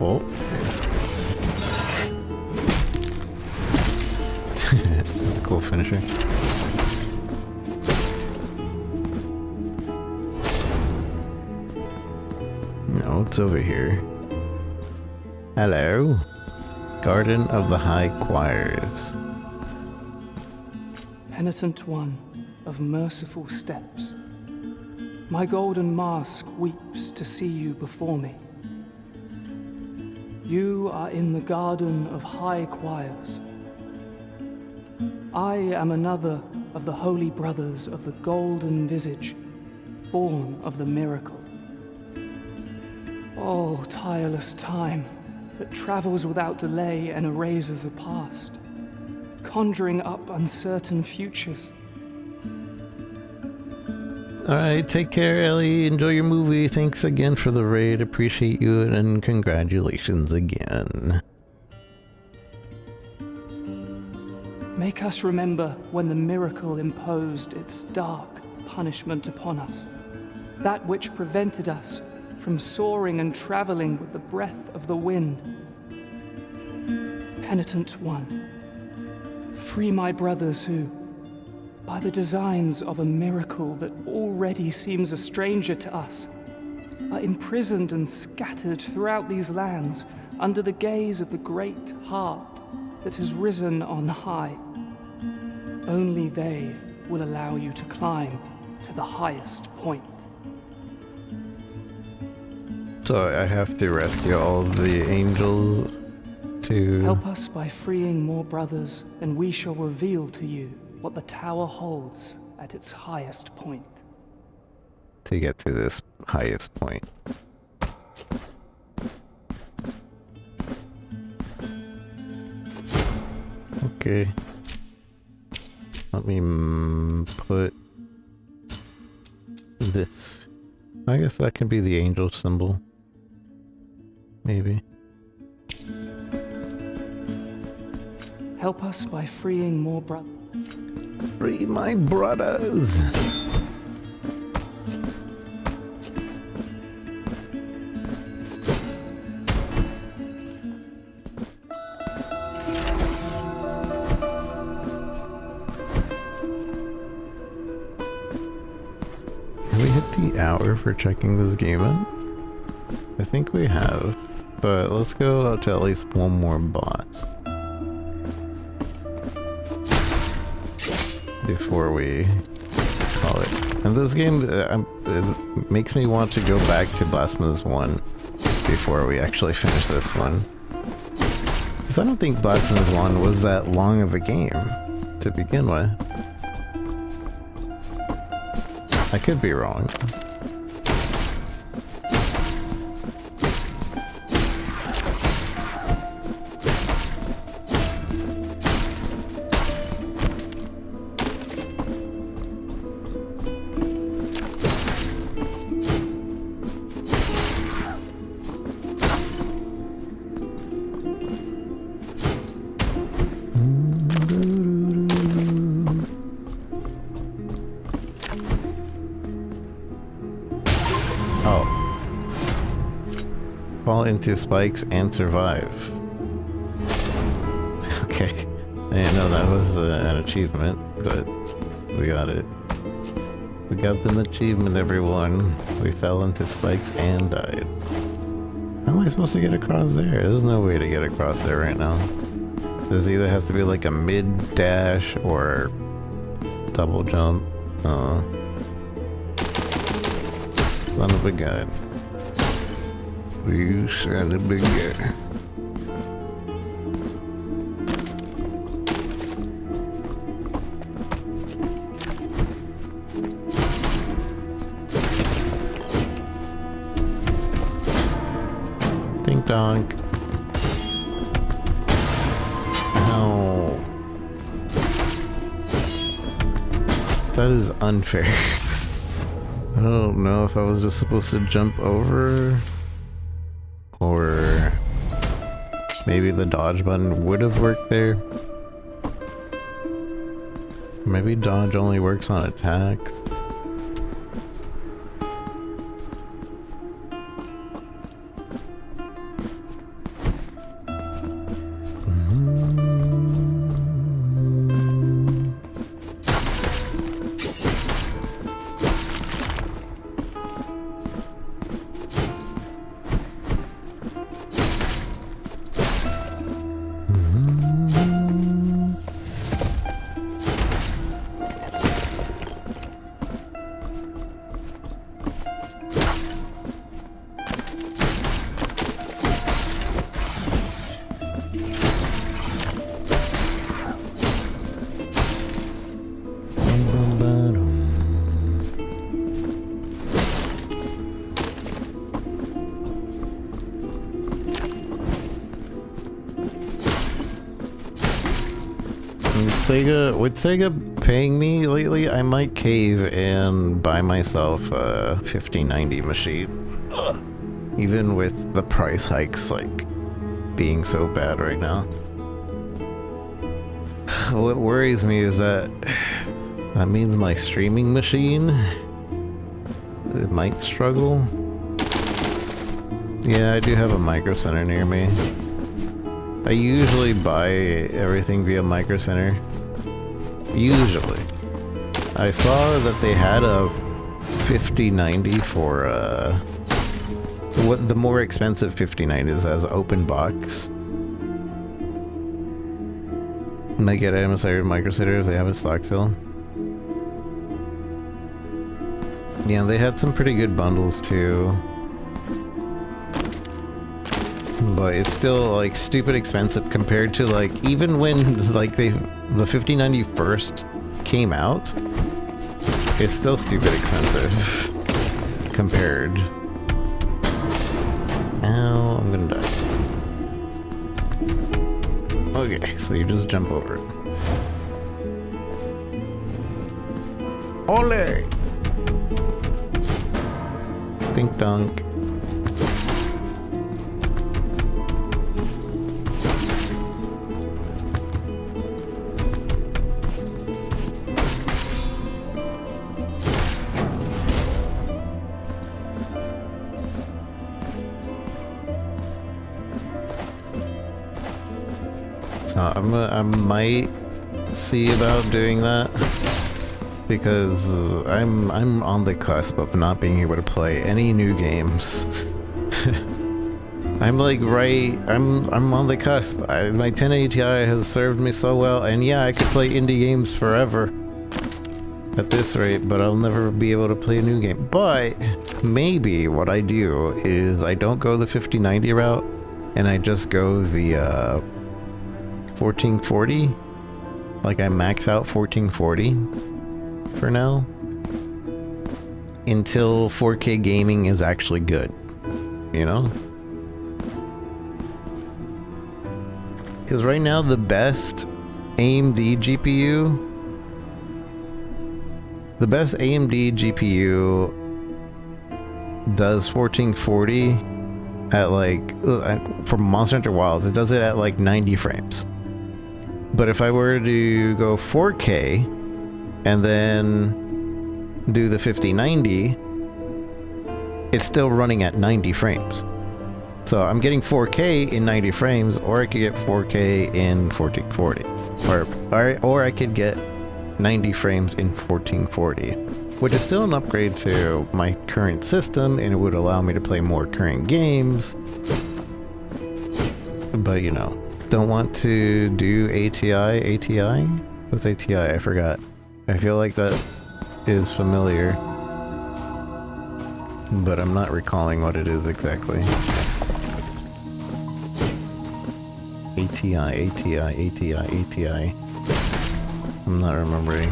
Oh. what's over here? Hello. Garden of the High Choirs. Penitent one of merciful steps, my golden mask weeps to see you before me. You are in the Garden of High Choirs. I am another of the holy brothers of the golden visage, born of the miracle. Oh, tireless time that travels without delay and erases the past, conjuring up uncertain futures. Alright, take care, Ellie. Enjoy your movie. Thanks again for the raid. Appreciate you, and congratulations again. Make us remember when the miracle imposed its dark punishment upon us, that which prevented us from soaring and traveling with the breath of the wind. Penitent one, free my brothers who, by the designs of a miracle that already seems a stranger to us, are imprisoned and scattered throughout these lands under the gaze of the great heart that has risen on high. Only they will allow you to climb to the highest point. So I have to rescue all the angels to... Help us by freeing more brothers, and we shall reveal to you what the tower holds at its highest point. To get to this highest point. Okay. Let me put this. I guess that can be the angel symbol. Maybe. Help us by freeing more brothers. Free my brothers! Have we hit the hour for checking this game out? I think we have, but let's go out to at least one more boss before we call it. And this game makes me want to go back to Blasphemous 1 before we actually finish this one. Because I don't think Blasphemous 1 was that long of a game to begin with. I could be wrong. Fall into spikes and survive. Okay, I didn't know that was an achievement, but we got it. We got an achievement, everyone. We fell into spikes and died. How am I supposed to get across there? There's no way to get across there right now. This either has to be like a mid-dash or double jump. Son of a gun. You son of a gun. Ding dong. Ow. That is unfair. I don't know if I was just supposed to jump over, or maybe the dodge button would have worked there. Maybe dodge only works on attacks. Sega paying me lately, I might cave and buy myself a 5090 machine. Ugh. Even with the price hikes like being so bad right now. What worries me is that means my streaming machine, it might struggle. Yeah, I do have a Micro Center near me. I usually buy everything via Micro Center. Usually. I saw that they had a 5090 for what the more expensive 5090s as open box. Might get MSI or Micro Center if they have it stocked still. Yeah, they had some pretty good bundles too. But it's still like stupid expensive compared to like even when like the 5090 first came out, it's still stupid expensive compared. Ow, I'm gonna die. Okay, so you just jump over it. Ole! Dink dunk. I might see about doing that because I'm on the cusp of not being able to play any new games. I'm like I'm on the cusp. My 1080 Ti has served me so well, and yeah, I could play indie games forever at this rate, but I'll never be able to play a new game. But maybe what I do is I don't go the 5090 route, and I just go the 1440. Like I max out 1440 for now until 4K gaming is actually good, you know? Because right now the best AMD GPU does 1440 at like for Monster Hunter Wilds, it does it at like 90 frames. But if I were to go 4K and then do the 5090, it's still running at 90 frames. So I'm getting 4K in 90 frames, or I could get 4K in 1440. Or I could get 90 frames in 1440, which is still an upgrade to my current system, and it would allow me to play more current games. But you know, don't want to do ATI? What's ATI? I forgot. I feel like that is familiar, but I'm not recalling what it is exactly. ATI. I'm not remembering.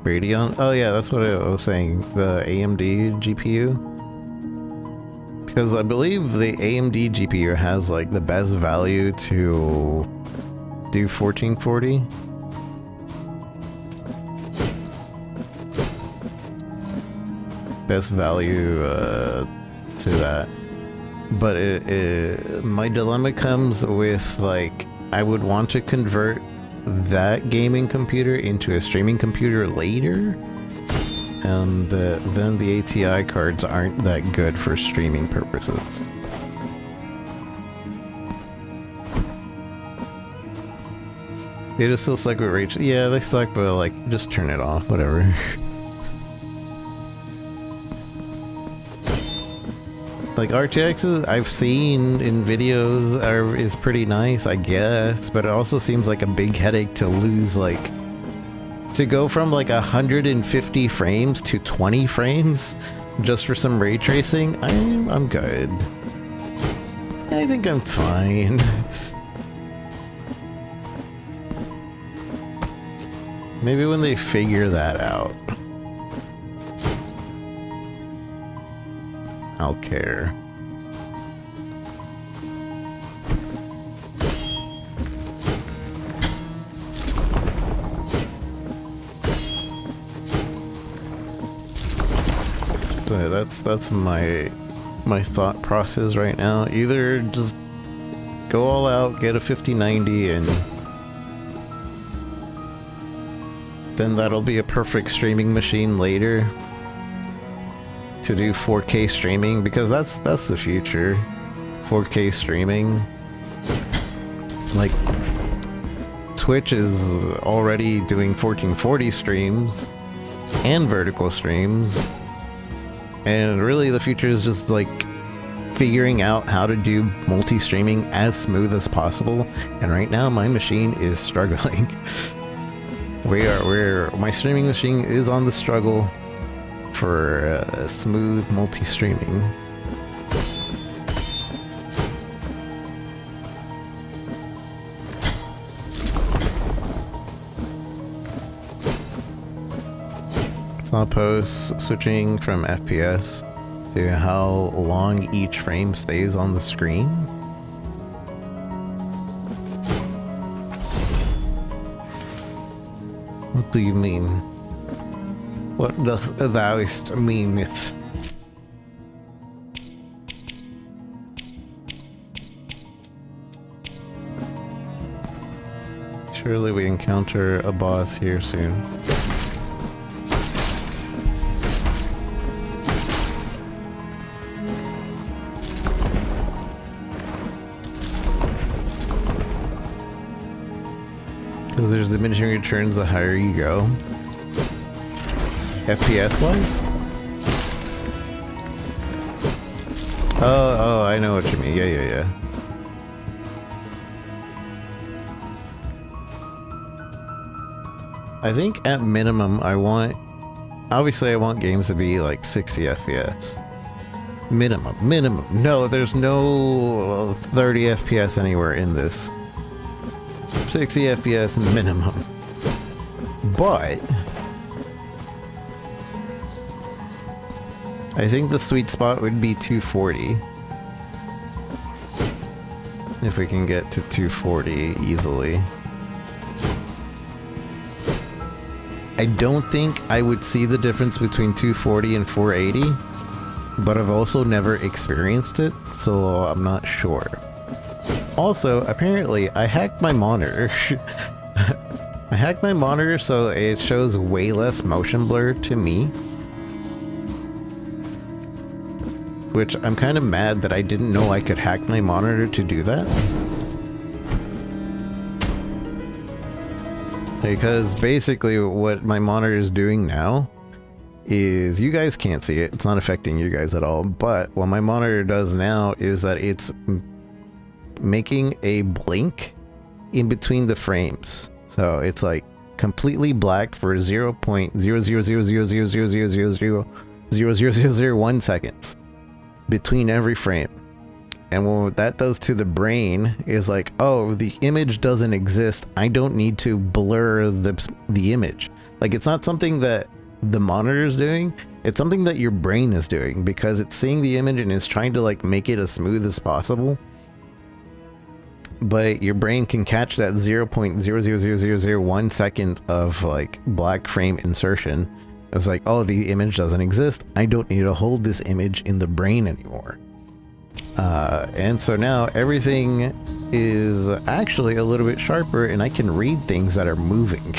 Radeon? Oh yeah, that's what I was saying. The AMD GPU. Because I believe the AMD GPU has like the best value to do 1440. Best value to that. But my dilemma comes with like, I would want to convert that gaming computer into a streaming computer later. And then the ATI cards aren't that good for streaming purposes. They just still suck with rage. Yeah, they suck, but like, just turn it off, whatever. Like RTXs I've seen in videos is pretty nice, I guess, but it also seems like a big headache to lose like, to go from like 150 frames to 20 frames just for some ray tracing. I'm good. I think I'm fine. Maybe when they figure that out, I'll care. So that's my thought process right now. Either just go all out, get a 5090, and then that'll be a perfect streaming machine later to do 4K streaming, because that's the future. 4K streaming. Like, Twitch is already doing 1440 streams and vertical streams, and really the future is just like figuring out how to do multi-streaming as smooth as possible. And right now my machine is struggling. My streaming machine is on the struggle for smooth multi-streaming. I'll post switching from FPS to how long each frame stays on the screen. What do you mean? What does thouist meaneth? Surely we encounter a boss here soon. Because there's diminishing returns the higher you go. FPS wise? Oh, I know what you mean. Yeah. I think at minimum obviously I want games to be like 60 FPS. Minimum. No, there's no 30 FPS anywhere in this. 60 FPS minimum. But I think the sweet spot would be 240. If we can get to 240 easily. I don't think I would see the difference between 240 and 480, but I've also never experienced it, so I'm not sure. Also, apparently, I hacked my monitor. I hacked my monitor so it shows way less motion blur to me. Which I'm kind of mad that I didn't know I could hack my monitor to do that. Because basically what my monitor is doing now is, you guys can't see it, it's not affecting you guys at all, but what my monitor does now is that it's making a blink in between the frames. So it's like completely black for 0.000000000000001 seconds between every frame. And what that does to the brain is like, oh, the image doesn't exist, I don't need to blur the image. Like, it's not something that the monitor is doing, it's something that your brain is doing, because it's seeing the image and it's trying to like make it as smooth as possible. But your brain can catch that 0.0000001 second of like black frame insertion. It's like, oh, the image doesn't exist, I don't need to hold this image in the brain anymore. And so now everything is actually a little bit sharper and I can read things that are moving.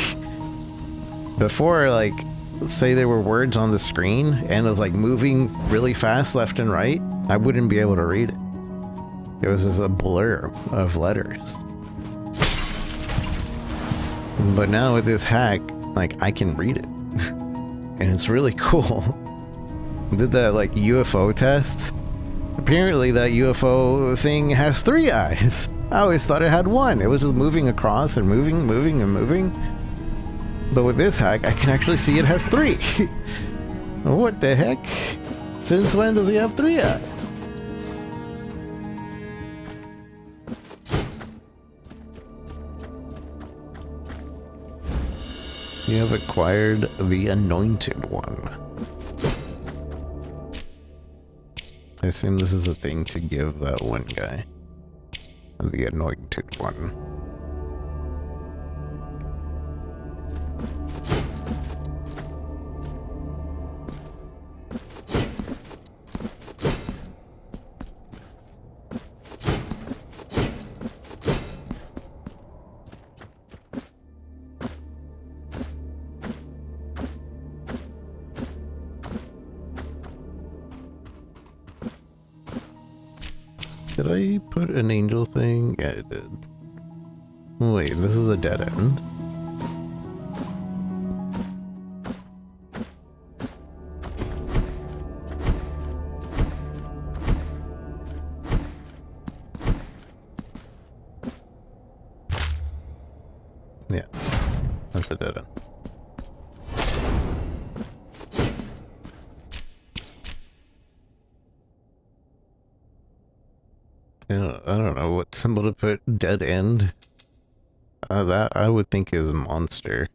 Before, like, say there were words on the screen and it was like moving really fast left and right, I wouldn't be able to read it. It was just a blur of letters. But now with this hack, like, I can read it. And it's really cool. Did that like UFO test. Apparently that UFO thing has 3 eyes. I always thought it had 1. It was just moving across and moving. But with this hack, I can actually see it has 3. What the heck? Since when does he have 3 eyes? You have acquired the Anointed One. I assume this is a thing to give that one guy. The Anointed One. Did I put an angel thing? Yeah, I did. Wait, this is a dead end? Yeah, that's a dead end. I don't know what symbol to put. Dead end. That I would think is monster.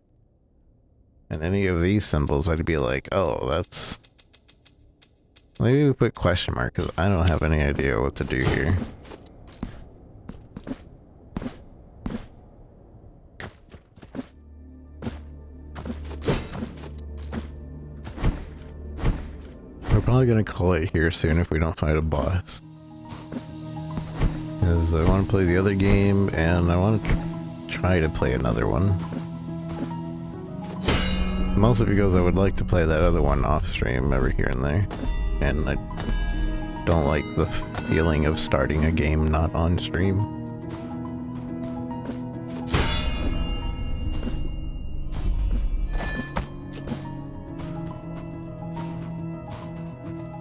And any of these symbols, I'd be like, oh, that's... Maybe we put question mark, because I don't have any idea what to do here. We're probably going to call it here soon if we don't fight a boss. Because I want to play the other game, and I want to try to play another one. Mostly because I would like to play that other one off stream every here and there. And I don't like the feeling of starting a game not on stream.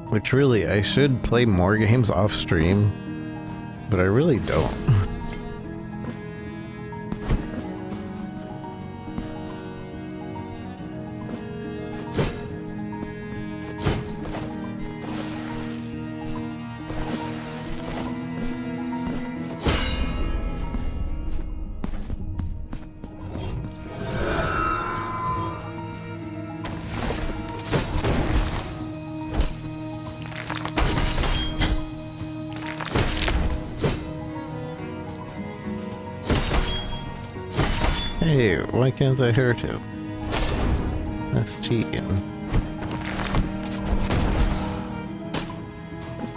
Which really, I should play more games off stream, but I really don't. Hey, why can't I hurt him? That's cheating.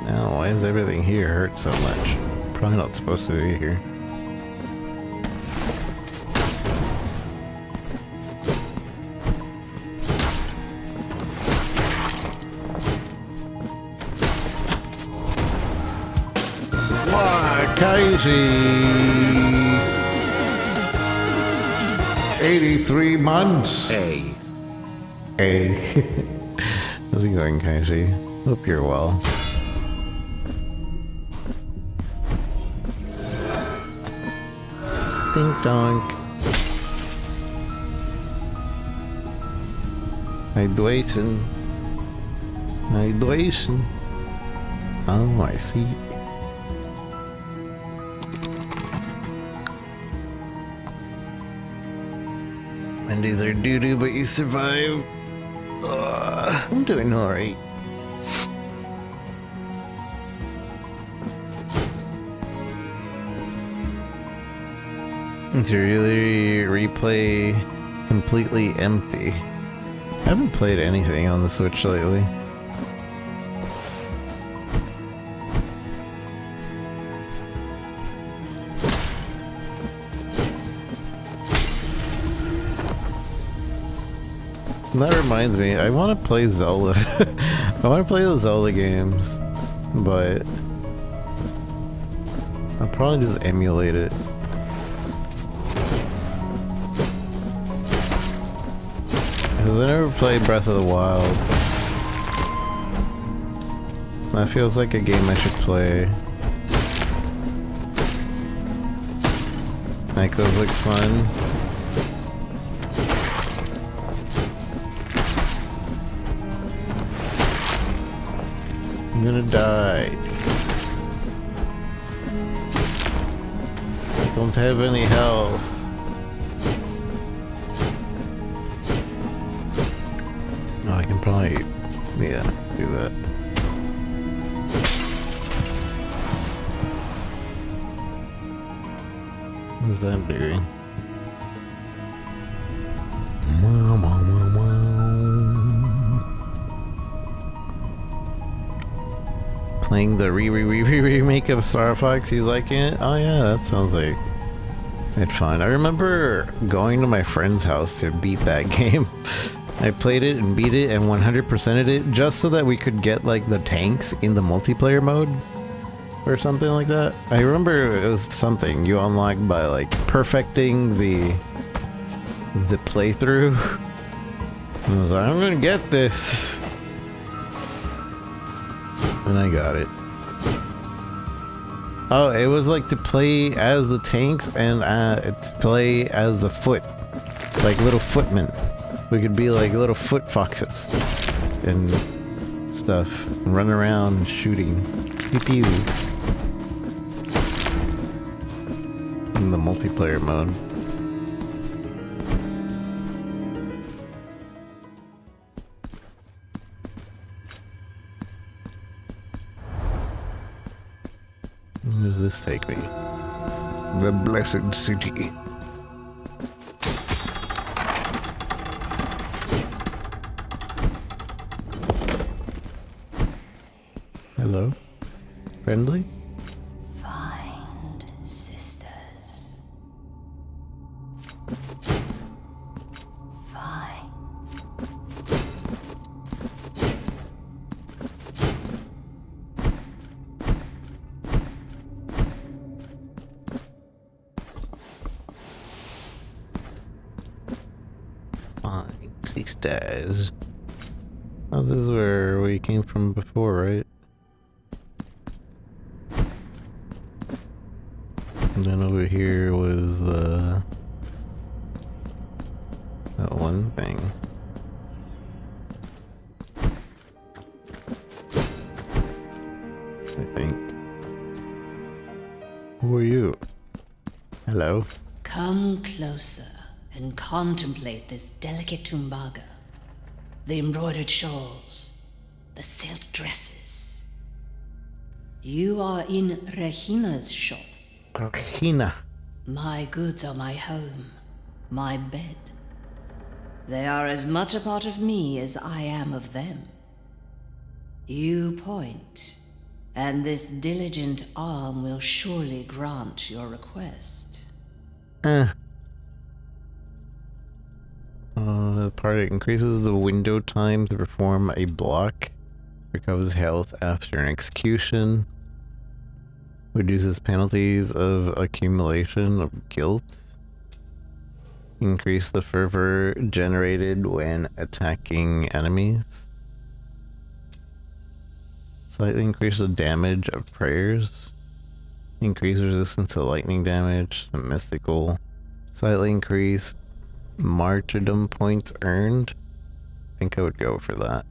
Now, why does everything here hurt so much? Probably not supposed to be here. What, Kaiji? 83 months. Hey. Hey. How's it going, Kaiji? Hope you're well. Dink donk. Hydration. Hydration. Oh, I see. Mondays are doo-doo, but you survive. I'm doing alright. To really replay completely empty. I haven't played anything on the Switch lately. That reminds me, I want to play Zelda. I want to play the Zelda games, but I'll probably just emulate it. Because I never played Breath of the Wild. That feels like a game I should play. Echoes looks fun. I'm gonna die. I don't have any health. No, I can probably, yeah, do that. What's that doing? Playing the remake of Star Fox, he's like, oh yeah, that sounds like it's fun. I remember going to my friend's house to beat that game. I played it and beat it and 100%ed it just so that we could get like the tanks in the multiplayer mode. or something like that. I remember it was something you unlock by like perfecting the playthrough. And I was like, I'm gonna get this, and I got it. Oh, it was like to play as the tanks and to play as the foot, like little footmen. We could be like little foot foxes and stuff, and run around shooting. Pew pew. In the multiplayer mode. Where does this take me? The Blessed City. Hello? Friendly? Find sisters. Find. Fine, sisters. Oh, this is where we came from before, right? And then over here was that one thing. I think. Who are you? Hello? Come closer and contemplate this delicate tumbaga. The embroidered shawls, the silk dresses. You are in Regina's shop. Regina. My goods are my home, my bed. They are as much a part of me as I am of them. You point, and this diligent arm will surely grant your request. The part increases the window time to perform a block, recovers health after an execution, reduces penalties of accumulation of guilt, increase the fervor generated when attacking enemies, slightly increase the damage of prayers, increase resistance to lightning damage, mystical, slightly increase martyrdom points earned. I think I would go for that.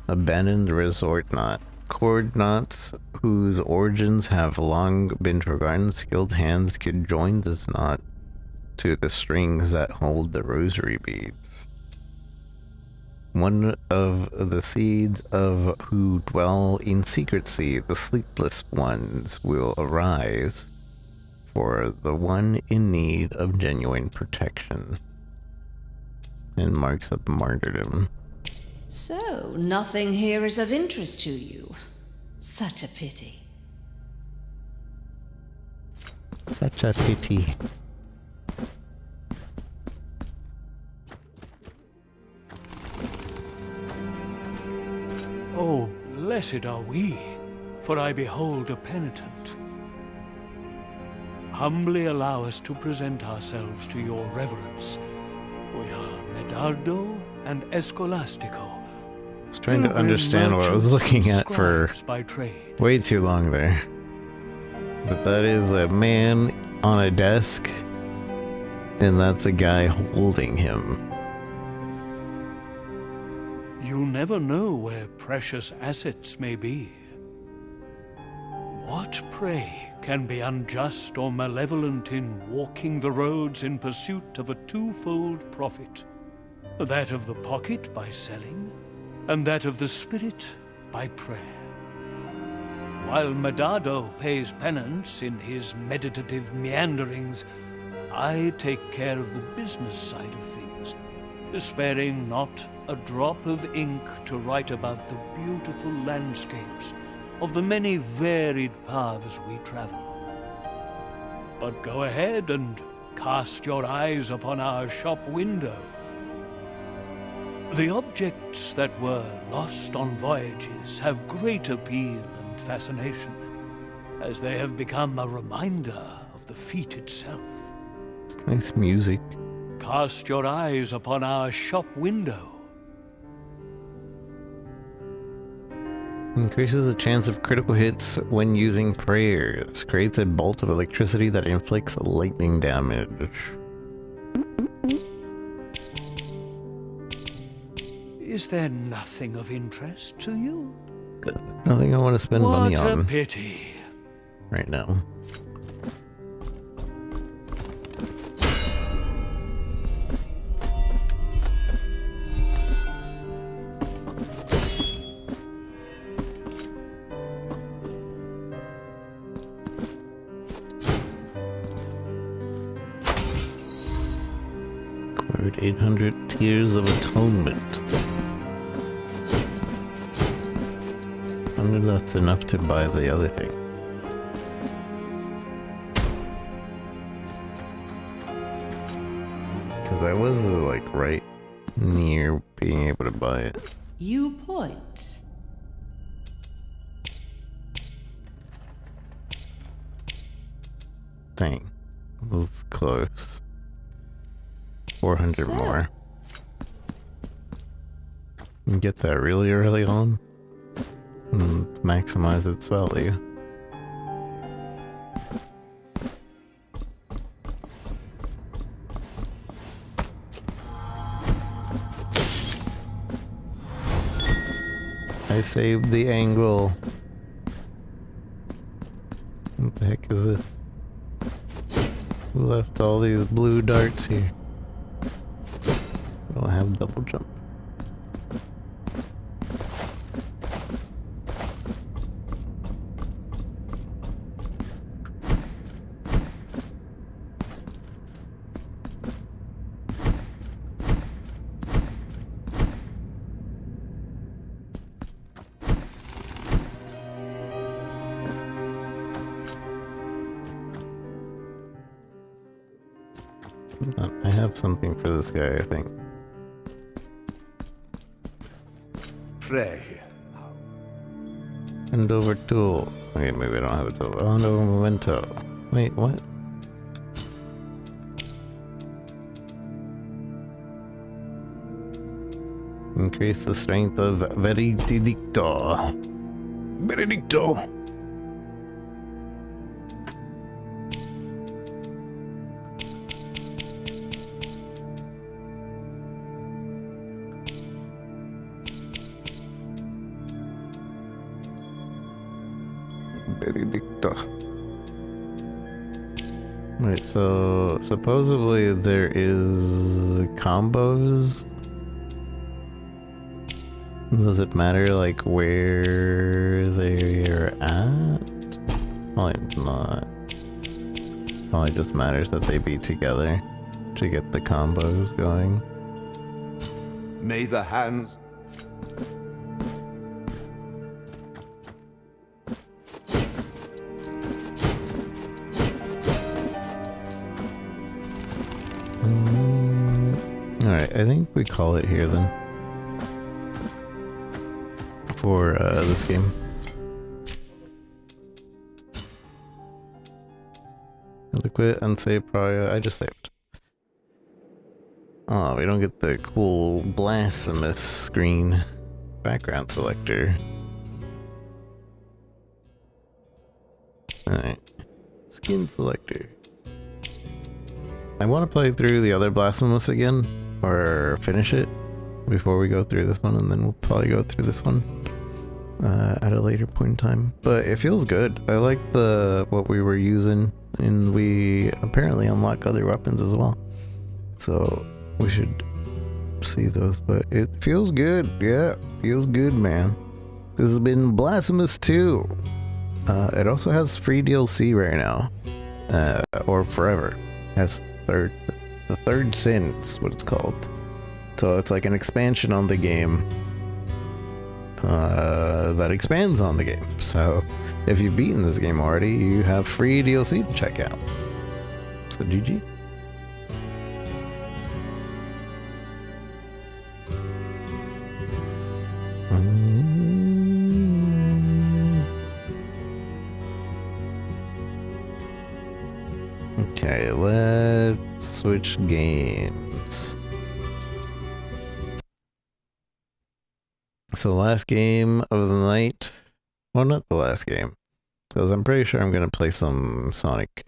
Abandoned resort knot. Cord knots whose origins have long been forgotten. Skilled hands could join this knot to the strings that hold the rosary beads. One of the seeds of who dwell in secrecy, the sleepless ones, will arise for the one in need of genuine protection. And marks up martyrdom. So, nothing here is of interest to you. Such a pity. Such a pity. Oh, blessed are we, for I behold a penitent. Humbly allow us to present ourselves to your reverence. We are Medardo and Escolastico. I was trying to understand what I was looking at for way too long there. But that is a man on a desk, and that's a guy holding him. You never know where precious assets may be. What, pray, can be unjust or malevolent in walking the roads in pursuit of a twofold profit? That of the pocket by selling, and that of the spirit by prayer. While Medardo pays penance in his meditative meanderings, I take care of the business side of things, sparing not a drop of ink to write about the beautiful landscapes of the many varied paths we travel. But go ahead and cast your eyes upon our shop window. The objects that were lost on voyages have great appeal and fascination, as they have become a reminder of the feat itself. Nice music. Cast your eyes upon our shop window. Increases the chance of critical hits when using prayers. Creates a bolt of electricity that inflicts lightning damage. Is there nothing of interest to you? Nothing I want to spend money What a on pity. right now. Acquired 800 Tears of Atonement. I wonder if that's enough to buy the other thing. Because I was like right near being able to buy it. You point. Dang. It was close. 400 So- more. You can get that really early on and maximize its value. I saved the angle. What the heck is this? Who left all these blue darts here? I'll have double jump. I have something for this guy, I think. Pray. Hand over tool. Okay, maybe I don't have a tool. Hand over memento. Wait, what? Increase the strength of Veredicto. Veredicto. Veredicto. Right, so supposedly there is combos. Does it matter like where they're at? Probably not. Probably just matters that they be together to get the combos going. May the hands... Alright, I think we call it here then. For this game. Liquid, unsave prior. I just saved. Oh, we don't get the cool Blasphemous screen background selector. Alright. Skin selector. I want to play through the other Blasphemous again, or finish it before we go through this one, and then we'll probably go through this one at a later point in time. But it feels good. I like what we were using, and we apparently unlock other weapons as well. So we should see those, but it feels good. Yeah, feels good, man. This has been Blasphemous II. It also has free DLC right now, or forever. It has the third sin is what it's called. So it's like an expansion on the game that expands on the game. So if you've beaten this game already, you have free DLC to check out. So GG. Okay, let's switch games. So last game of the night. Well, not the last game. Because I'm pretty sure I'm going to play some Sonic.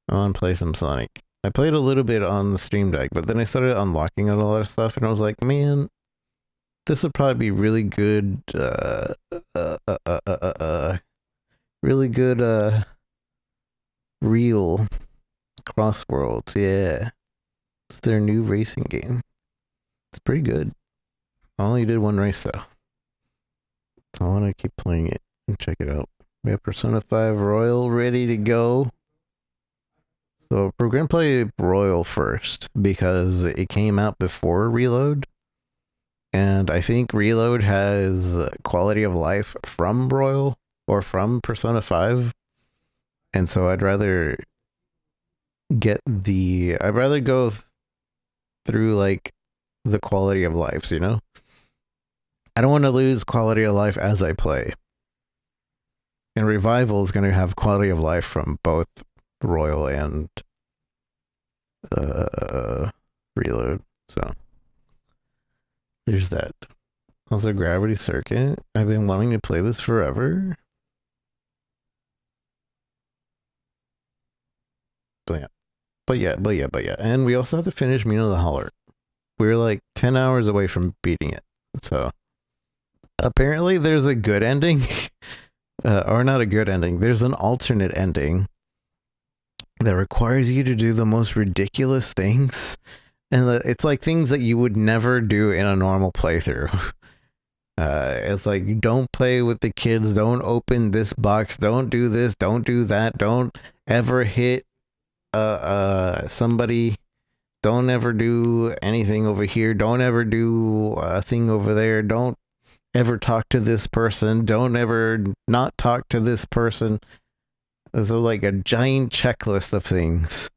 I want to play some Sonic. I played a little bit on the Stream Deck, but then I started unlocking a lot of stuff, and I was like, man, this would probably be really good, really good, real CrossWorlds, yeah. It's their new racing game. It's pretty good. I only did one race, though. So I want to keep playing it and check it out. We have Persona 5 Royal ready to go. So we're going to play Royal first because it came out before Reload. And I think Reload has quality of life from Royal or from Persona 5. And so I'd rather go through like the quality of lives, you know? I don't want to lose quality of life as I play. And Revival is going to have quality of life from both Royal and Reload. So there's that. Also, Gravity Circuit. I've been wanting to play this forever. But yeah. And we also have to finish Mina the Howler. We're like 10 hours away from beating it. So apparently there's a good ending. Or not a good ending. There's an alternate ending that requires you to do the most ridiculous things. And it's like things that you would never do in a normal playthrough. It's like, don't play with the kids, don't open this box, don't do this, don't do that, don't ever hit somebody, don't ever do anything over here, don't ever do a thing over there, don't ever talk to this person, don't ever not talk to this person. There's like a giant checklist of things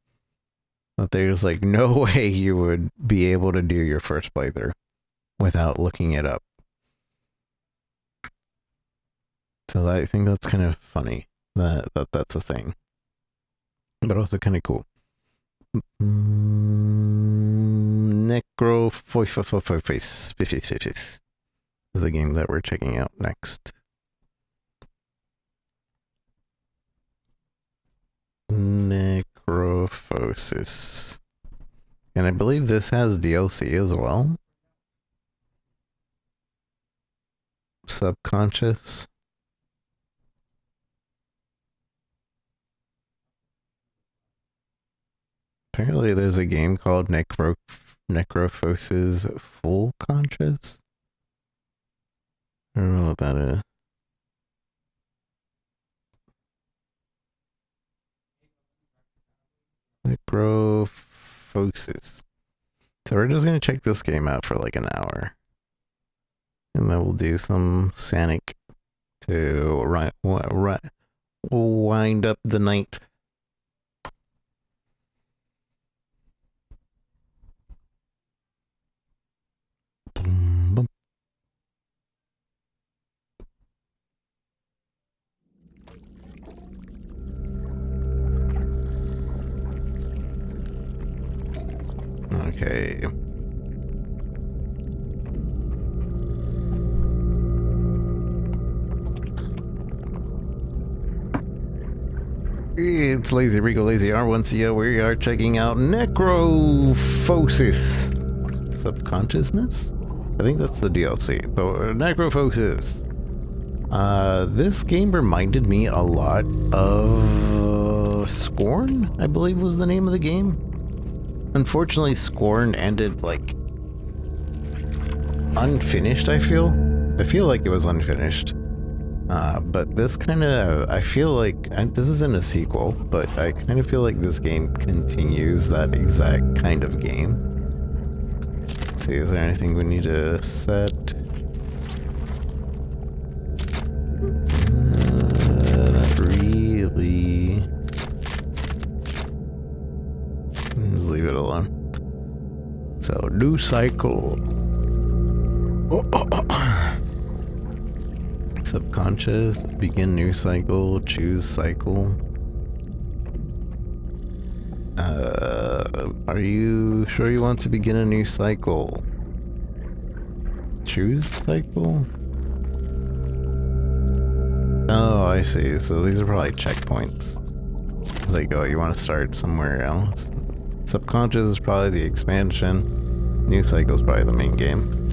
that there's like no way you would be able to do your first playthrough without looking it up. So I think that's kind of funny that that's a thing, but also kind of cool. Necrophosis is the game that we're checking out next. Necrophosis. And I believe this has DLC as well. Subconscious. Apparently there's a game called Necrophosis Full Conscious. I don't know what that is. Necrophosis. So we're just gonna check this game out for like an hour. And then we'll do some Sonic to wind up the night. Okay. It's Lazy Rico Lazy R1CO. We are checking out Necrophosis. Subconsciousness? I think that's the DLC. But Necrophosis. This game reminded me a lot of Scorn, I believe was the name of the game. Unfortunately, Scorn ended like unfinished, I feel like it was unfinished. But this kind of, I feel like, this isn't a sequel, but I kind of feel like this game continues that exact kind of game. Let's see, is there anything we need to set? Not really. Just leave it alone. So, new cycle. Subconscious, begin new cycle, choose cycle. Are you sure you want to begin a new cycle? Choose cycle? Oh, I see. So these are probably checkpoints. It's like, oh, you want to start somewhere else. Subconscious is probably the expansion. New cycle is probably the main game.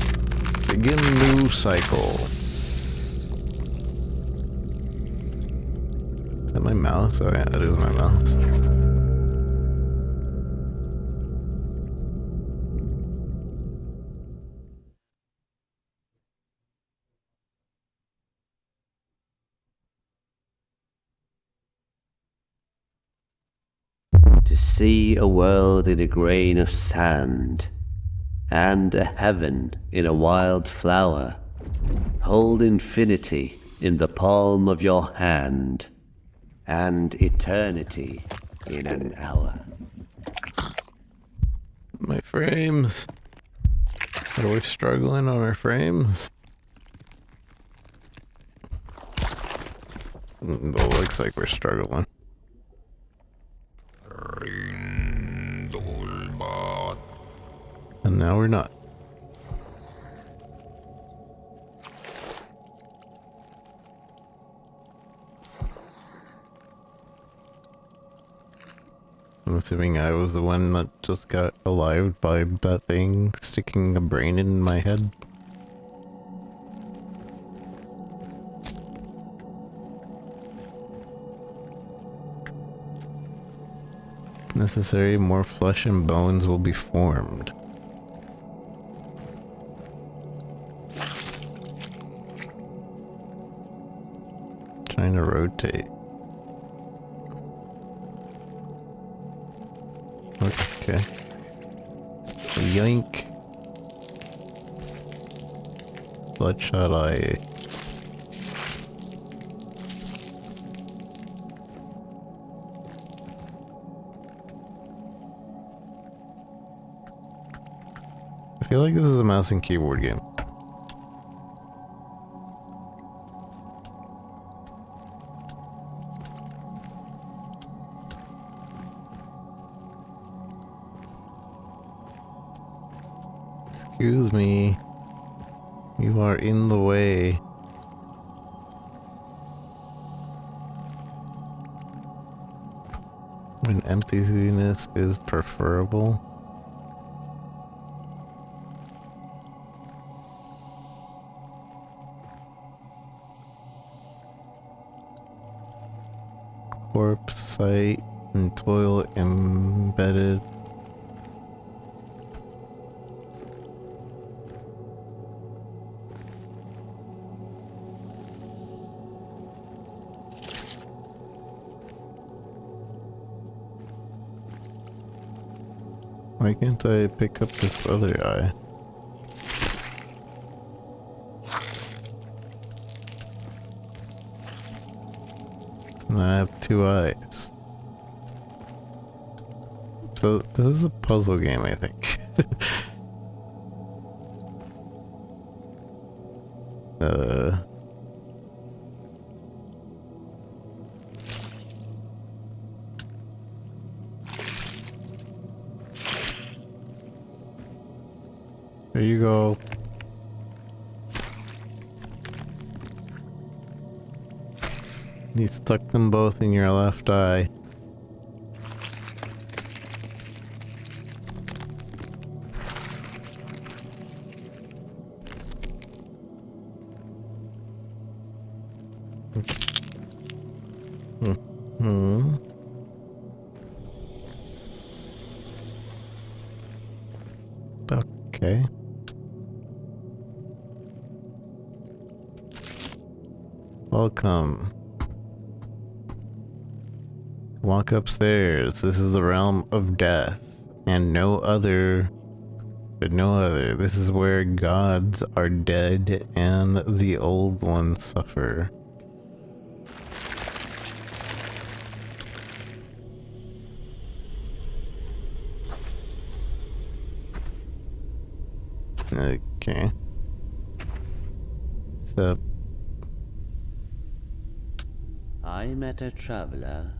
Begin new cycle. Is that my mouse? Oh yeah, that is my mouse. To see a world in a grain of sand, and a heaven in a wild flower. Hold infinity in the palm of your hand, and eternity in an hour. My frames. Are we struggling on our frames? Looks like we're struggling. And now we're not. I'm assuming I was the one that just got alive by that thing sticking a brain in my head. Necessary, more flesh and bones will be formed. Trying to rotate. Okay. Yoink. Bloodshot eye. I feel like this is a mouse and keyboard game. Excuse me. You are in the way. When emptiness is preferable. Corpse sight and toil embedded. Why can't I pick up this other eye? And I have two eyes. So this is a puzzle game, I think. There you go. You stuck them both in your left eye. Hmm. Okay. Welcome. Walk upstairs. This is the realm of death, and no other. But no other. This is where gods are dead and the old ones suffer. Okay. So I met a traveler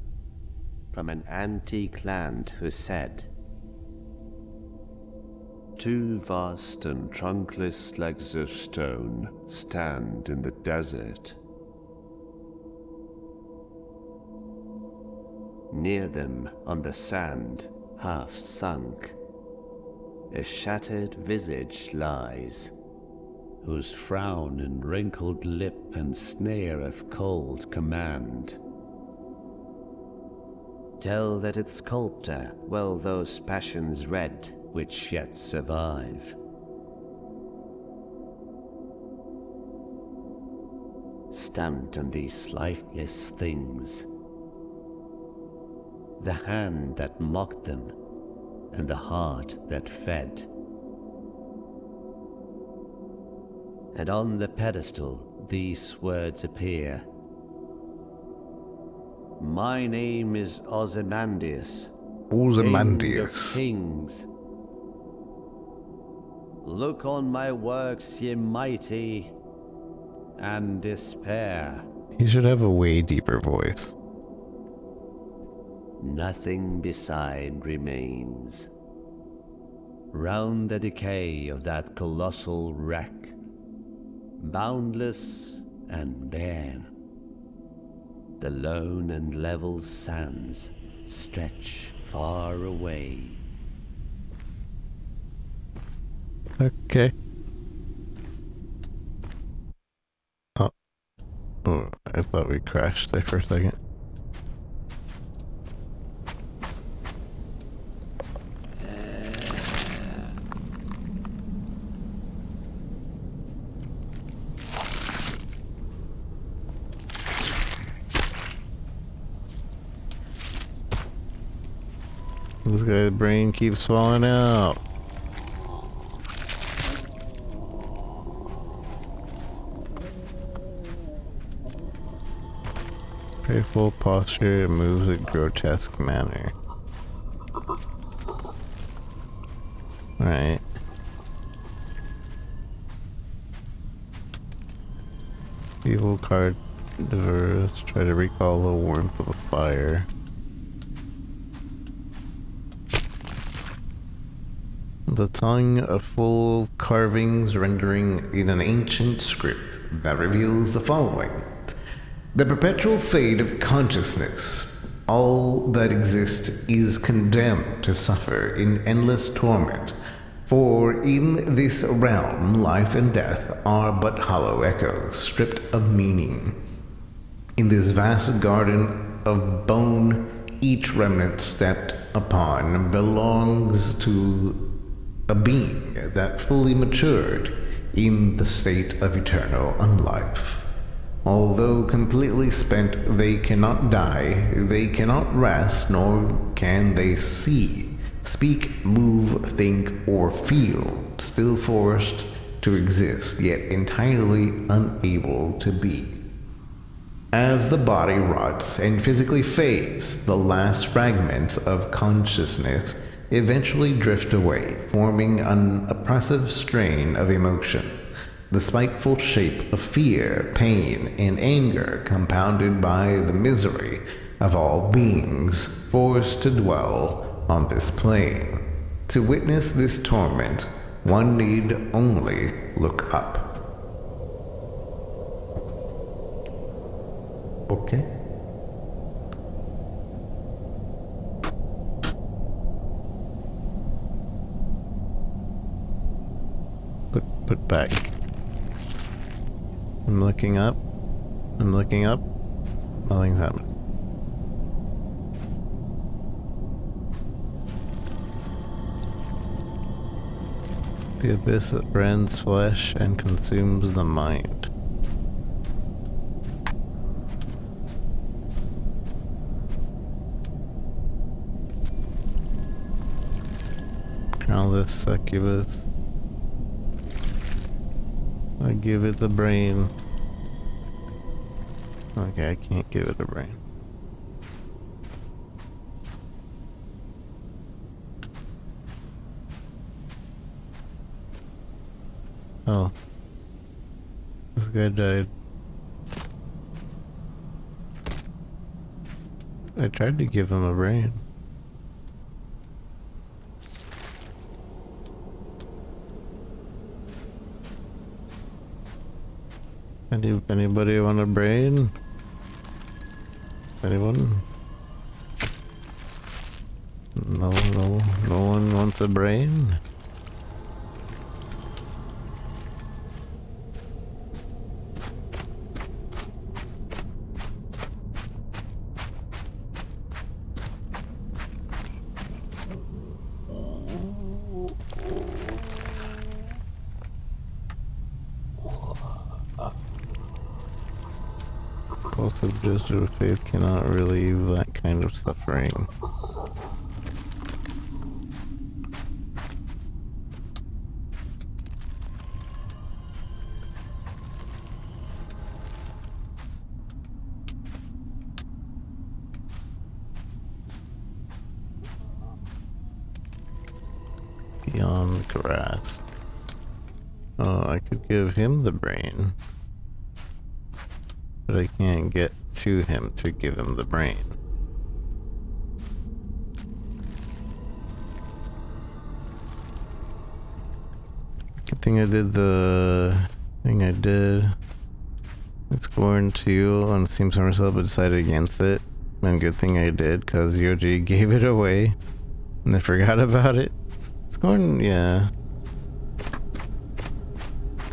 from an antique land who said, "Two vast and trunkless legs of stone stand in the desert. Near them, on the sand, half sunk, a shattered visage lies, whose frown and wrinkled lip and snare of cold command tell that its sculptor well those passions read which yet survive. Stamped on these lifeless things, the hand that mocked them, and the heart that fed. And on the pedestal these words appear: My name is Ozymandias, King of Kings. Look on my works, ye mighty, and despair. He should have a way deeper voice. Nothing beside remains. Round the decay of that colossal wreck, boundless and bare, the lone and level sands stretch far away. Okay. Oh, I thought we crashed there for a second. This guy's brain keeps falling out. Graceful posture moves in grotesque manner. Alright. Evil card diverse. Try to recall the warmth of a fire. The tongue full of carvings rendering in an ancient script that reveals the following. The perpetual fade of consciousness. All that exists is condemned to suffer in endless torment, for in this realm life and death are but hollow echoes, stripped of meaning. In this vast garden of bone, each remnant stepped upon belongs to a being that fully matured in the state of eternal unlife. Although completely spent, they cannot die, they cannot rest, nor can they see, speak, move, think, or feel, still forced to exist, yet entirely unable to be. As the body rots and physically fades, the last fragments of consciousness eventually drift away, forming an oppressive strain of emotion. The spiteful shape of fear, pain, and anger compounded by the misery of all beings forced to dwell on this plane. To witness this torment, one need only look up. Okay. Put back. I'm looking up. I'm looking up. Nothing's happening. The abyss that rends flesh and consumes the mind. Crownless succubus. I give it the brain. Okay, I can't give it a brain. Oh. This guy died. I tried to give him a brain. Anybody want a brain? Anyone? No one wants a brain? Also, Jesuit faith cannot relieve that kind of suffering. Beyond grasp. Oh, I could give him the brain. But I can't get to him to give him the brain. Good thing I did the thing I did. It's going to on Steam Summer Sale, but decided against it. And good thing I did, because UOG gave it away. And I forgot about it. It's going, yeah.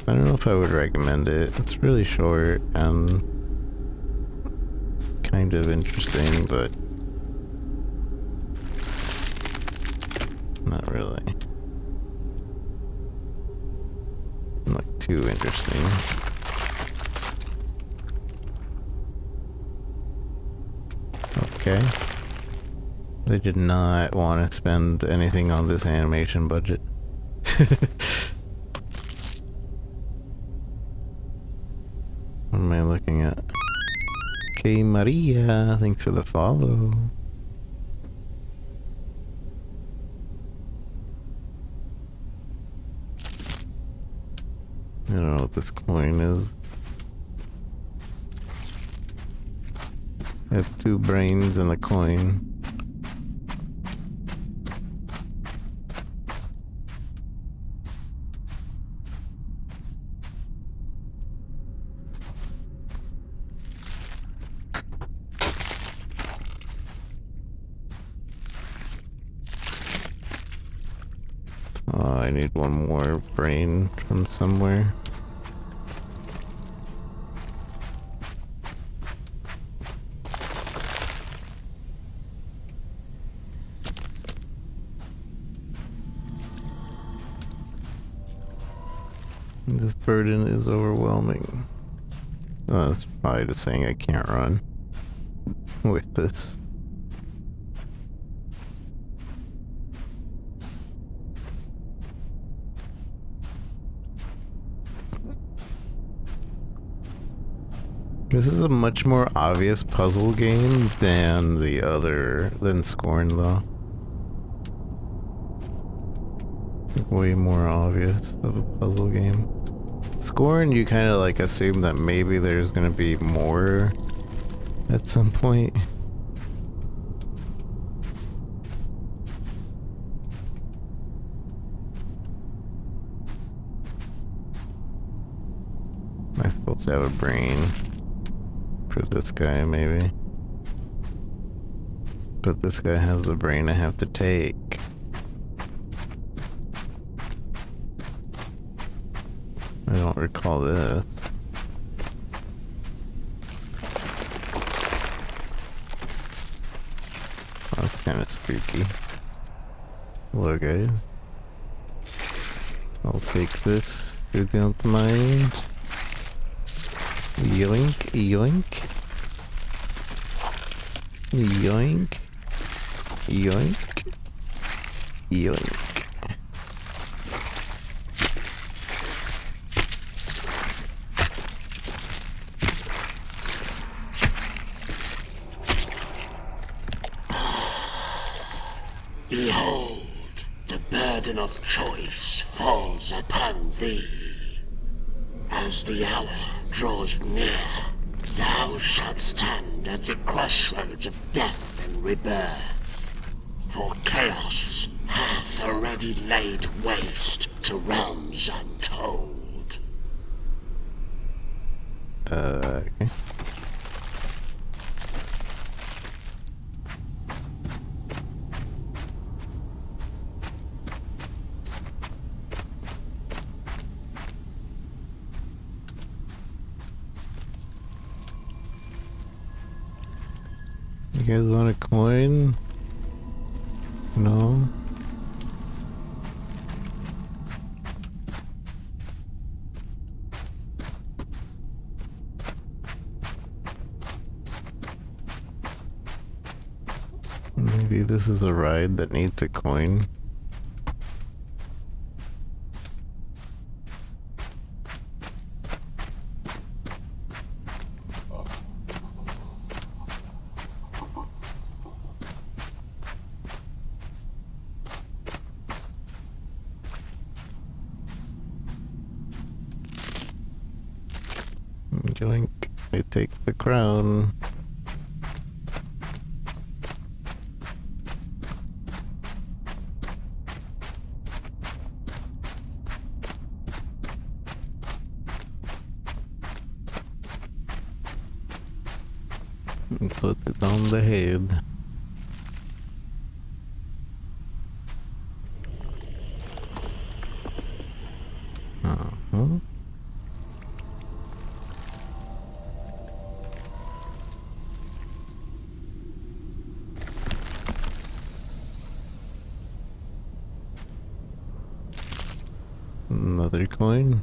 I don't know if I would recommend it. It's really short and kind of interesting, but not really. Not too interesting. Okay. They did not want to spend anything on this animation budget. What am I looking at? Okay, Maria, thanks for the follow. I don't know what this coin is. I have 2 brains and a coin. Oh, I need one more brain from somewhere. This burden is overwhelming. Oh, that's probably just saying I can't run with this. This is a much more obvious puzzle game than than Scorn, though. Way more obvious of a puzzle game. Scorn, you kind of like assume that maybe there's gonna be more at some point. Am I supposed to have a brain for this guy, maybe? But this guy has the brain I have to take. I don't recall this. That's kind of spooky. Hello, guys. I'll take this. You don't mind? Yoink, yoink. Yoink. Yoink. Yoink. Behold, the burden of choice falls upon thee. As the hour draws near, thou shalt stand at the crossroads of death and rebirth, for chaos hath already laid waste to realms untold. Okay. You guys want a coin? No? Maybe this is a ride that needs a coin. Joink, I take the crown. And put it on the head. Uh-huh. Another coin.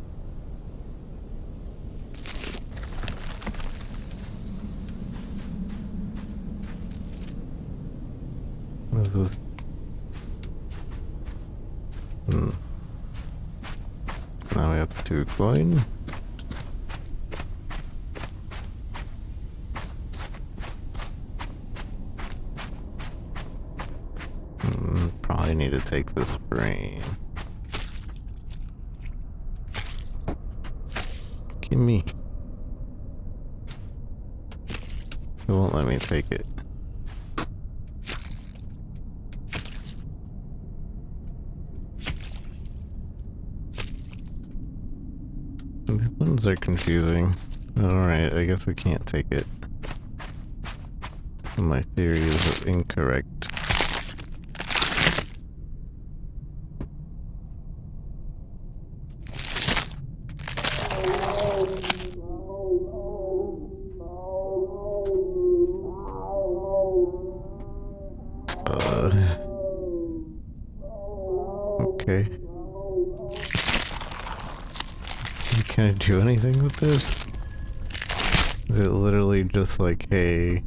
What is this? Now we have 2 coin. Probably need to take this brain. Give me. It won't let me take it. These ones are confusing. Alright, I guess we can't take it. So my theory is incorrect. Okay. Can I do anything with this? Is it literally just like, hey...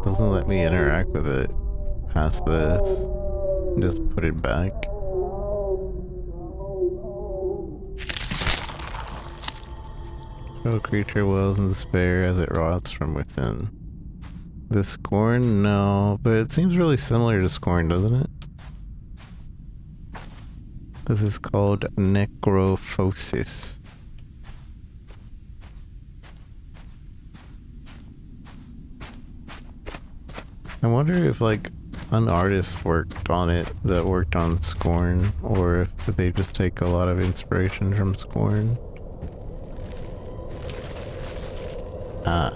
Doesn't let me interact with it past this. Just put it back. No creature wails in despair as it rots from within. The Scorn? No, but it seems really similar to Scorn, doesn't it? This is called Necrophosis. I wonder if like an artist worked on it that worked on Scorn, or if they just take a lot of inspiration from Scorn. Ah.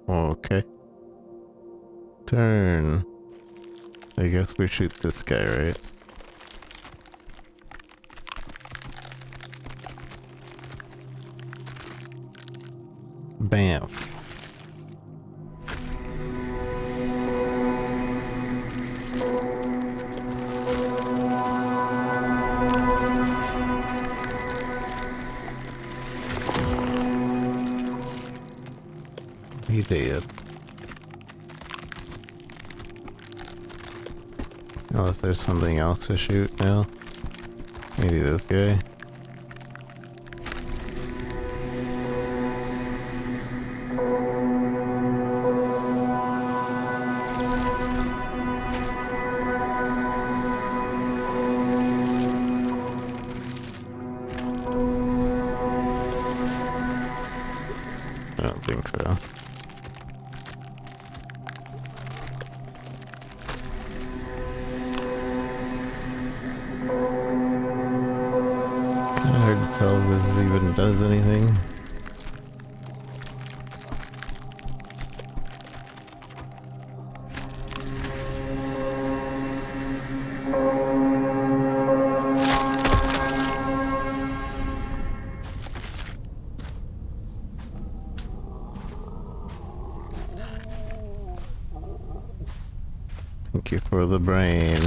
Okay. Turn. I guess we shoot this guy, right? Bam. He did. Unless there's something else to shoot now. Maybe this guy. don't think so. Kinda hard to tell if this even does anything. Thank you for the brain.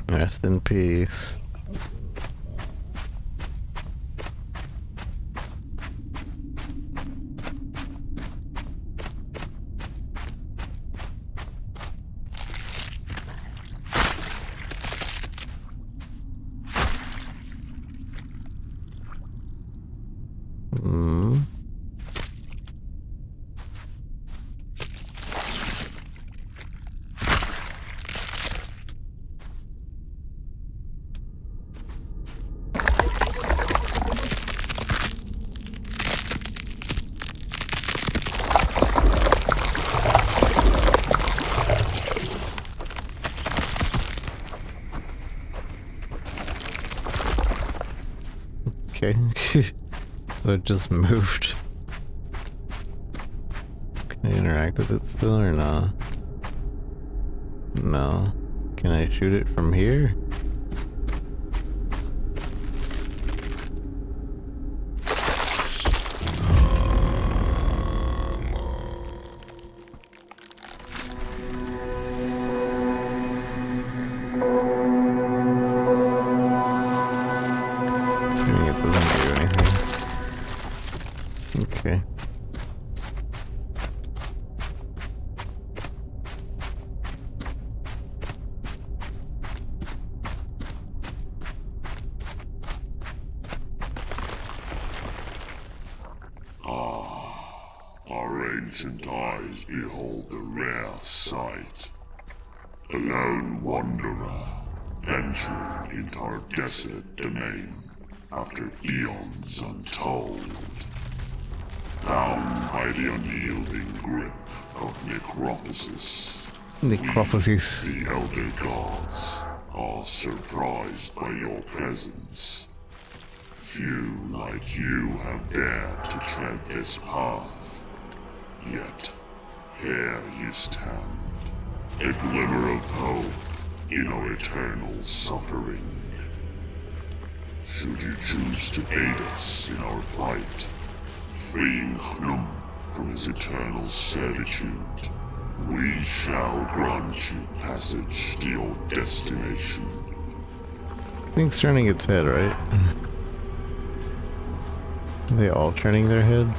Rest in peace. Okay. So it just moved. Can I interact with it still or not? No. Can I shoot it from here? Okay. Our ancient eyes behold the rare sight. A lone wanderer venturing into our desert domain after eons untold. Bound by the unyielding grip of Necrophosis. Necrophosis. We, the Elder Gods, are surprised by your presence. Few like you have dared to tread this path. Yet, here you stand, a glimmer of hope in our eternal suffering. Should you choose to aid us in our plight, freeing Hnum from his eternal servitude, we shall grant you passage to your destination. Thing's turning its head, right? Are they all turning their head?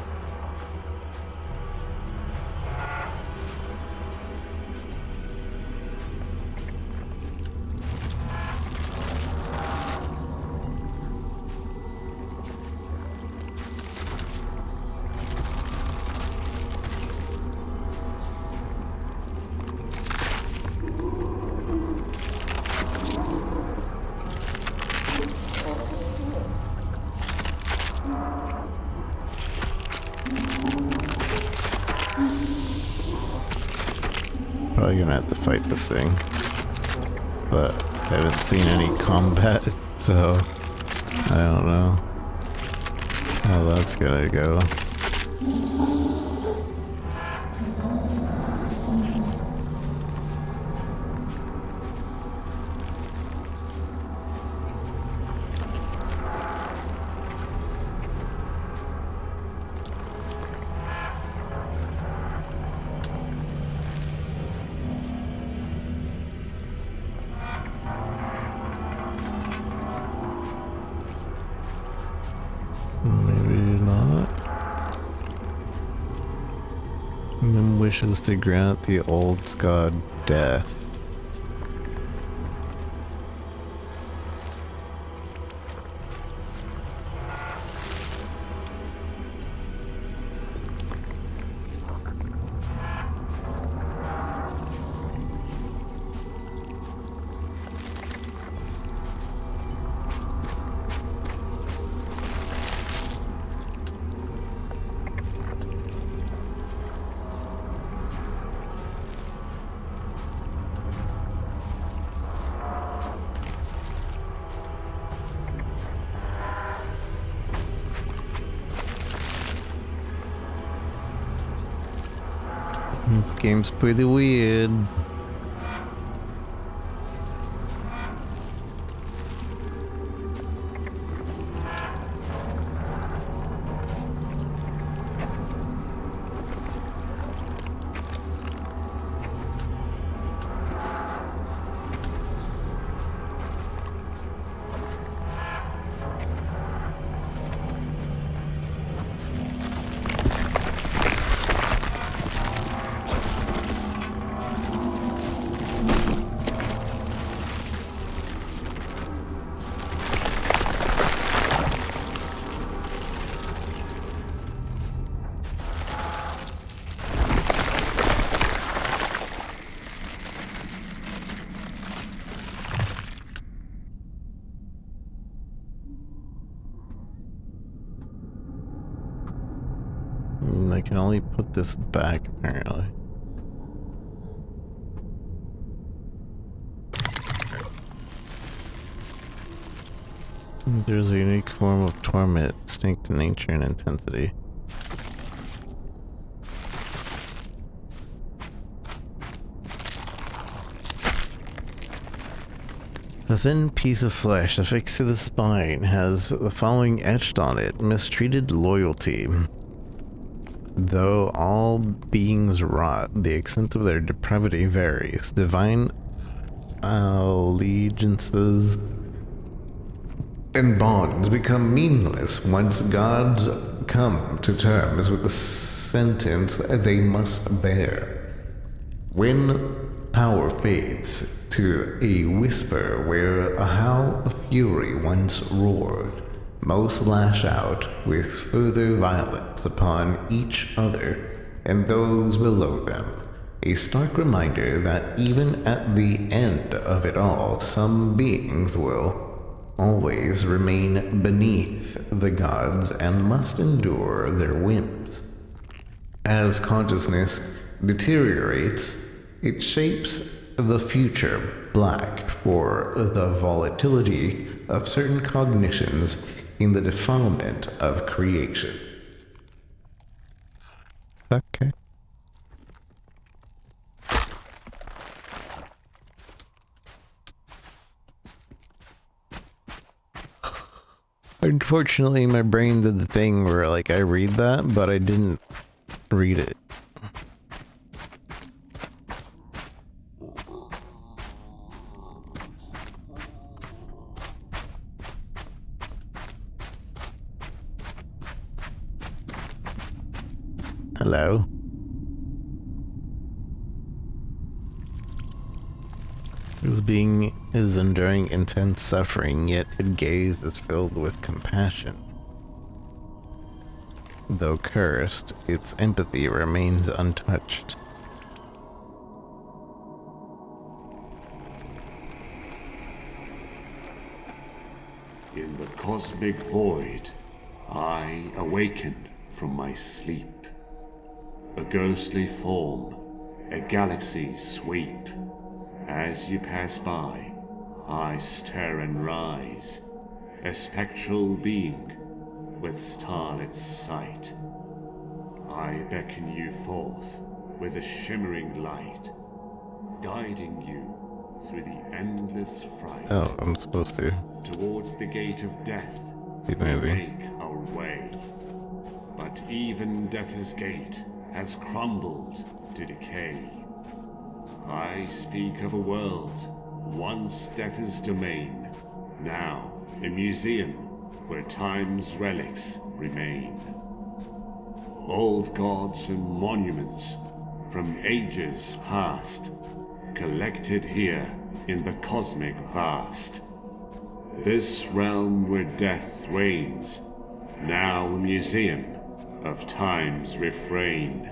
Probably gonna have to fight this thing, but I haven't seen any combat, so I don't know how that's gonna go. Wishes to grant the old god death. This game's pretty weird. I can only put this back, apparently. There's a unique form of torment, distinct in nature and intensity. A thin piece of flesh affixed to the spine has the following etched on it: mistreated loyalty. Though all beings rot, the extent of their depravity varies. Divine allegiances and bonds become meaningless once gods come to terms with the sentence they must bear. When power fades to a whisper where a howl of fury once roared, most lash out with further violence upon each other and those below them. A stark reminder that even at the end of it all, some beings will always remain beneath the gods and must endure their whims. As consciousness deteriorates, it shapes the future black for the volatility of certain cognitions in the defilement of creation. Okay. Unfortunately, my brain did the thing where, like, I read that, but I didn't read it. Hello. This being is enduring intense suffering, yet its gaze is filled with compassion. Though cursed, its empathy remains untouched. In the cosmic void, I awaken from my sleep. A ghostly form, a galaxy's sweep. As you pass by, I stir and rise, a spectral being with starlit sight. I beckon you forth with a shimmering light, guiding you through the endless fright. Oh, I'm supposed to. Towards the gate of death, we Maybe. make our way. But even death's gate has crumbled to decay. I speak of a world, once death's domain, now a museum where time's relics remain. Old gods and monuments from ages past, collected here in the cosmic vast. This realm where death reigns, now a museum of time's refrain.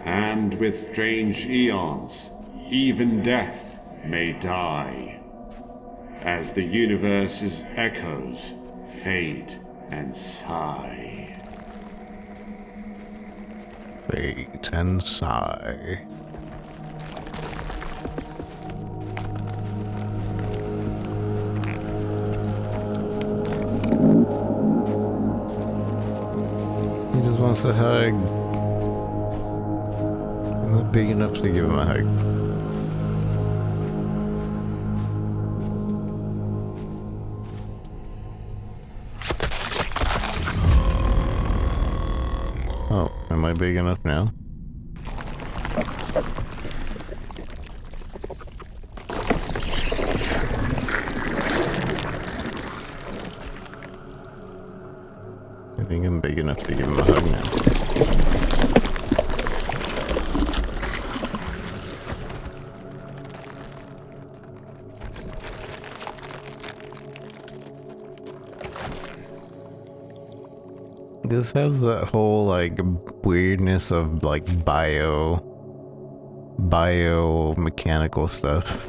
And with strange eons, even death may die, as the universe's echoes fade and sigh. Fade and sigh. He just wants a hug. big enough to give him a hug? Oh, am I big enough now? I think I'm big enough to give him a hug now. This has that whole like weirdness of like biomechanical stuff.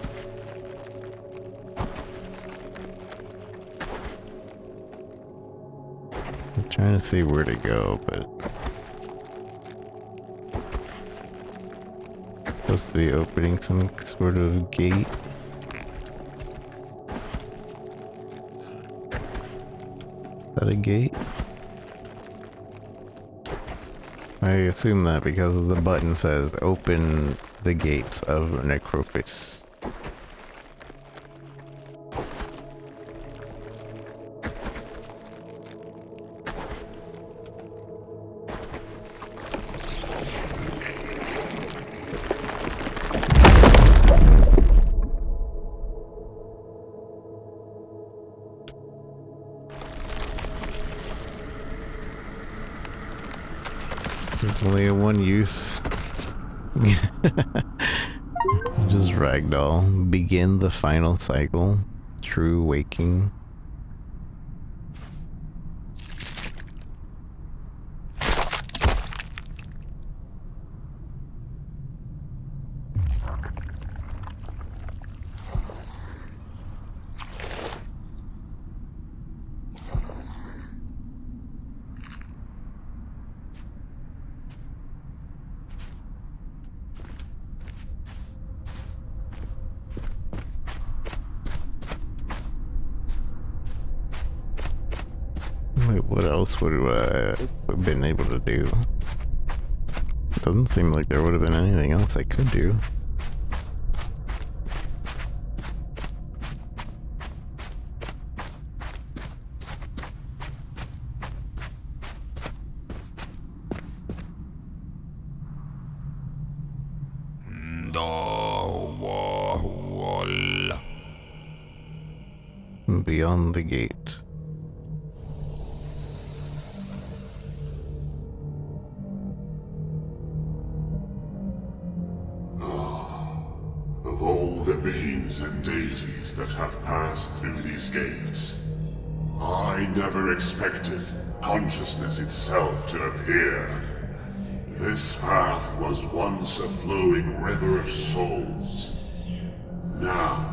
I'm trying to see where to go, but supposed to be opening some sort of gate. Is that a gate? I assume that because the button says open the gates of Necrophosis. Only a one use. Just ragdoll. Begin the final cycle. True waking. Wait, what else would I have been able to do? It doesn't seem like there would have been anything else I could do. Beyond the gate. Of all the beings and deities that have passed through these gates, I never expected consciousness itself to appear. This path was once a flowing river of souls, now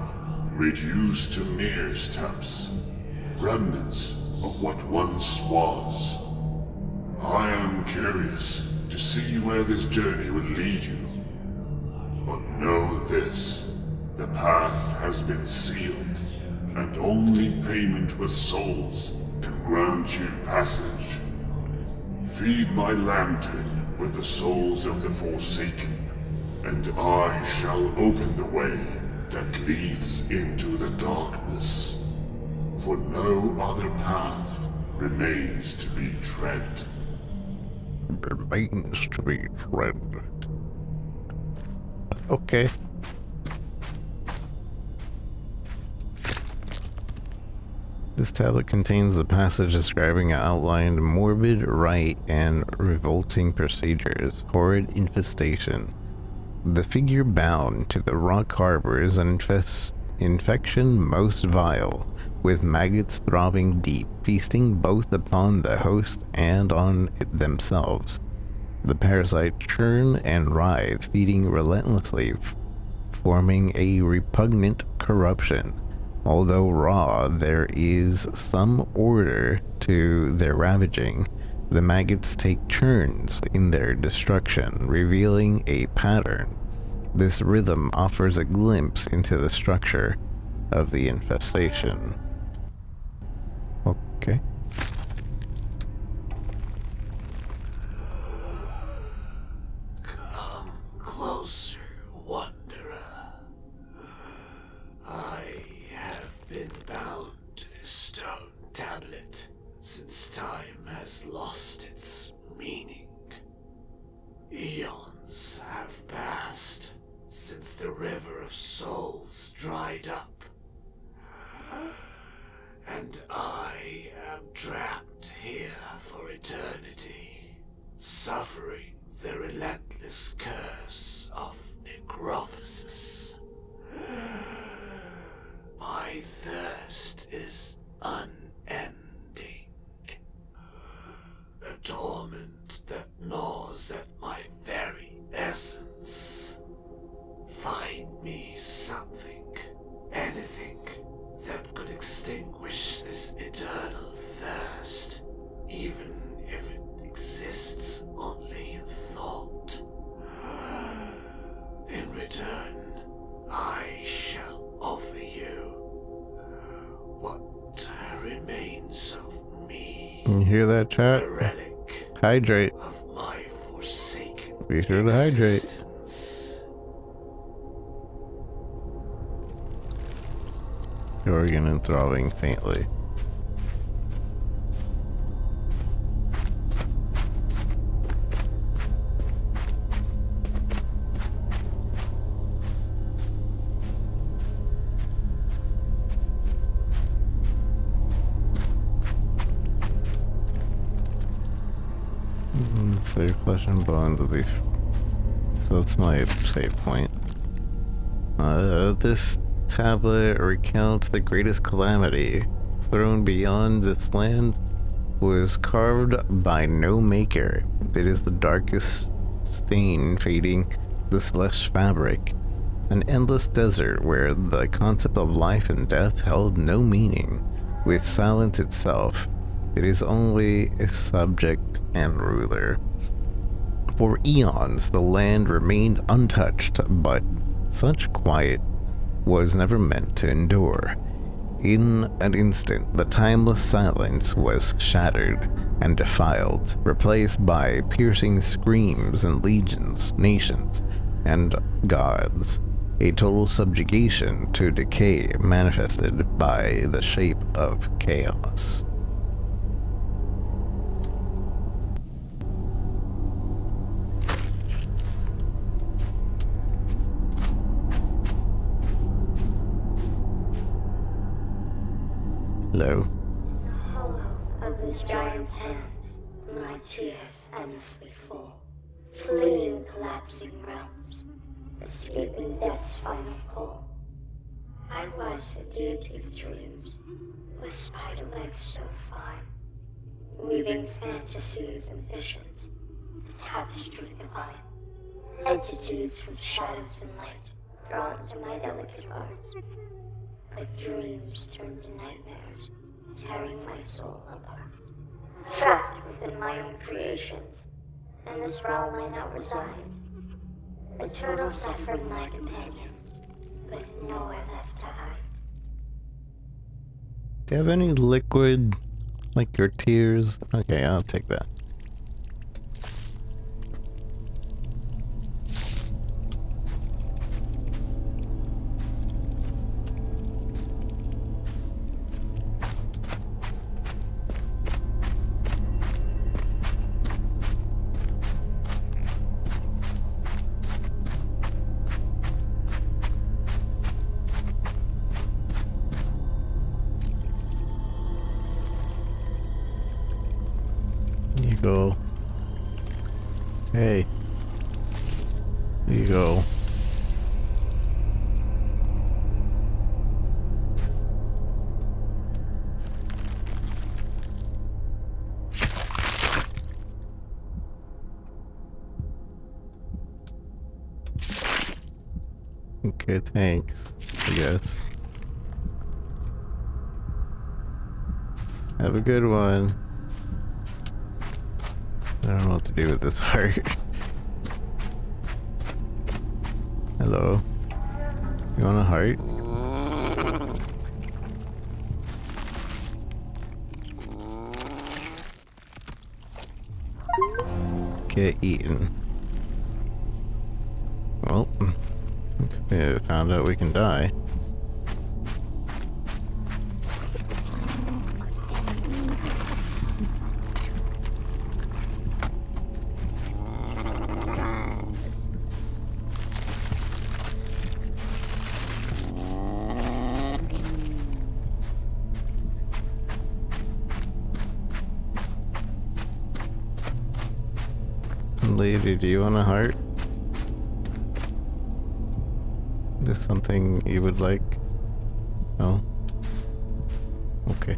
reduced to mere steps, remnants of what once was. I am curious to see where this journey will lead you. But know this, the path has been sealed, and only payment with souls can grant you passage. Feed my lantern with the souls of the Forsaken, and I shall open the way that leads into the darkness. For no other path remains to be tread. Remains to be tread. Okay. This tablet contains the passage describing outlined morbid rite and revolting procedures, horrid infestation. The figure bound to the rock harbor is an infection most vile, with maggots throbbing deep, feasting both upon the host and on themselves. The parasites churn and writhe, feeding relentlessly, forming a repugnant corruption. Although raw, there is some order to their ravaging. The maggots take turns in their destruction, revealing a pattern. This rhythm offers a glimpse into the structure of the infestation. Okay. Come closer. trapped here for eternity, suffering the relentless curse of Necrophosis. My thirst is unending, a torment that gnaws at my very essence. Find me something, anything, that could extinguish this eternal thirst, even if it exists only in thought. In return, I shall offer you what remains of me. You hear that, chat? A relic Hydrate. of my forsaken Be sure to hydrate. existence. Jorgen and throbbing faintly. Save flesh and bones will be. So that's my save point. This tablet recounts the greatest calamity thrown beyond this land was carved by no maker. It is the darkest stain fading this lush fabric, an endless desert where the concept of life and death held no meaning. With silence itself, it is only a subject and ruler. For eons, the land remained untouched, but such quiet was never meant to endure. In an instant, the timeless silence was shattered and defiled, replaced by piercing screams and legions, nations, and gods. A total subjugation to decay manifested by the shape of chaos. Hello. In the hollow of this giant's hand, my tears endlessly fall, fleeing collapsing realms, escaping death's final call. I was a deity of dreams, with spider legs so fine, weaving fantasies and visions, a tapestry divine. Entities from shadows and light, drawn to my delicate heart. But dreams turned to nightmares, tearing my soul apart. Trapped within my own creations, in this realm I now reside. Eternal suffering my companion, with nowhere left to hide. Do you have any liquid, like your tears? Okay, I'll take that. Go. Hey. There you go. Okay, thanks, I guess. Have a good one. I don't know what to do with this heart. Hello. You want a heart? Get eaten. Well, we found out we can die. Lady, do you want a heart? Is this something you would like? No? Okay.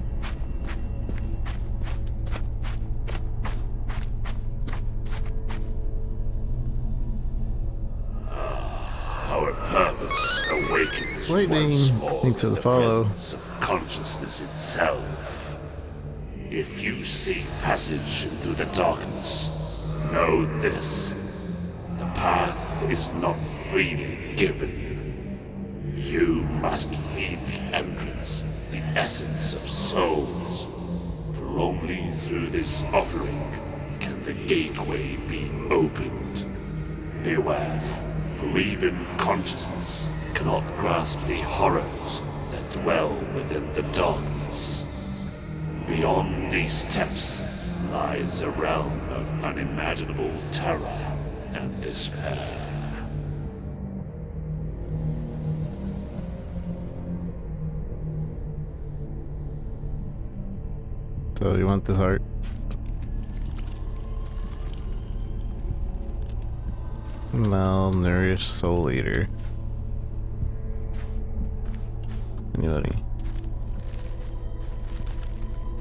Our purpose awakens Lightning. once more Thanks for the the follow. presence of consciousness itself. If you seek passage into the darkness, know this. The path is not freely given. You must feed the entrance, the essence of souls. For only through this offering can the gateway be opened. Beware, for even consciousness cannot grasp the horrors that dwell within the darkness. Beyond these steps lies a realm of unimaginable terror and despair. So you want this heart? Malnourished soul eater. Anybody?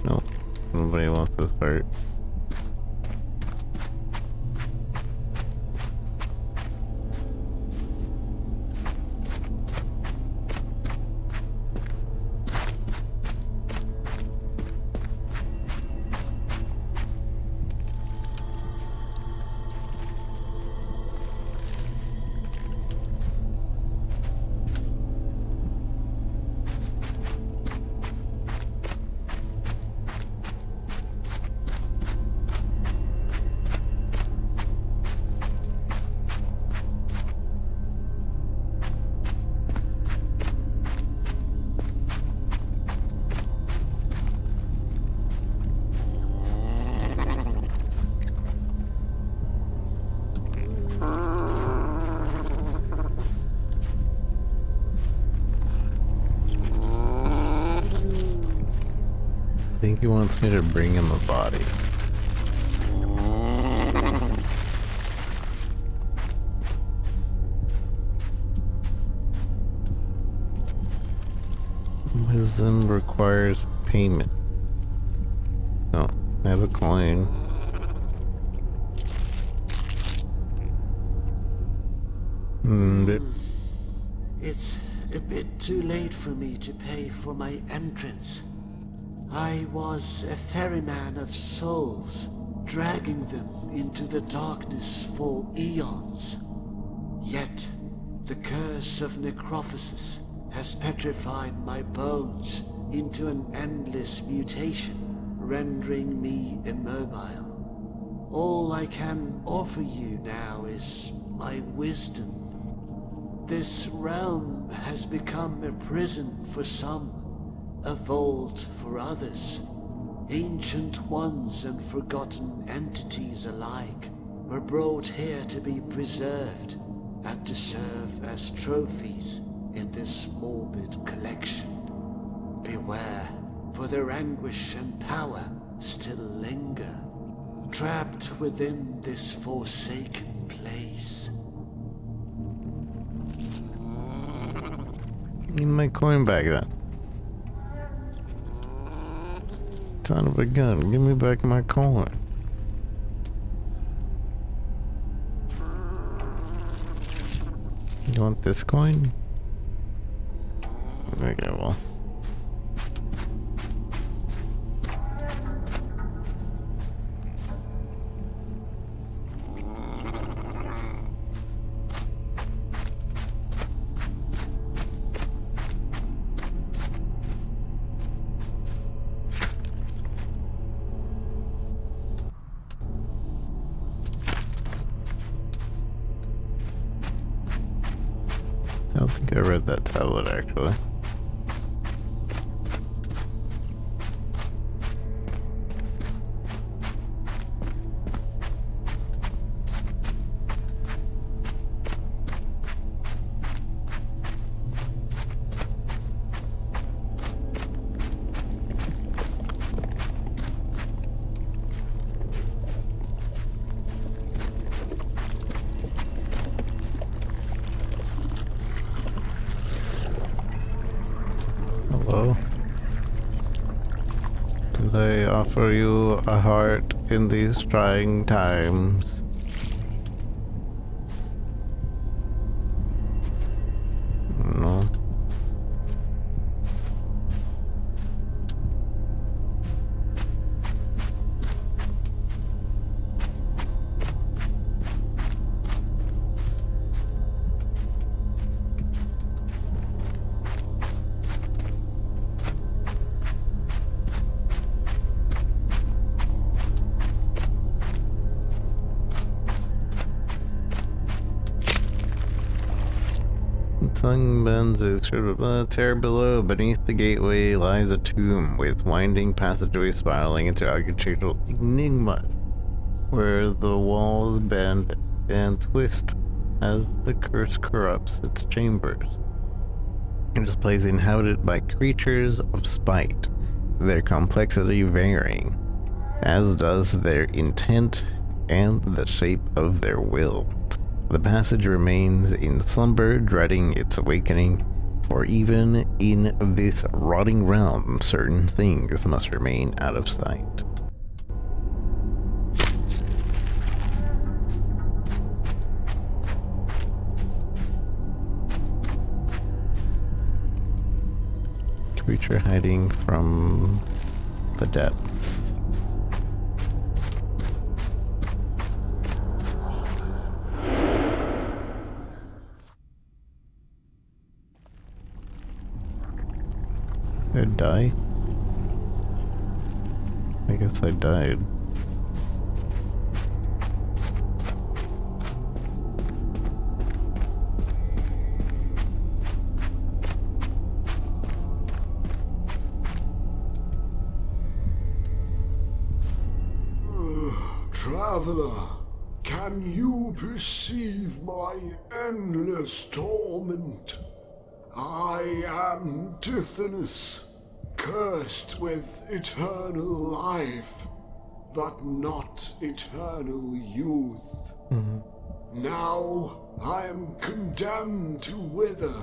No, nobody wants this part. I think he wants me to bring him a body. Wisdom requires payment. No, I have a coin. It's a bit too late for me to pay for my entrance. I was a ferryman of souls, dragging them into the darkness for eons. Yet, the curse of Necrophosis has petrified my bones into an endless mutation, rendering me immobile. All I can offer you now is my wisdom. This realm has become a prison for some, a vault for others. Ancient ones and forgotten entities alike were brought here to be preserved and to serve as trophies in this morbid collection. Beware, for their anguish and power still linger, trapped within this forsaken place. Need my coin back then. Son of a gun, give me back my coin. You want this coin? Okay, well. I don't think I read that tablet actually. And I offer you a heart in these trying times. No. Tongue bends is tear below. Beneath the gateway lies a tomb with winding passageways spiraling into architectural enigmas, where the walls bend and twist as the curse corrupts its chambers. This place is inhabited by creatures of spite, their complexity varying, as does their intent and the shape of their will. The passage remains in slumber, dreading its awakening, for even in this rotting realm, certain things must remain out of sight. Creature hiding from the depths. Did I die? I guess I died. Traveler, can you perceive my endless torment? I am Tithonus, cursed with eternal life, but not eternal youth. Now I am condemned to wither,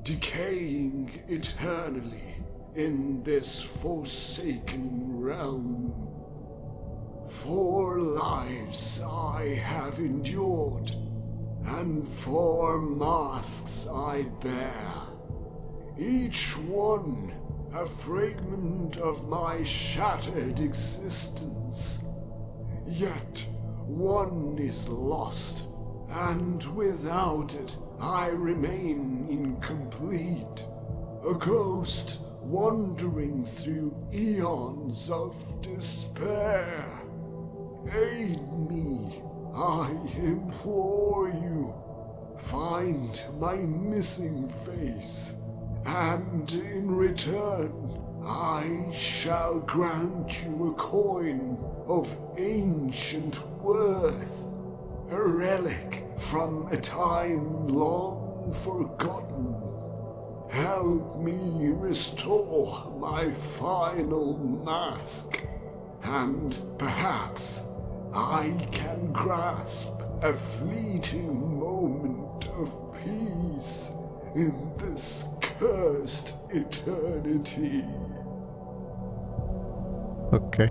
decaying eternally in this forsaken realm. 4 lives I have endured, and 4 masks I bear, each one a fragment of my shattered existence. Yet one is lost, and without it I remain incomplete, a ghost wandering through eons of despair. Aid me, I implore you. Find my missing face, and in return, I shall grant you a coin of ancient worth, a relic from a time long forgotten. Help me restore my final mask, and perhaps I can grasp a fleeting moment of peace in this cursed eternity. Okay.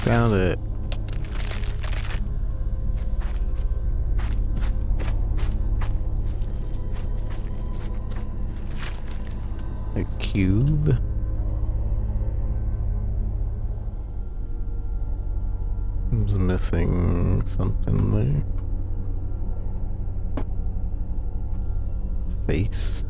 Found it. A cube. I was missing something there. Face.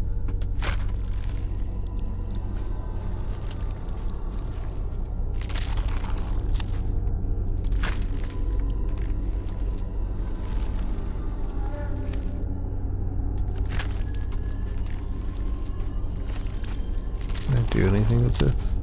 do anything with this.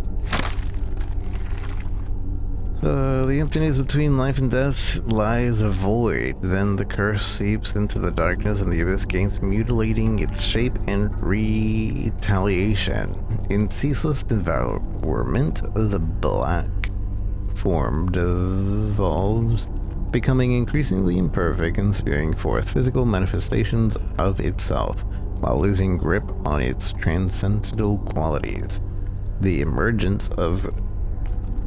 The emptiness between life and death lies a void. Then the curse seeps into the darkness and the abyss gains mutilating its shape and retaliation. In ceaseless devourment, the black form devolves, becoming increasingly imperfect and spewing forth physical manifestations of itself, while losing grip on its transcendental qualities. The emergence of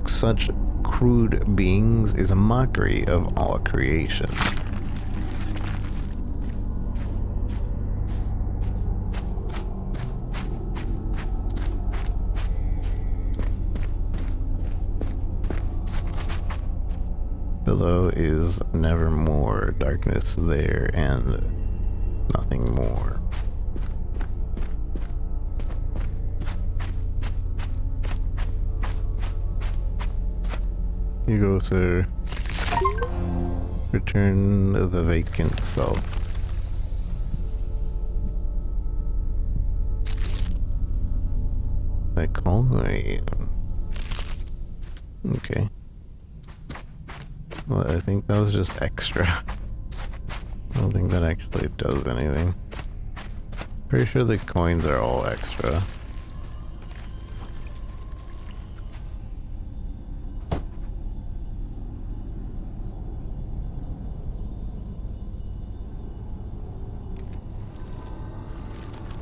such crude beings is a mockery of all creation. Below is nevermore, darkness there and nothing more. You go, sir. Return the vacant self. I call me. Okay. Well, I think that was just extra. I don't think that actually does anything. Pretty sure the coins are all extra.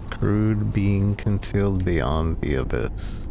Crude being concealed beyond the abyss.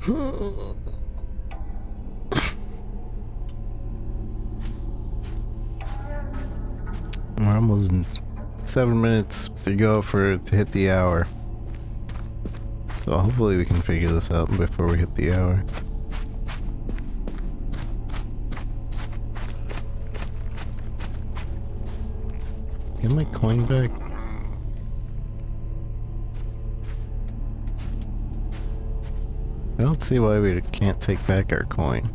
We're almost 7 minutes to go to hit the hour. So hopefully we can figure this out before we hit the hour. Get my coin back. I don't see why we can't take back our coin.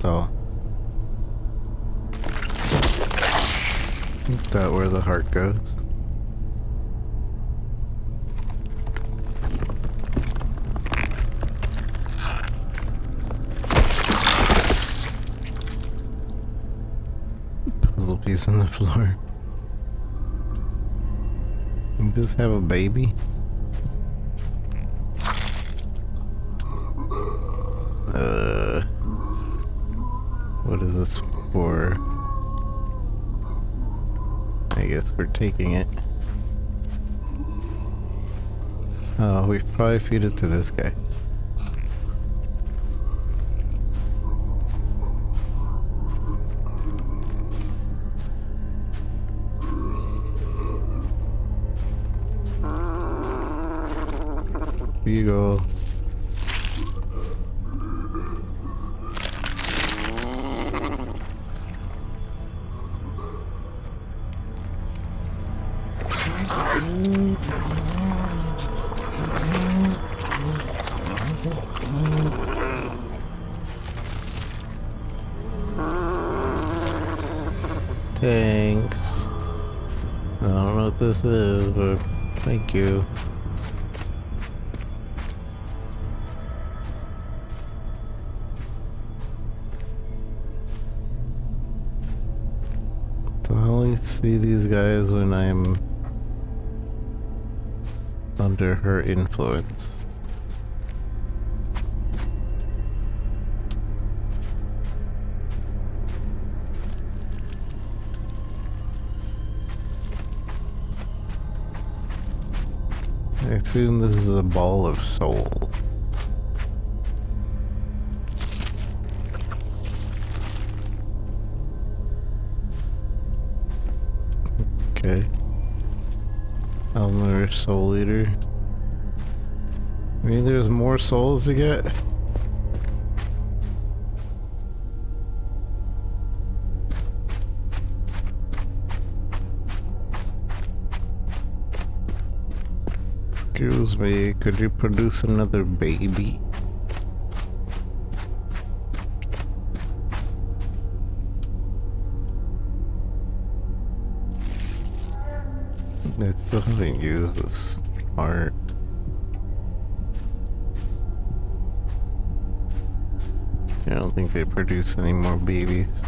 Oh. Is that where the heart goes? Puzzle piece on the floor. You just have a baby? What is this for? I guess we're taking it. Oh, we probably feed it to this guy. Here you go. Thanks. I don't know what this is, but thank you. So I only see these guys when I'm under her influence. I assume this is a ball of soul. Okay. Elmer Soul Eater. I mean, there's more souls to get. Excuse me, could you produce another baby? I still haven't used this art. I don't think they produce any more babies.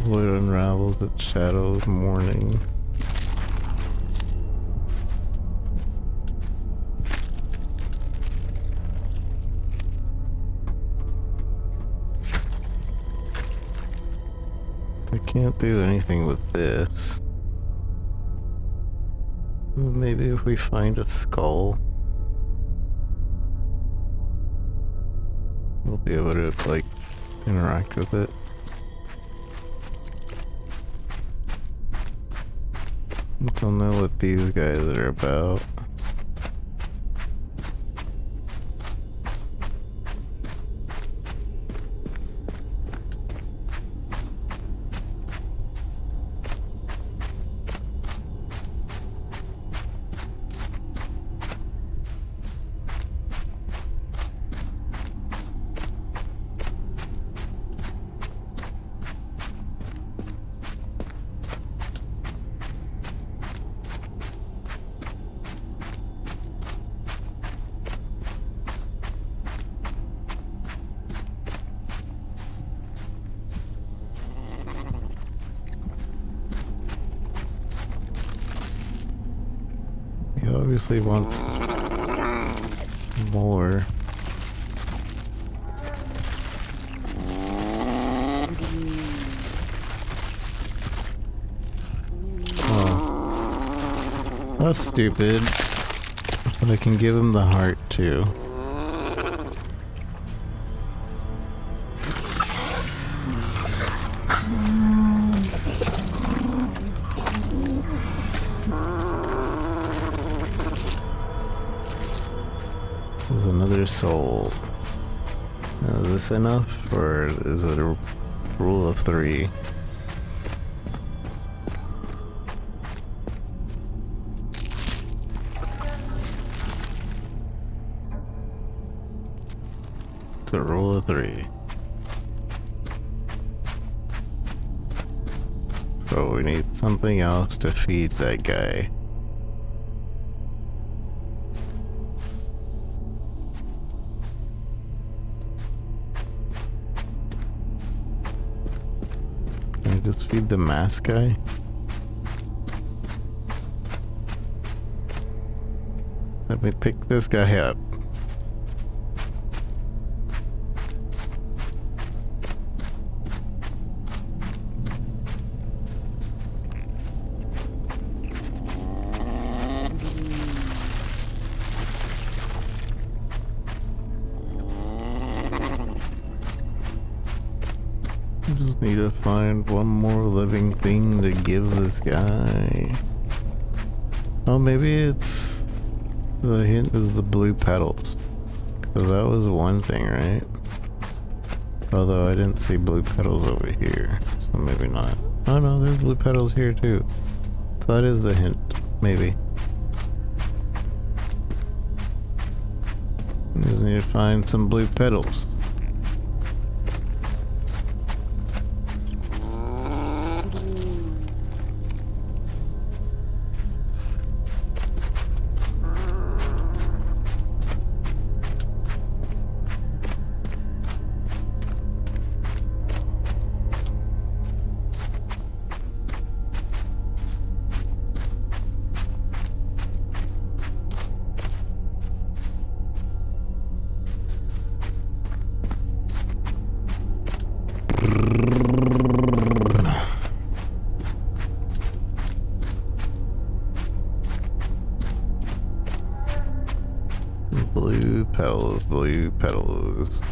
Void unravels its shadows morning. I can't do anything with this. Maybe if we find a skull, we'll be able to, like, interact with it. I don't know what these guys are about. He obviously wants more. Oh. That's stupid. But I can give him the heart too. There's another soul. Is this enough, or is it a rule of 3? It's a rule of 3. So we need something else to feed that guy. Can I just feed the mask guy? Let me pick this guy up. I just need to find one more living thing to give this guy. Oh, maybe it's... the hint is the blue petals. Because that was one thing, right? Although I didn't see blue petals over here. So maybe not. Oh no, there's blue petals here too. So that is the hint. Maybe. Just need to find some blue petals. Blue petals, blue petals.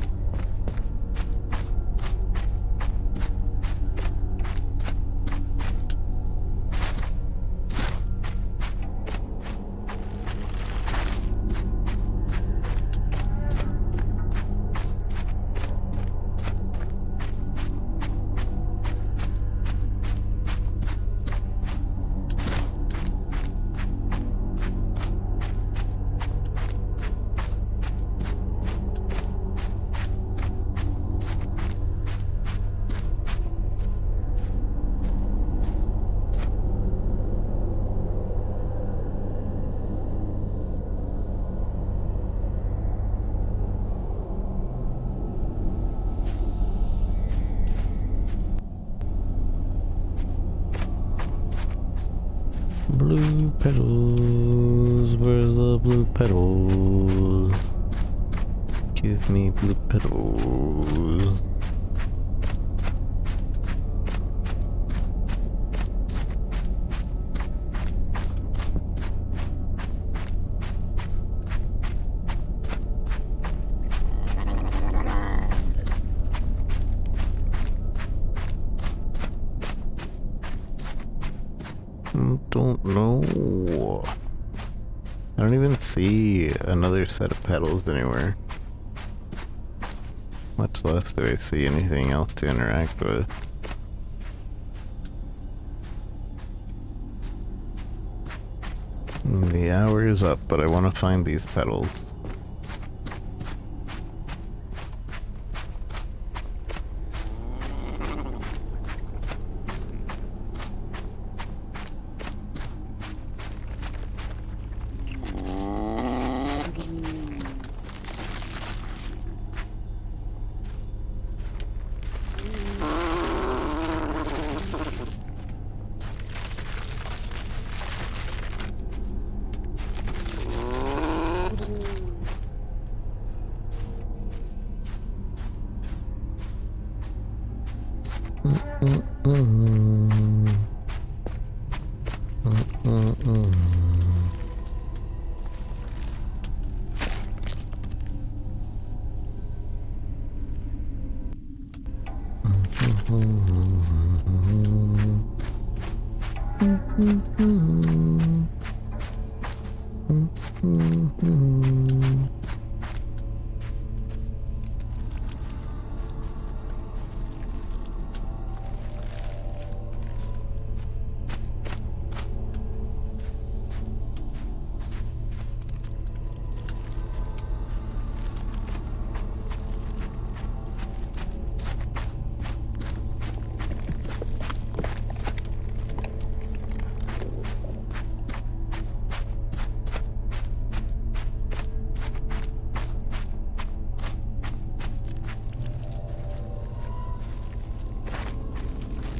Blue petals, where's the blue petals? Give me blue petals. Don't know. I don't even see another set of petals anywhere. Much less do I see anything else to interact with. The hour is up, but I want to find these petals.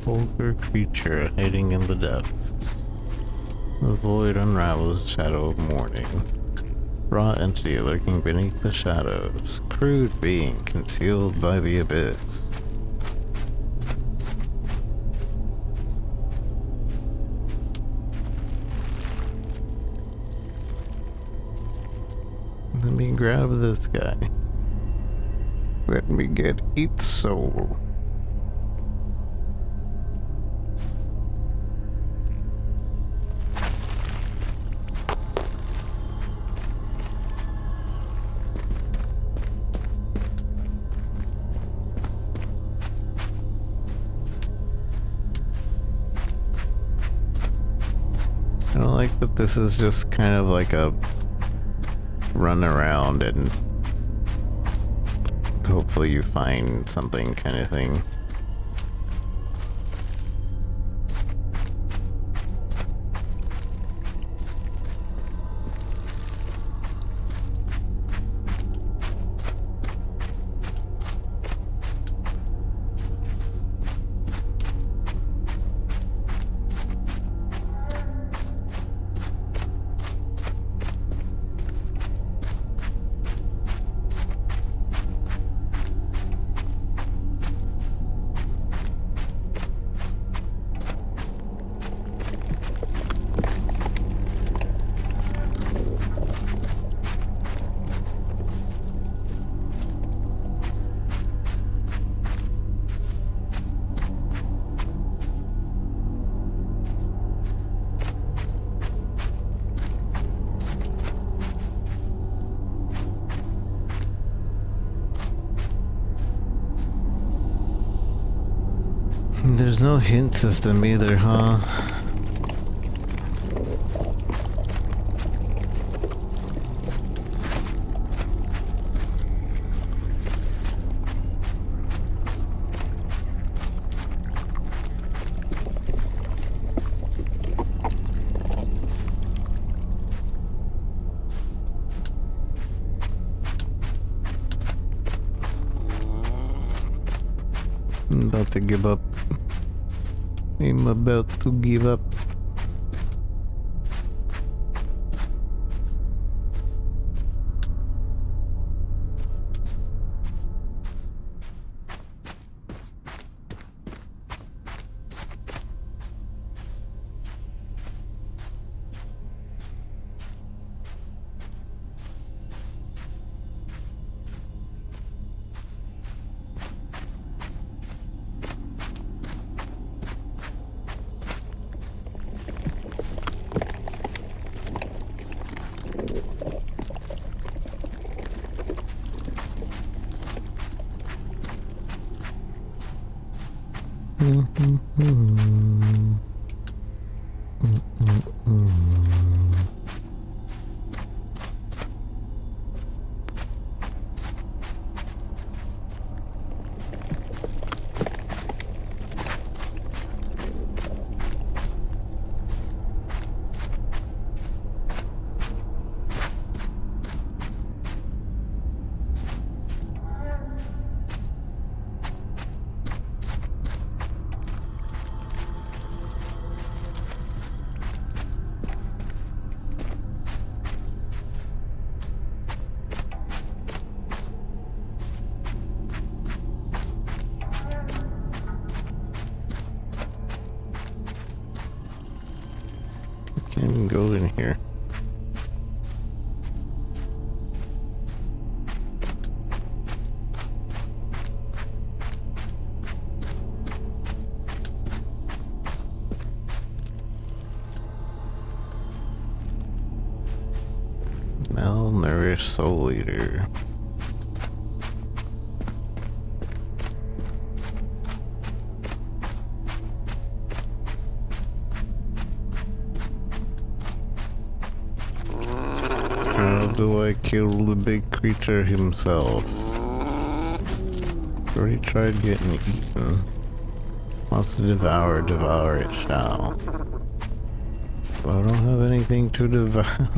Vulgar creature hiding in the depths. The void unravels the shadow of morning. Raw entity lurking beneath the shadows. Crude being concealed by the abyss. Let me grab this guy. Let me get its soul. I don't like that this is just kind of like a run around and hopefully you find something kind of thing. There's no hint system either, huh? I'm about to give up. I'm about to give up. Can't even go in here. Malnourished soul eater. How do I kill the big creature himself? Already tried getting eaten. Wants to devour, devour it shall. But I don't have anything to devour.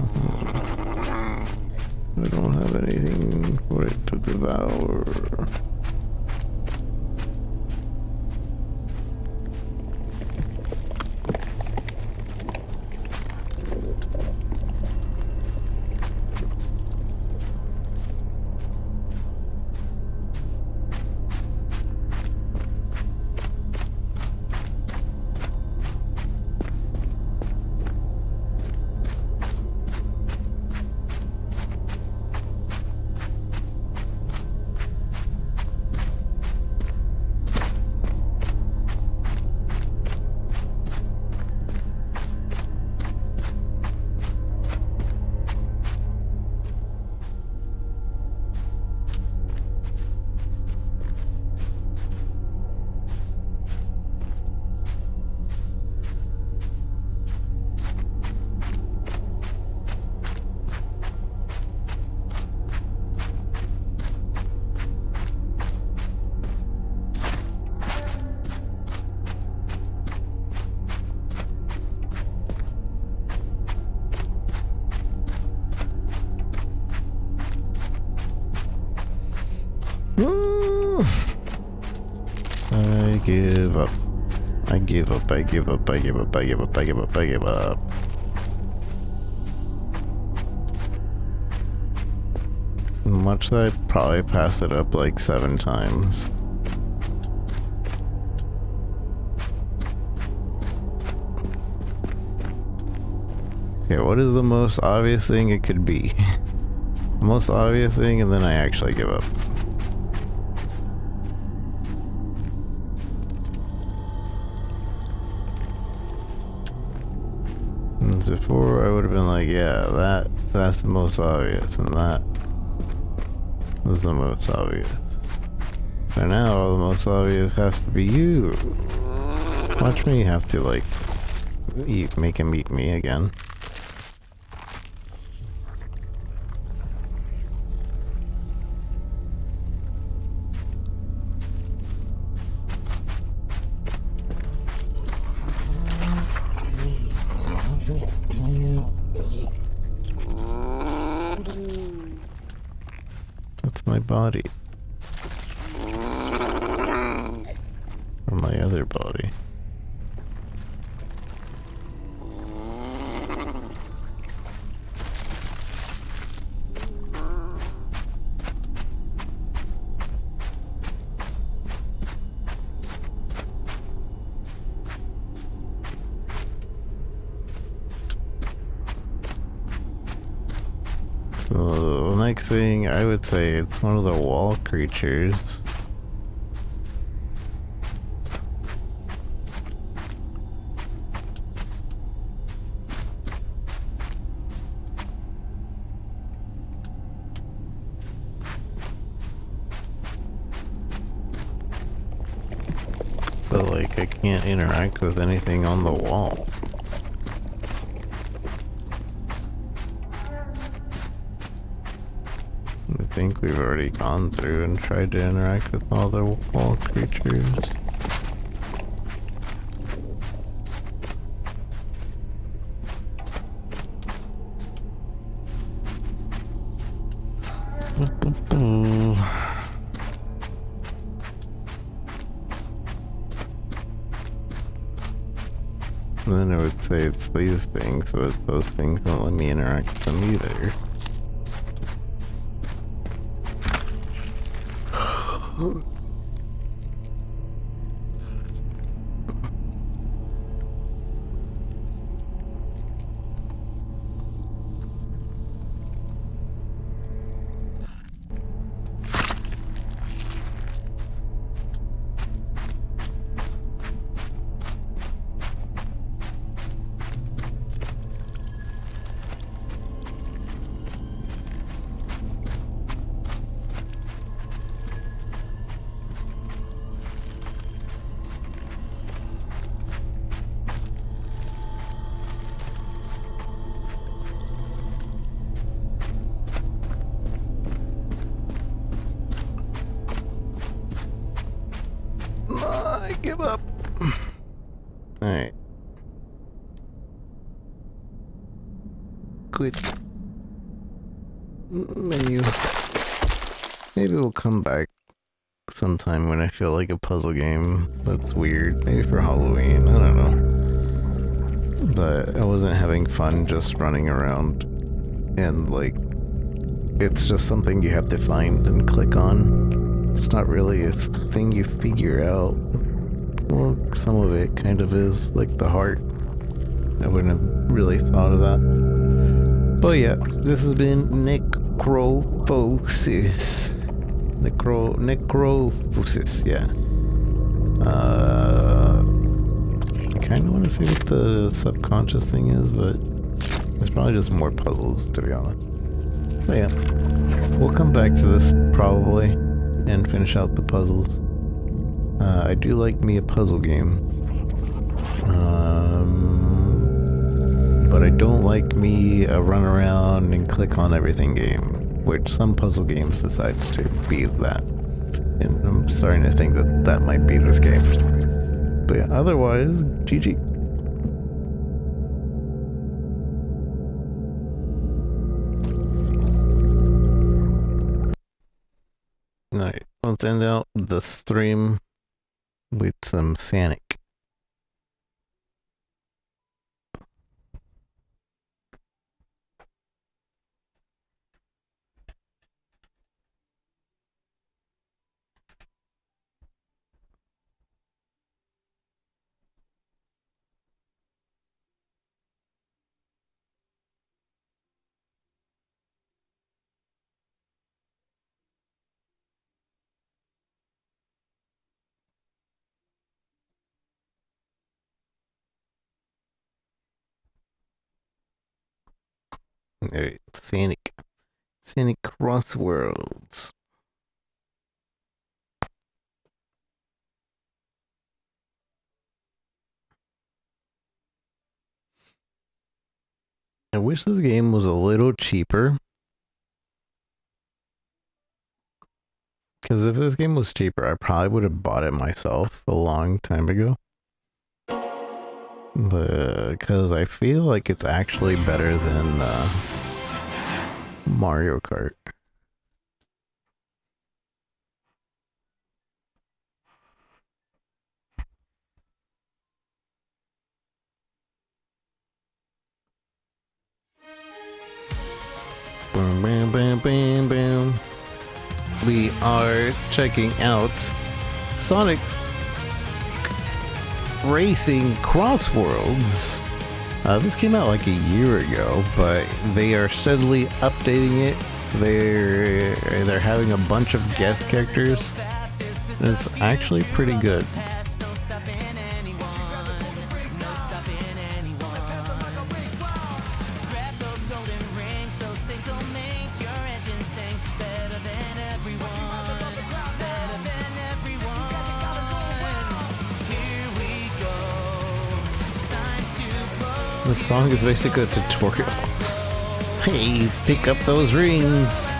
I don't have anything for it to devour. give up. I give up, I give up, I give up, I give up, I give up, I give up. Much that I probably passed it up like 7 times. Okay, what is the most obvious thing it could be? The most obvious thing, and then I actually give up. As before, I would have been like, yeah, that's the most obvious, and that was the most obvious. But now, the most obvious has to be you. Watch me have to, like, make him eat me again. That's my body. Or my other body. So the next thing, I would say it's one of the wall creatures. But like, I can't interact with anything on the wall. I think we've already gone through and tried to interact with all the wall creatures. And then I would say it's these things, but those things don't let me interact with them either. I give up. Alright. Quit. Menu. Maybe we'll come back sometime when I feel like a puzzle game that's weird. Maybe for Halloween. I don't know. But I wasn't having fun just running around. And like, it's just something you have to find and click on. It's not really a thing you figure out. Well, some of it kind of is, like the heart. I wouldn't have really thought of that. But yeah, this has been Necrophosis. Necrophosis, yeah. I kind of want to see what the subconscious thing is, but it's probably just more puzzles, to be honest. But yeah, we'll come back to this probably and finish out the puzzles. I do like me a puzzle game. But I don't like me a run around and click on everything game, which some puzzle games decides to be that. And I'm starting to think that that might be this game. But yeah, otherwise, GG. Alright, let's end out the stream with some Sanic. Alright, Sanic CrossWorlds. I wish this game was a little cheaper. Because if this game was cheaper, I probably would have bought it myself a long time ago. But because I feel like it's actually better than Mario Kart. Boom, bam, bam, bam, bam. We are checking out Sonic Racing CrossWorlds. This came out like a year ago, but they are steadily updating it. They're having a bunch of guest characters. It's actually pretty good. The song is basically a tutorial. Hey, pick up those rings.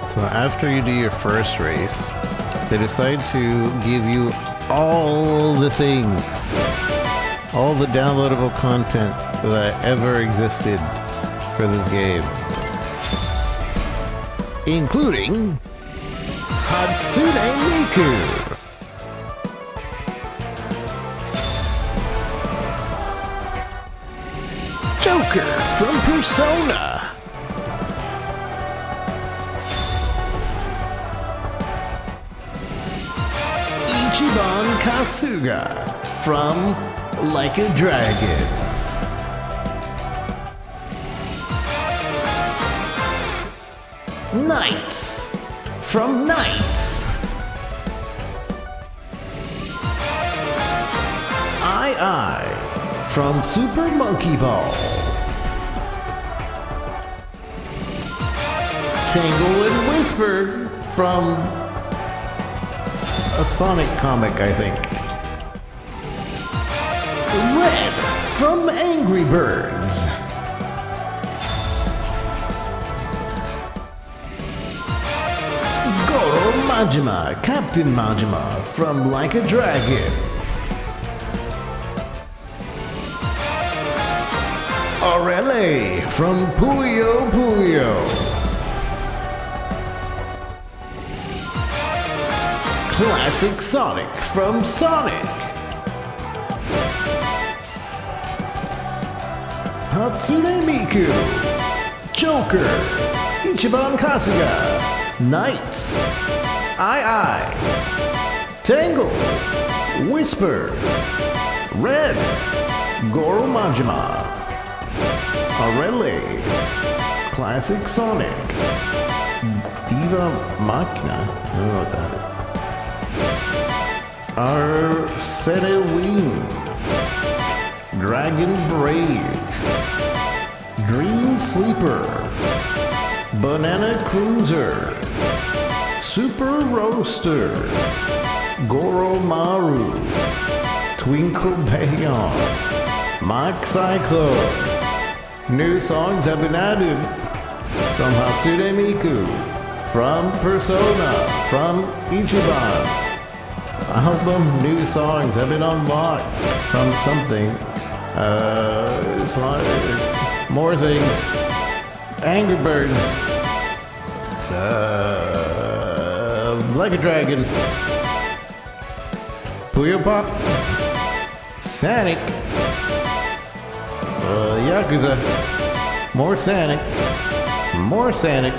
So after you do your first race, they decide to give you all the things, all the downloadable content that ever existed for this game, including Hatsune Miku, Joker from Persona, Ichiban Kasuga from Like a Dragon, Knights from Knights, I from Super Monkey Ball, Tangle and Whisper from a Sonic comic, I think. Red from Angry Birds. Goro Majima, Captain Majima from Like a Dragon. Aurelie from Puyo Puyo. Classic Sonic from Sonic. Hatsune Miku, Joker, Ichiban Kasuga, Knights, I, Tangle, Whisper, Red, Goro Majima, Arele, Classic Sonic, Diva Machina, I don't know what that is. Arsenewing, Dragon Brave, Dream Sleeper, Banana Cruiser, Super Roaster, Goro Maru, Twinkle Bayon, Mach Cyclone. New songs have been added from Hatsune Miku, from Persona, from Ichiban. Album new songs have been unlocked from something. More things. Angry Birds. Like a Dragon. Puyo Pop. Sonic. Yakuza. More Sonic. More Sonic.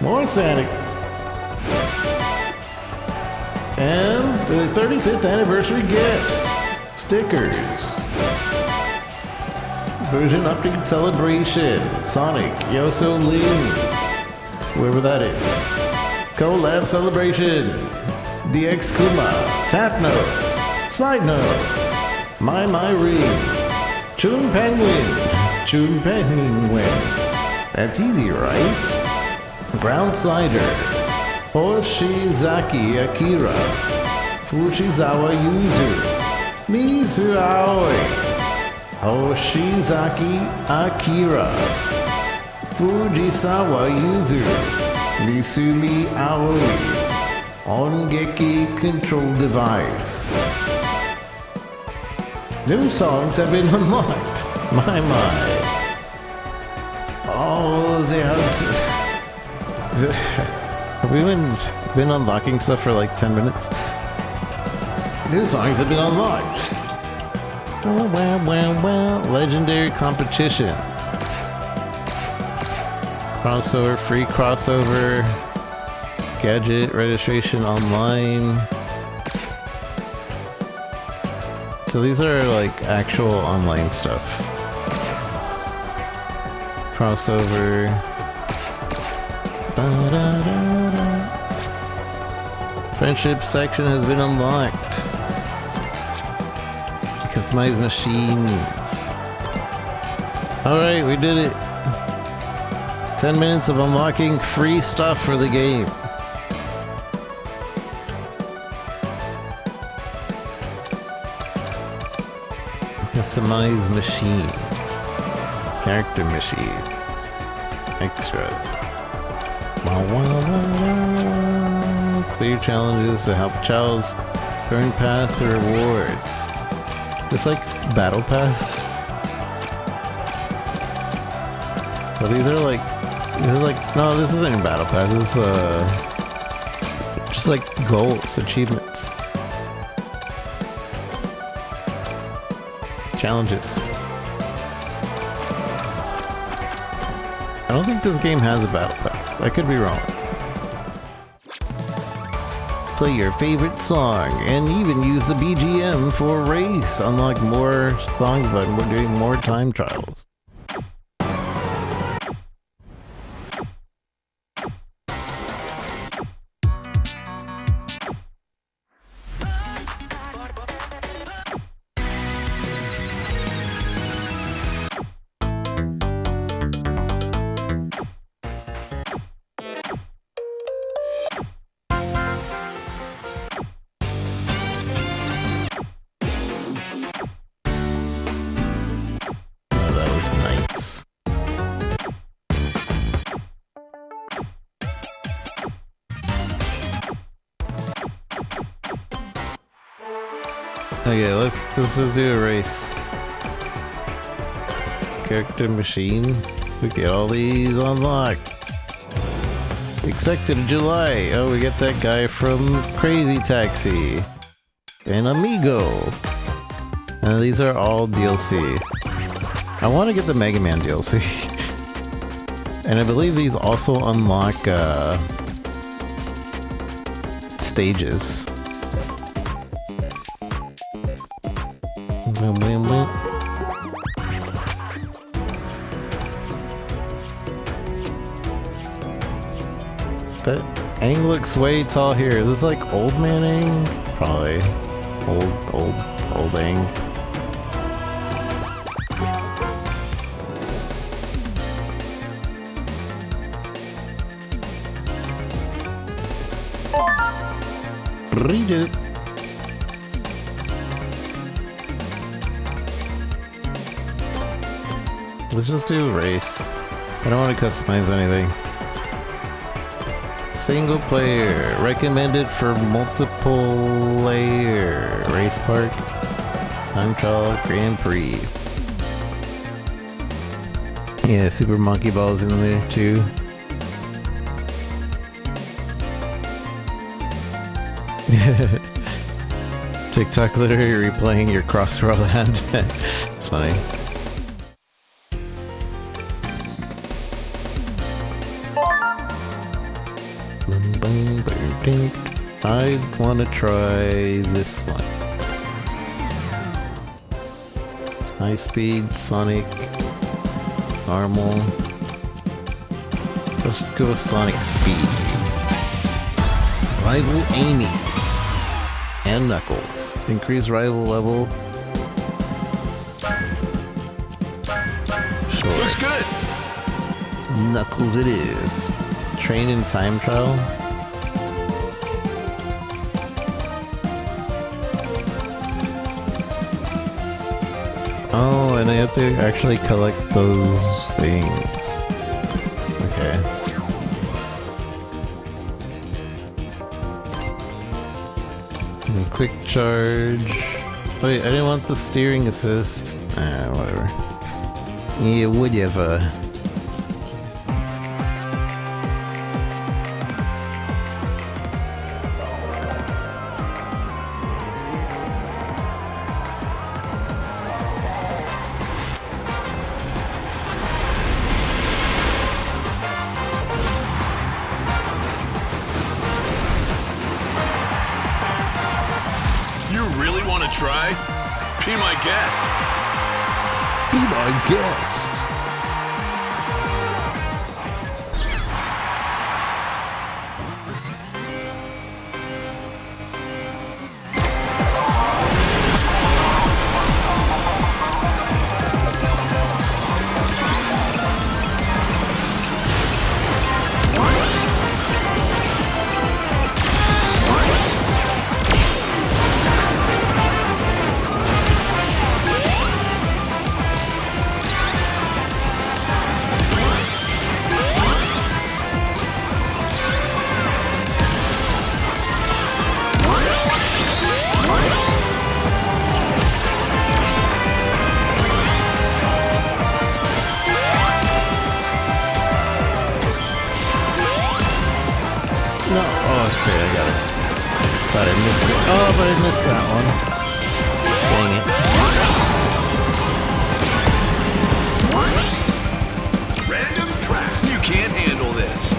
More Sonic. And the 35th anniversary gifts. Stickers. Version update celebration. Sonic. Yoso Ling. Whoever that is. Collab celebration. DX Kuma. Tap notes. Side notes. My Ring. Chun Penguin. Chun Penguin. That's easy, right? Ground Slider. Hoshizaki Akira. Fushizawa Yuzu. Mizu Aoi. Hoshizaki Akira. Fujisawa Yuzu. Misumi Aoi. Ongeki Control Device. New songs have been unlocked. My. Oh, they have we been unlocking stuff for like 10 minutes? New songs have been unlocked. Well. Legendary competition. Crossover, free crossover. Gadget registration online. So these are like actual online stuff. Crossover. Friendship section has been unlocked. Customized machines. Alright, we did it. 10 minutes of unlocking free stuff for the game. Customized machines. Character machines. Extras. Clear challenges to help Chow's turn path to rewards. It's like Battle Pass. But these are like no, this isn't even Battle Pass. This is just like goals, achievements, challenges. I don't think this game has a Battle Pass. I could be wrong. Play your favorite song and even use the BGM for a race. Unlock more songs by doing more time trials. Okay, let's just do a race. Character machine. We get all these unlocked. Expected in July. Oh, we get that guy from Crazy Taxi. And Amigo. And these are all DLC. I want to get the Mega Man DLC. And I believe these also unlock stages. Boom, boom, boom. That Aang looks way tall here. Is this like old man Aang? Probably. Old Aang. Read it. Let's just do a race. I don't want to customize anything. Single player. Recommended for multiple layer. Race park. Time trial Grand Prix. Yeah, Super Monkey Ball's in there too. TikTok literally replaying your CrossWorlds ad. It's funny. I want to try this one. High speed, Sonic, normal. Let's go with Sonic speed. Rival Amy and Knuckles. Increase rival level. Sure. Looks good. Knuckles it is. Train in time trial. Oh, and I have to actually collect those things. Okay. And quick charge. Wait, I didn't want the steering assist. Whatever. Yeah, whatever. Try? Be my guest. Be my guest. But I missed it. Oh, but I missed that one. Dang it. Random track. You can't handle this.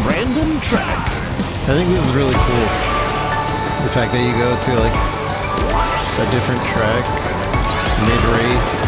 Random track. I think this is really cool. The fact that you go to like a different track mid-race.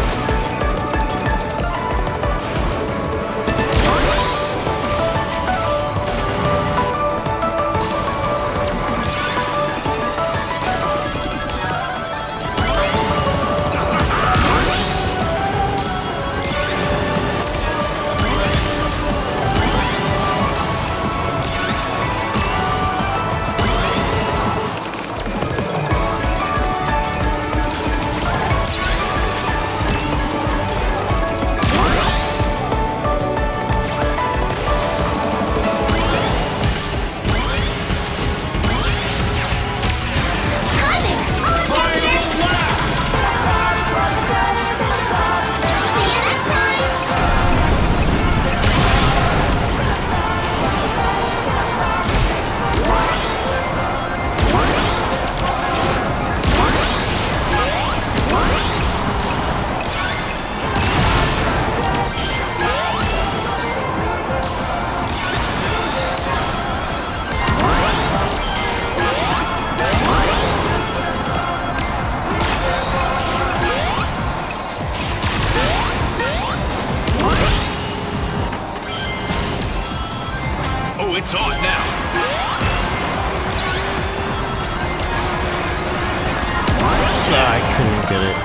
I couldn't get it.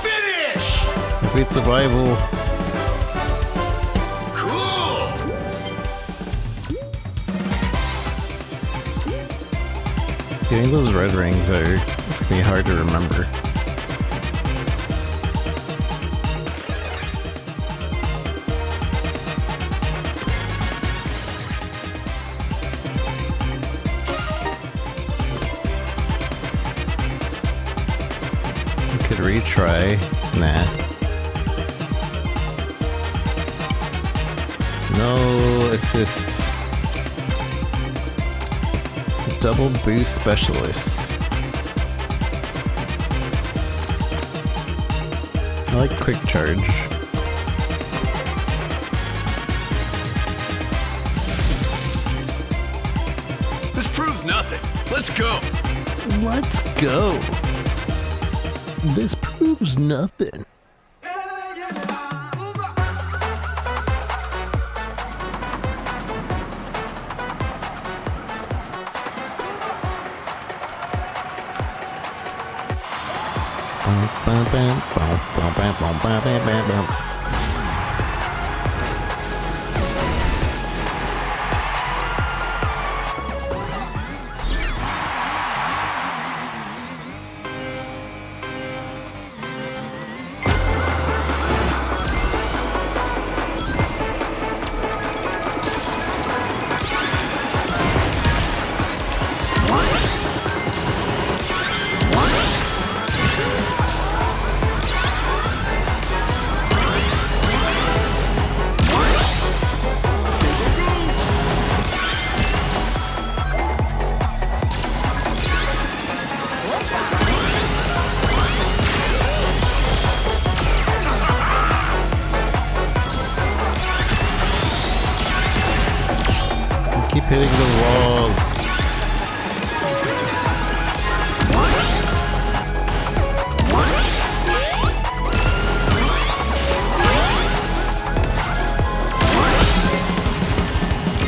Finish! I beat the Bible. Cool! Getting those red rings it's gonna be hard to remember. Could retry. Nah. No assists. Double boost specialists. I like quick charge. This proves nothing. Let's go. Let's go. This proves nothing. Keep hitting the walls.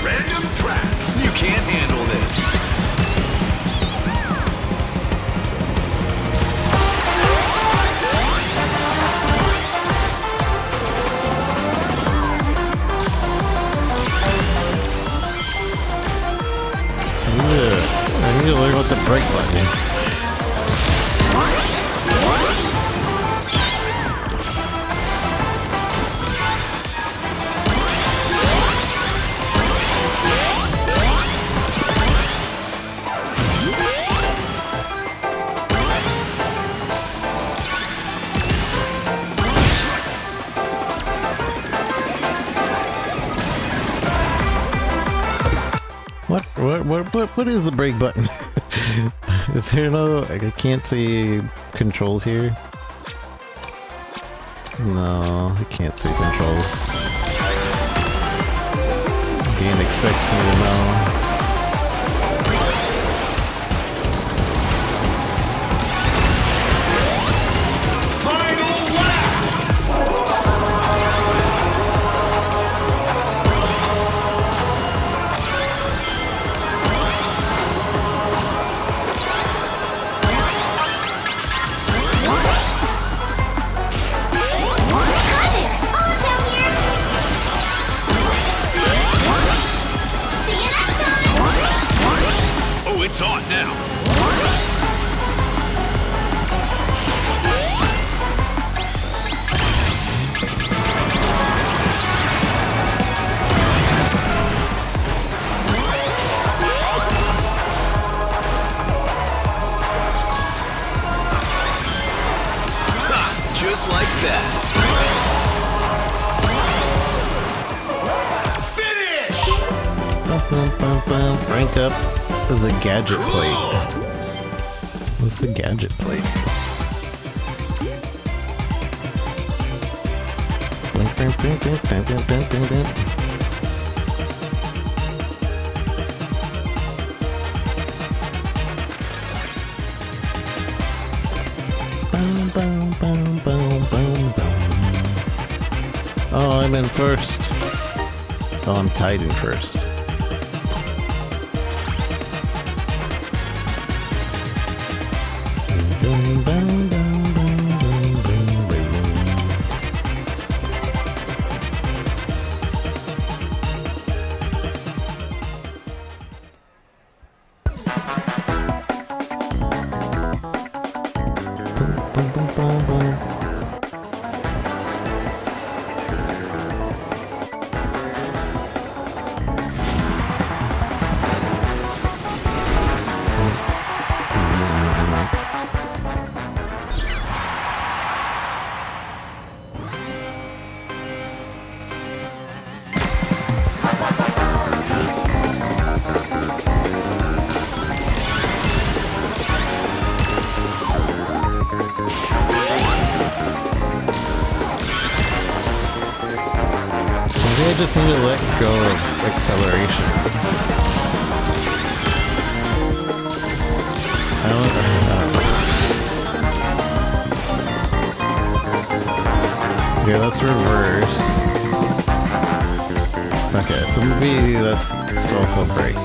Random track. You can't handle this. I need to learn what the break button is. What is the break button? Is there no... I can't see controls here. No, I can't see controls. Game expects me to know. It's on now. Ha! Just like that. Finish! Rank up the gadget plate. What's the gadget plate? Oh, I I'm in first. Oh, I'm tied in first. I just need to let go of acceleration. I don't know. Okay, let's reverse. Okay, so maybe that's also break.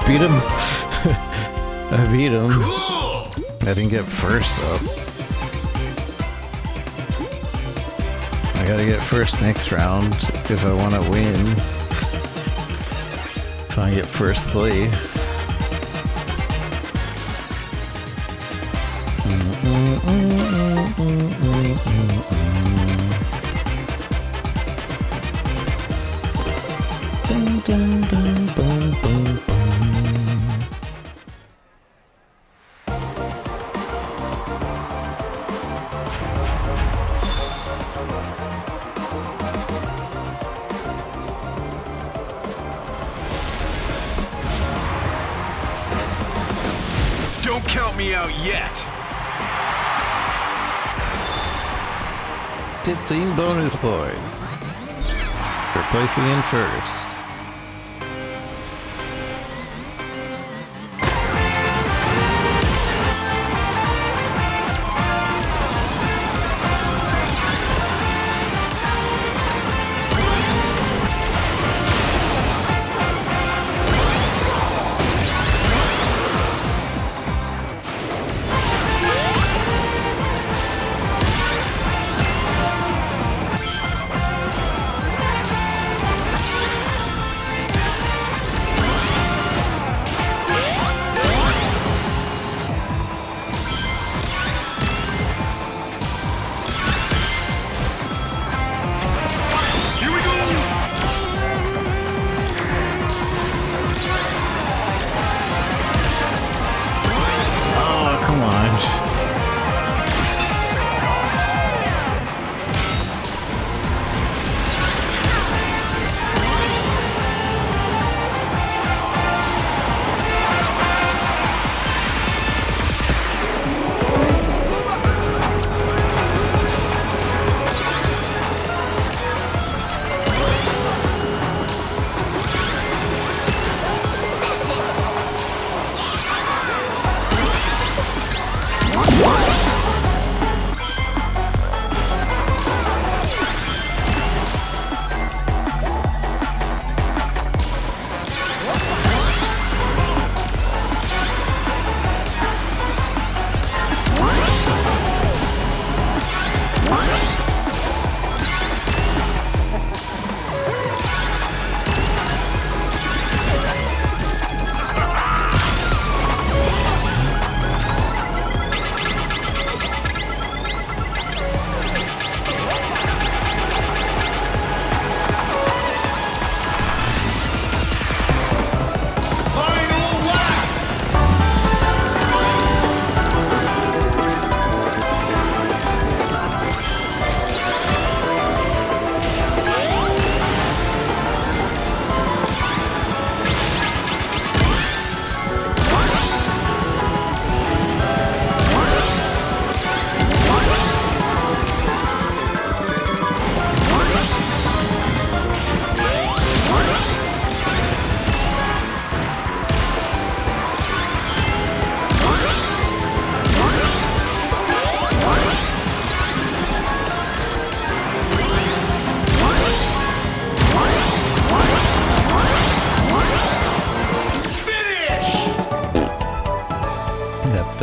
Beat him. I beat him. I didn't get first though. I gotta get first next round if I want to win. If I get first place. Dun, dun, dun, dun, dun, dun. Don't count me out yet. 15 bonus points for placing in first.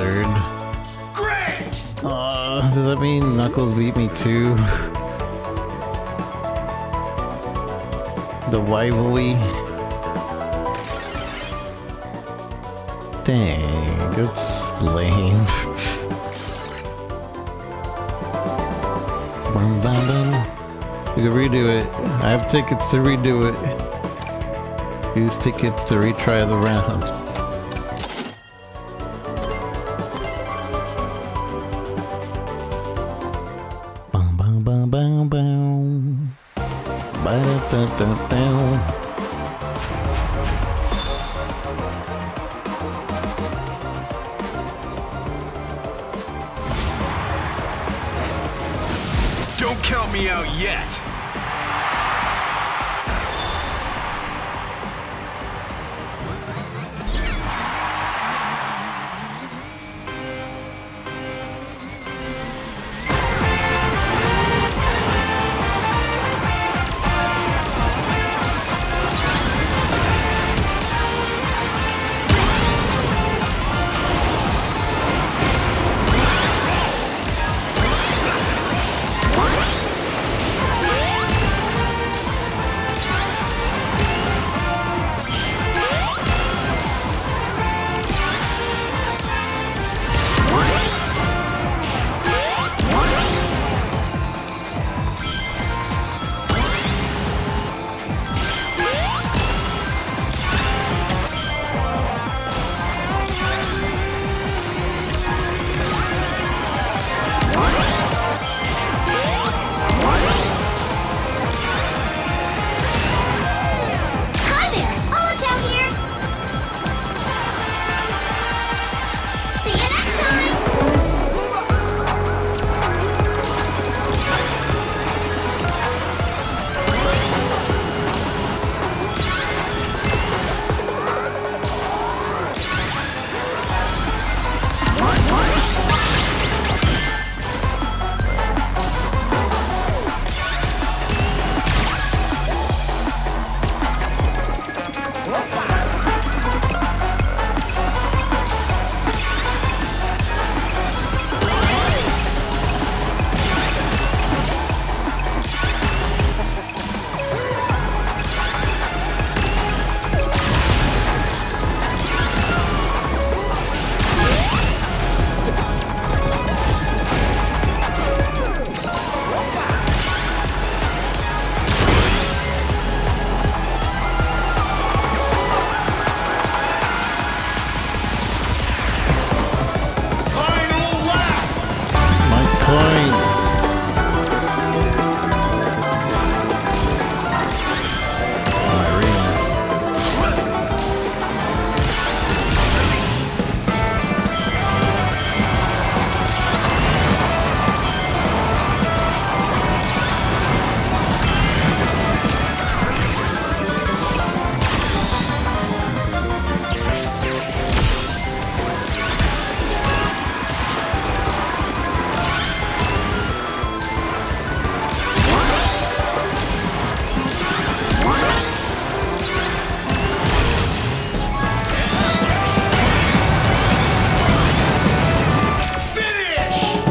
third. Great! Does that mean Knuckles beat me too? The rivalry? Dang, that's lame. Bum, bum, bum. We can redo it. I have tickets to redo it. Use tickets to retry the round. Bum, bum, bum, bum, bum. Ba-da-da-da-da. Don't count me out yet!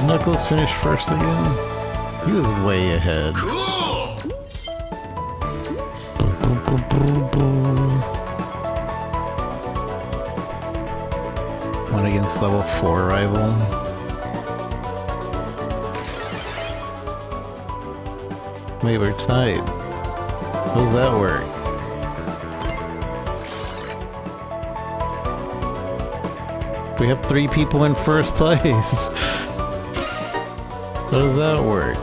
Knuckles finished first again? He was way ahead. Cool! One against level 4 rival. Wait, we're tied. How does that work? We have 3 people in first place. How does that work?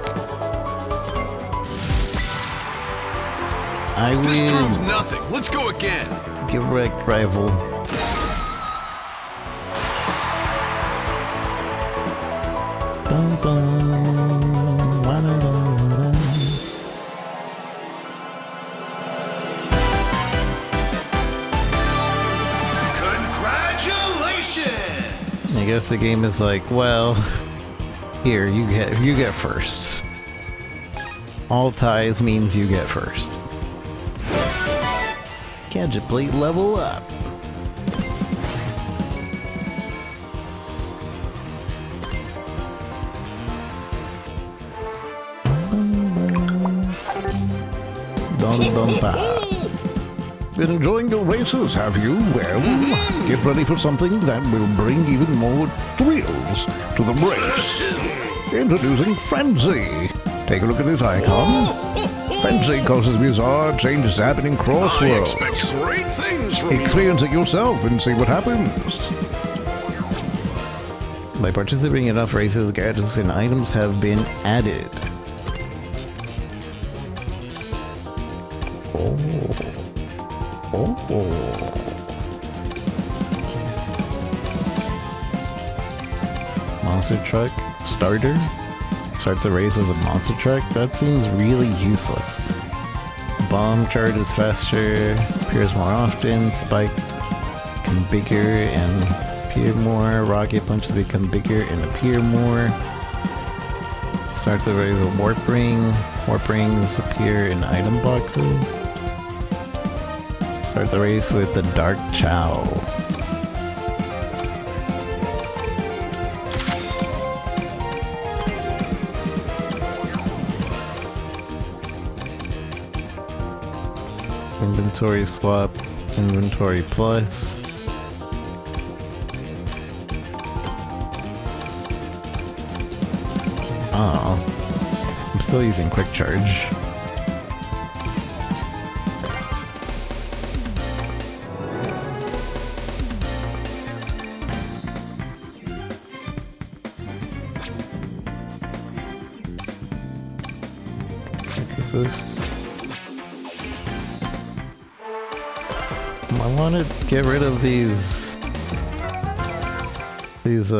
I win. This proves nothing. Let's go again. Get wrecked, rival. Bum, bum, wa-da-da-da-da. Congratulations! I guess the game is like, well, here, you get first. All ties means you get first. Gadget plate level up. Been enjoying your races, have you? Well, get ready for something that will bring even more thrills to the race. Introducing Frenzy. Take a look at this icon. Frenzy causes bizarre changes to happen in CrossWorlds. I expect great things from Experience it yourself and see what happens. By participating in enough races, gadgets and items have been added. Monster truck starter? Start the race as a monster truck? That seems really useless. Bomb charges faster, appears more often, spiked become bigger and appear more, rocket punches become bigger and appear more. Start the race with warp ring. Warp rings appear in item boxes. Start the race with the Dark Chow. Inventory swap, inventory plus. Oh, I'm still using quick charge. I want to get rid of these these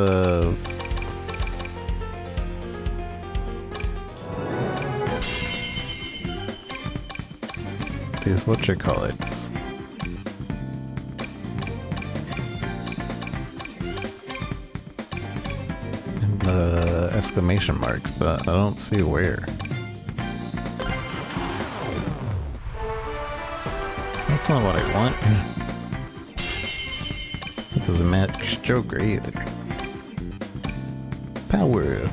whatchamacallits. And the exclamation marks, but I don't see where. That's not what I want. That doesn't match Joker either. Power.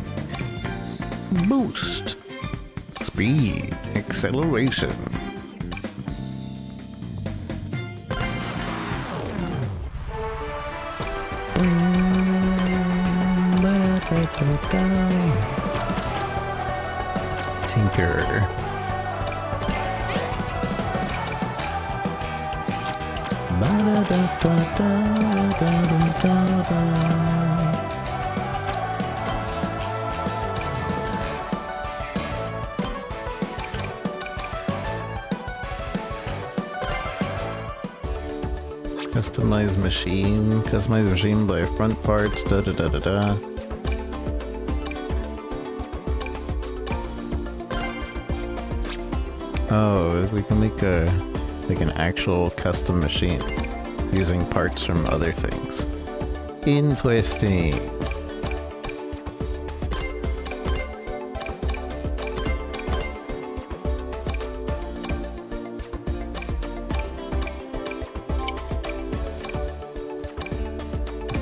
Boost. Speed. Acceleration. Tinker. Customize machine by front parts, da da da da da. Oh, we can make an actual custom machine using parts from other things. Interesting.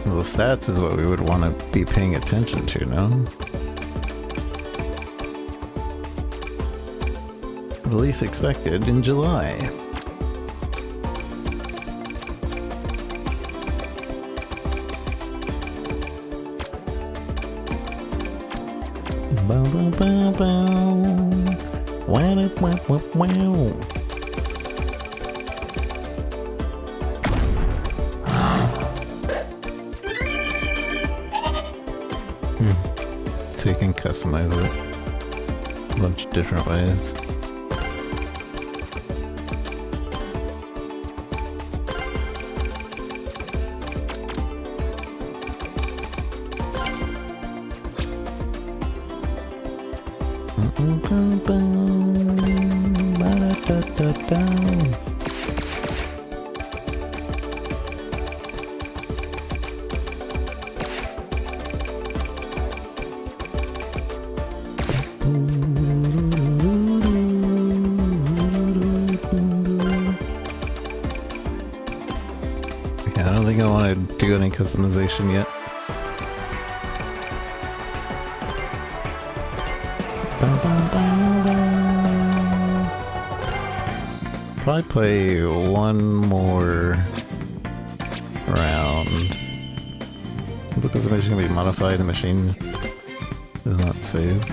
The stats is what we would want to be paying attention to, no? Release expected in July. Bow, bow, bow, bow. Wow, wow, wow, wow. So you can customize it a bunch of different ways. I don't think I want to do any customization yet. probably play one more round. Because the machine can be modified, the machine is not saved.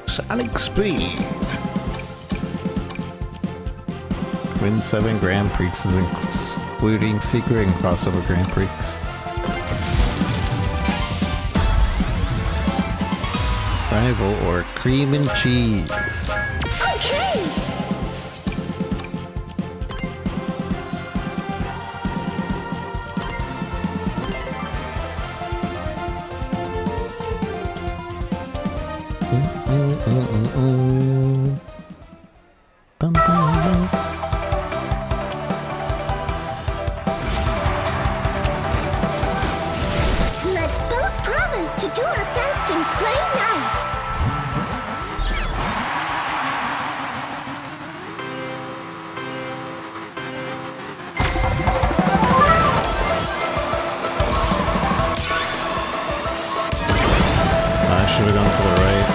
Sonic Speed! Win 7 Grand Prix, including secret and crossover Grand Prix. Rival or cream and cheese? Okay! Bum, bum, bum. Let's both promise to do our best and play nice. I should have gone to the right.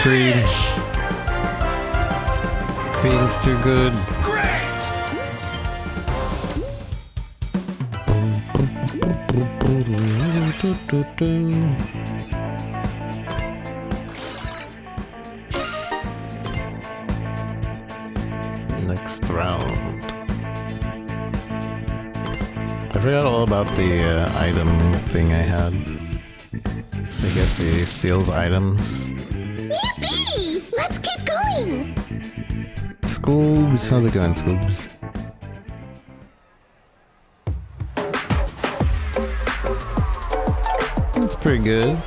Cream. Cream's too good. Next round. I forgot all about the item thing I had. I guess he steals items. Yippee! Let's keep going! Scoobs, how's it going, Scoobs? That's pretty good.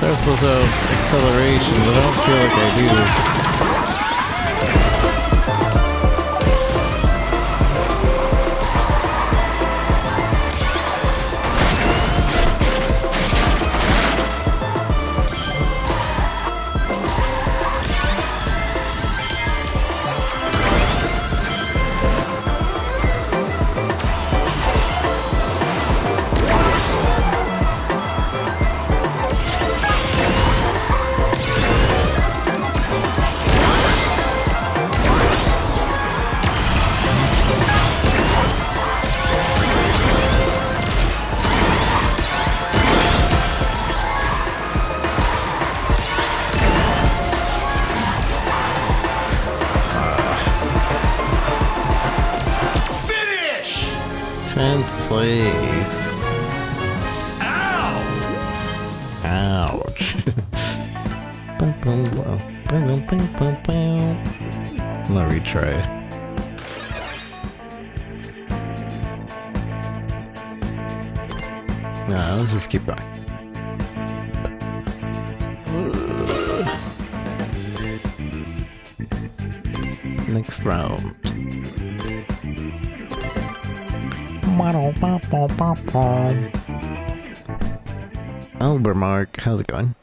They're supposed to have acceleration, but I don't feel like I do. Place. Ouch. I'm gonna retry. Nah, let's just keep going. Next round. Mark, how's it going?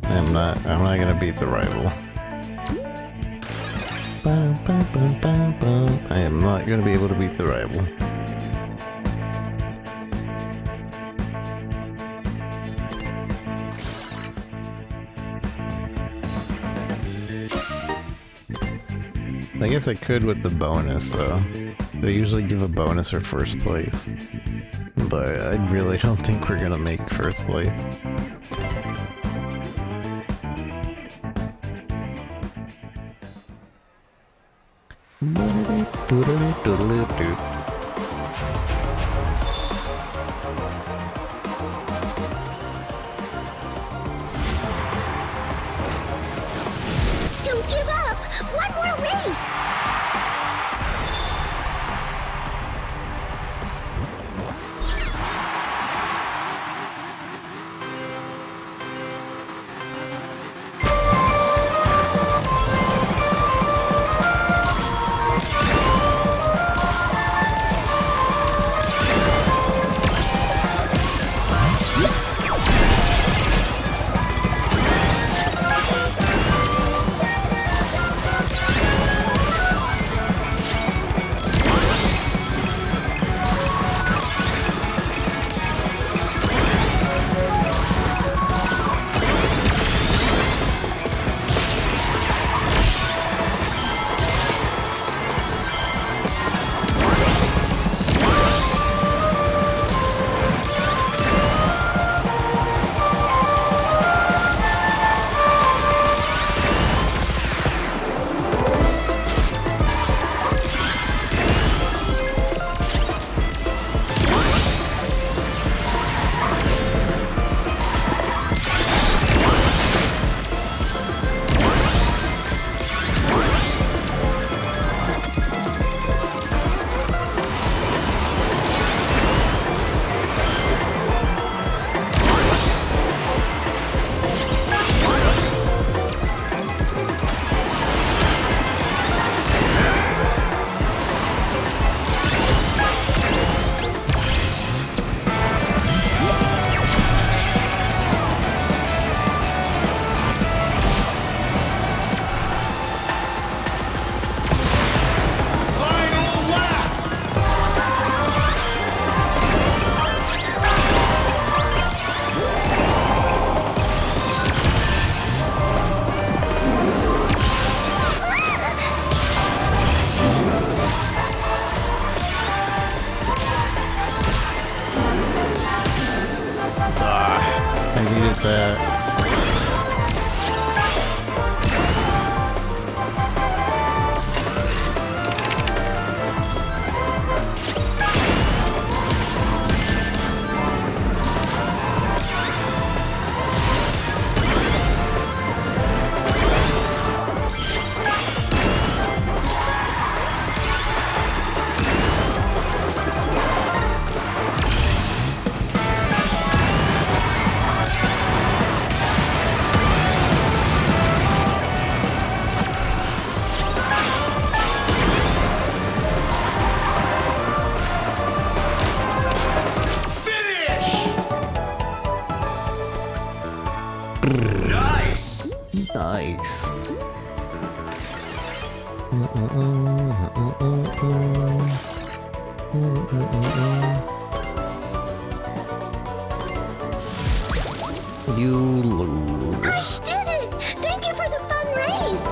I'm not gonna beat the rival. I am not gonna be able to beat the rival. I guess I could with the bonus though. They usually give a bonus for first place. But I really don't think we're gonna make first place. Don't give up! One more race! Nice! Nice. You lose. I did it! Thank you for the fun race!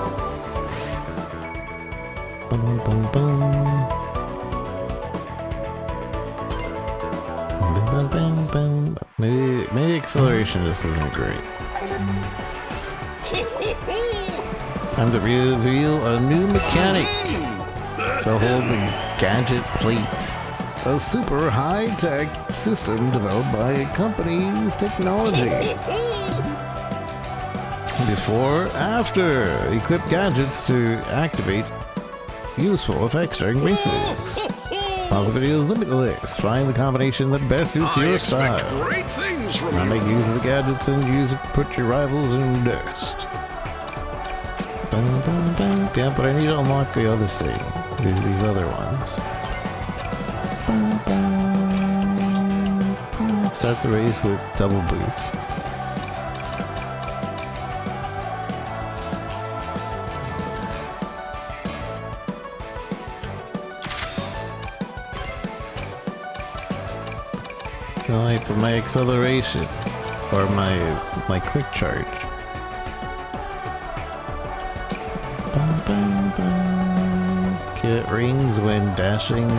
Bum, bum, bum. Bum, bum, bum. Maybe acceleration just isn't great. Time to reveal a new mechanic to hold the gadget plate. A super high-tech system developed by a company's technology. Before, after, equip gadgets to activate useful effects during races. Possibility is limitless. Find the combination that best suits your style. Great things from Now make use of the gadgets and put your rivals in dust. Yeah, but I need to unlock the other thing. These other ones. Start the race with double boost. Like my acceleration or my quick charge. Bum, bum, bum. Get rings when dashing.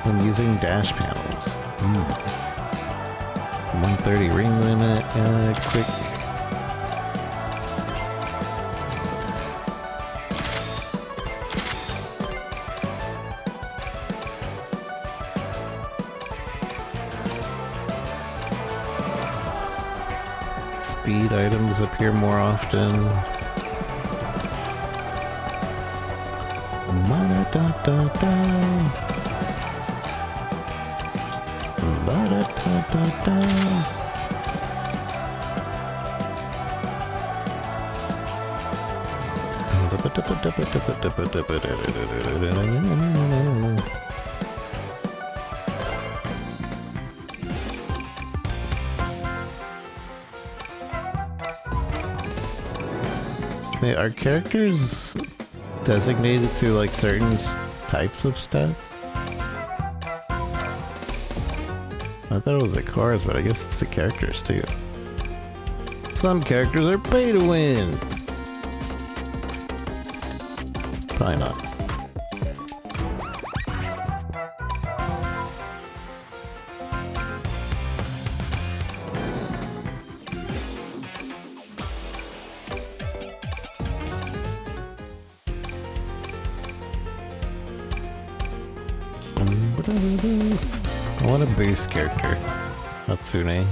When using dash panels. 130 ring limit. Quick. Speed items appear more often. Ma-da-da-da-da. Ba-da-da-da-da. Wait, are characters designated to like certain types of stats? I thought it was the cars, but I guess it's the characters too. Some characters are pay to win. Probably not. I want a boost character. Hatsune.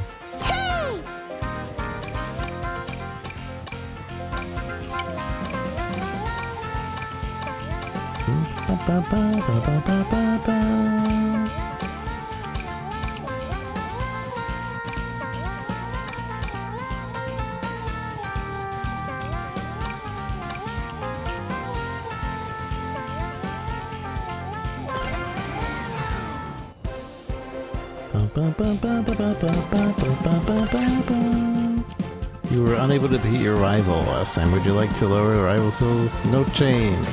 You were unable to beat your rival last time. Would you like to lower the rival skill? No change.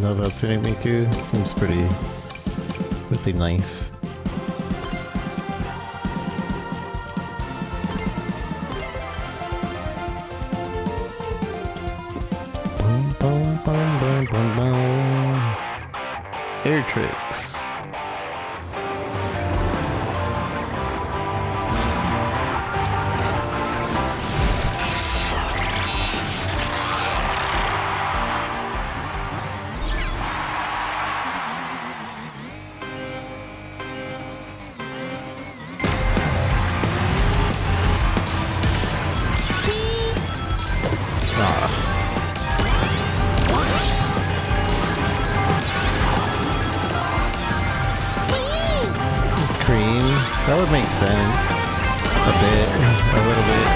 Love Hatsune Miku. Seems pretty nice. Boom, boom, boom, boom, boom, boom. Air tricks. That would make sense. A little bit.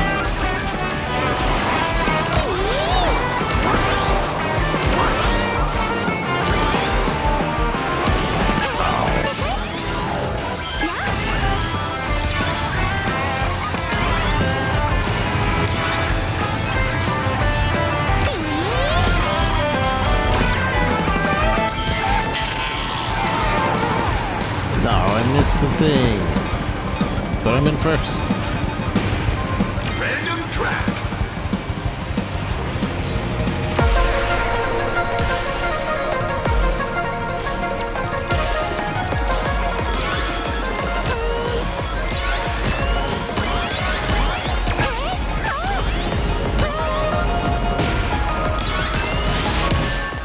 No, I missed the thing. But I'm in first. Random track.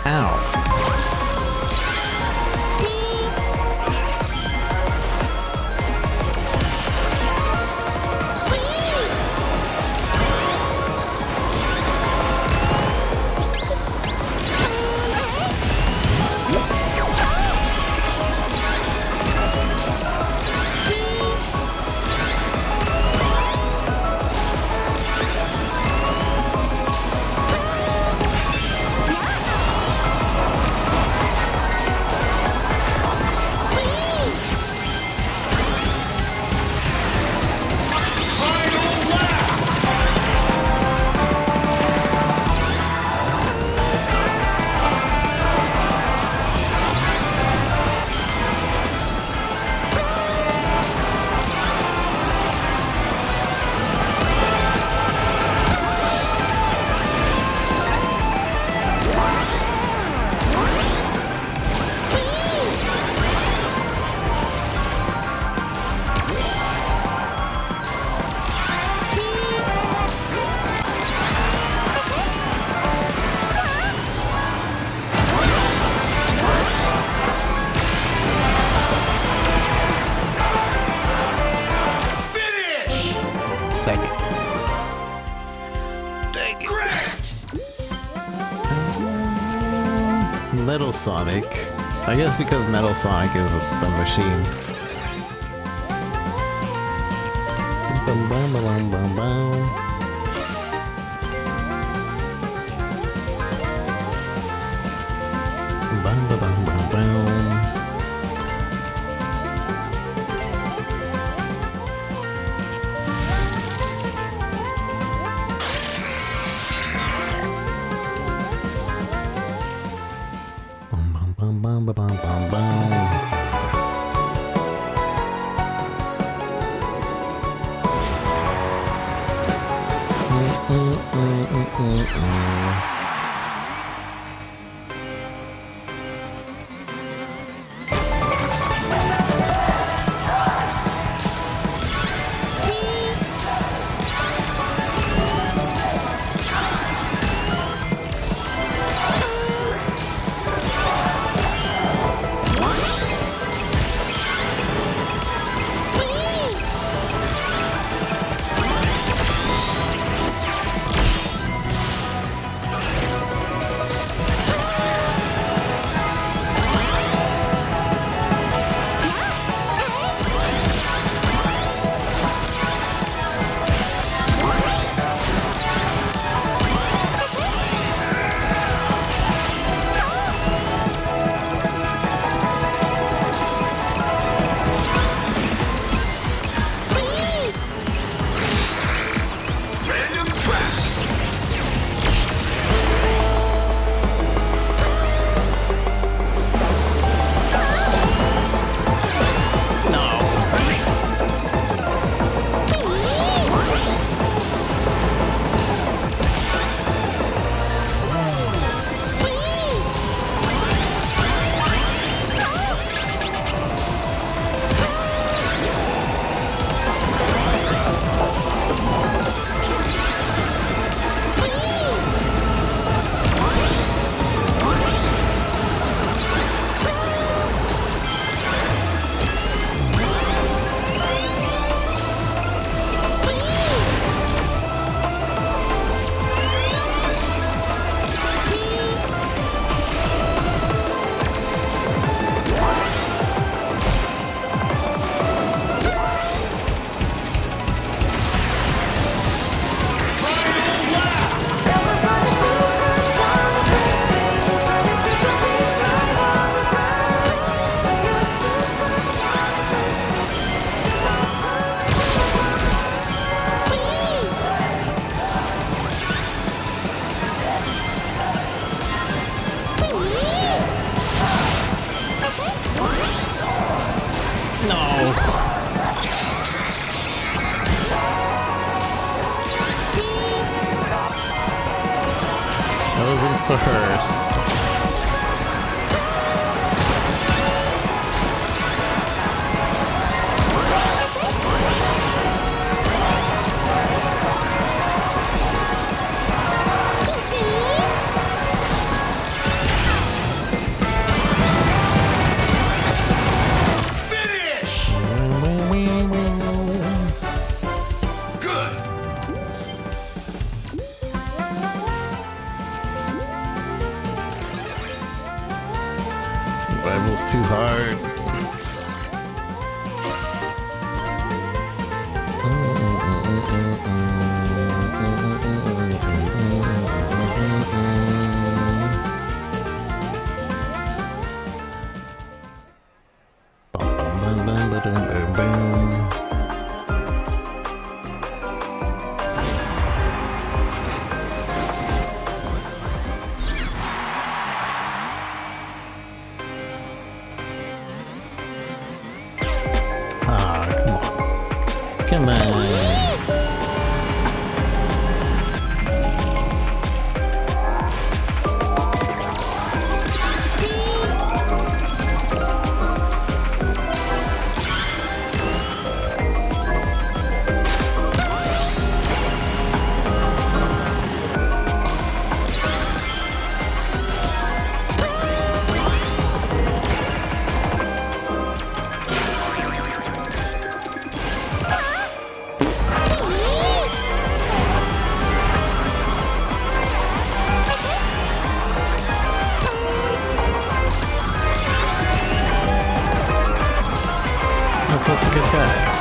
Ow. Metal Sonic. I guess because Metal Sonic is a machine. Bum, bum, bum, bum, bum. Bum, bum, bum, bum, bum. Bum, bum, bum, bum, bum, bum. The hearse. Rival's too hard. Come on. supposed to get that?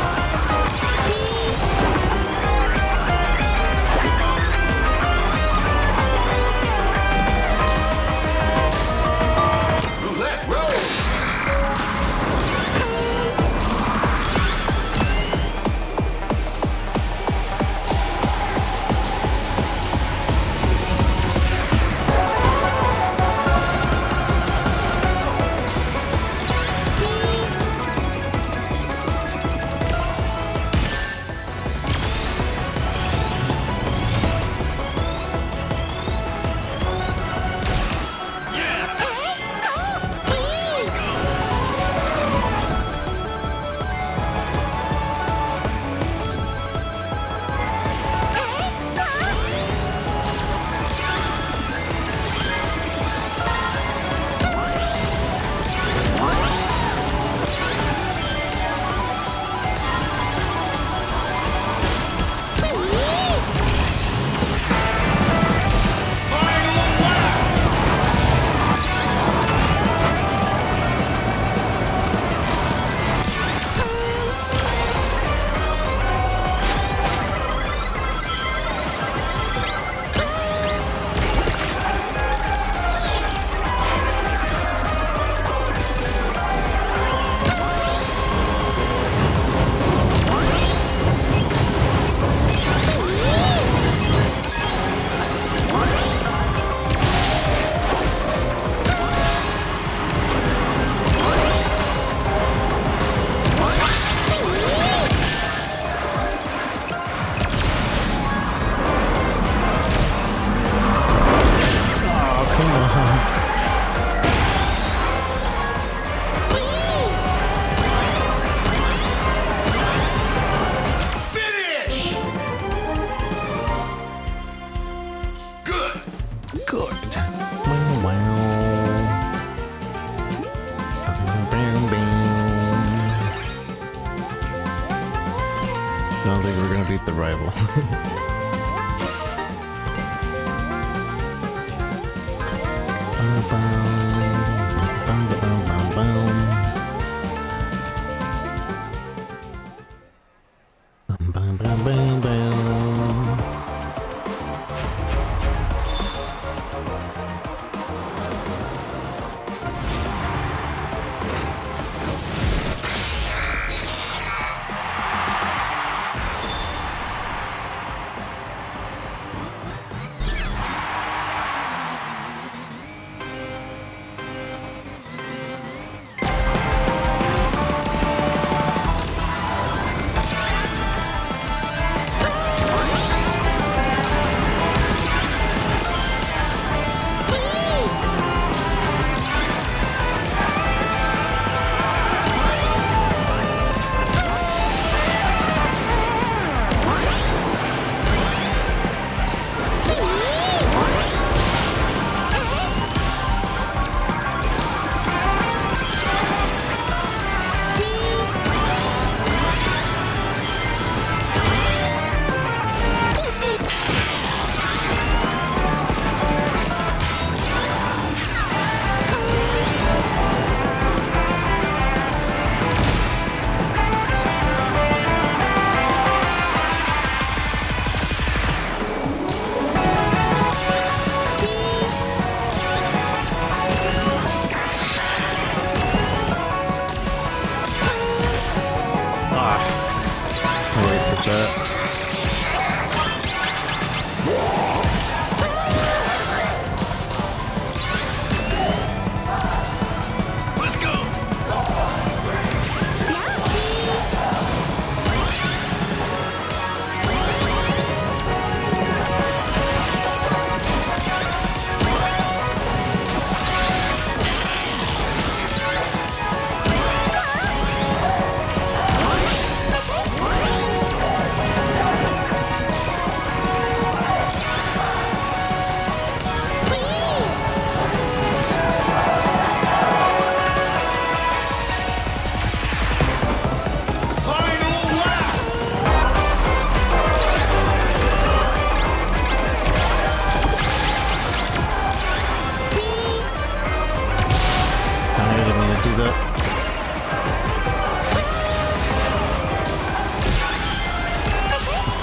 I don't think we're gonna beat the rival.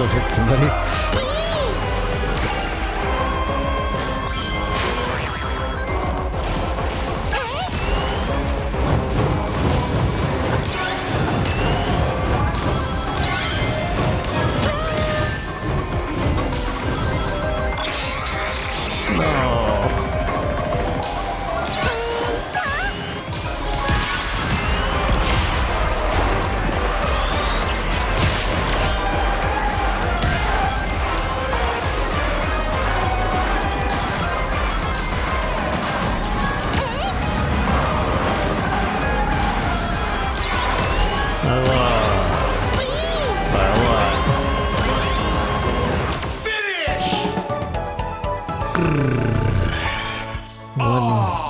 also hit somebody.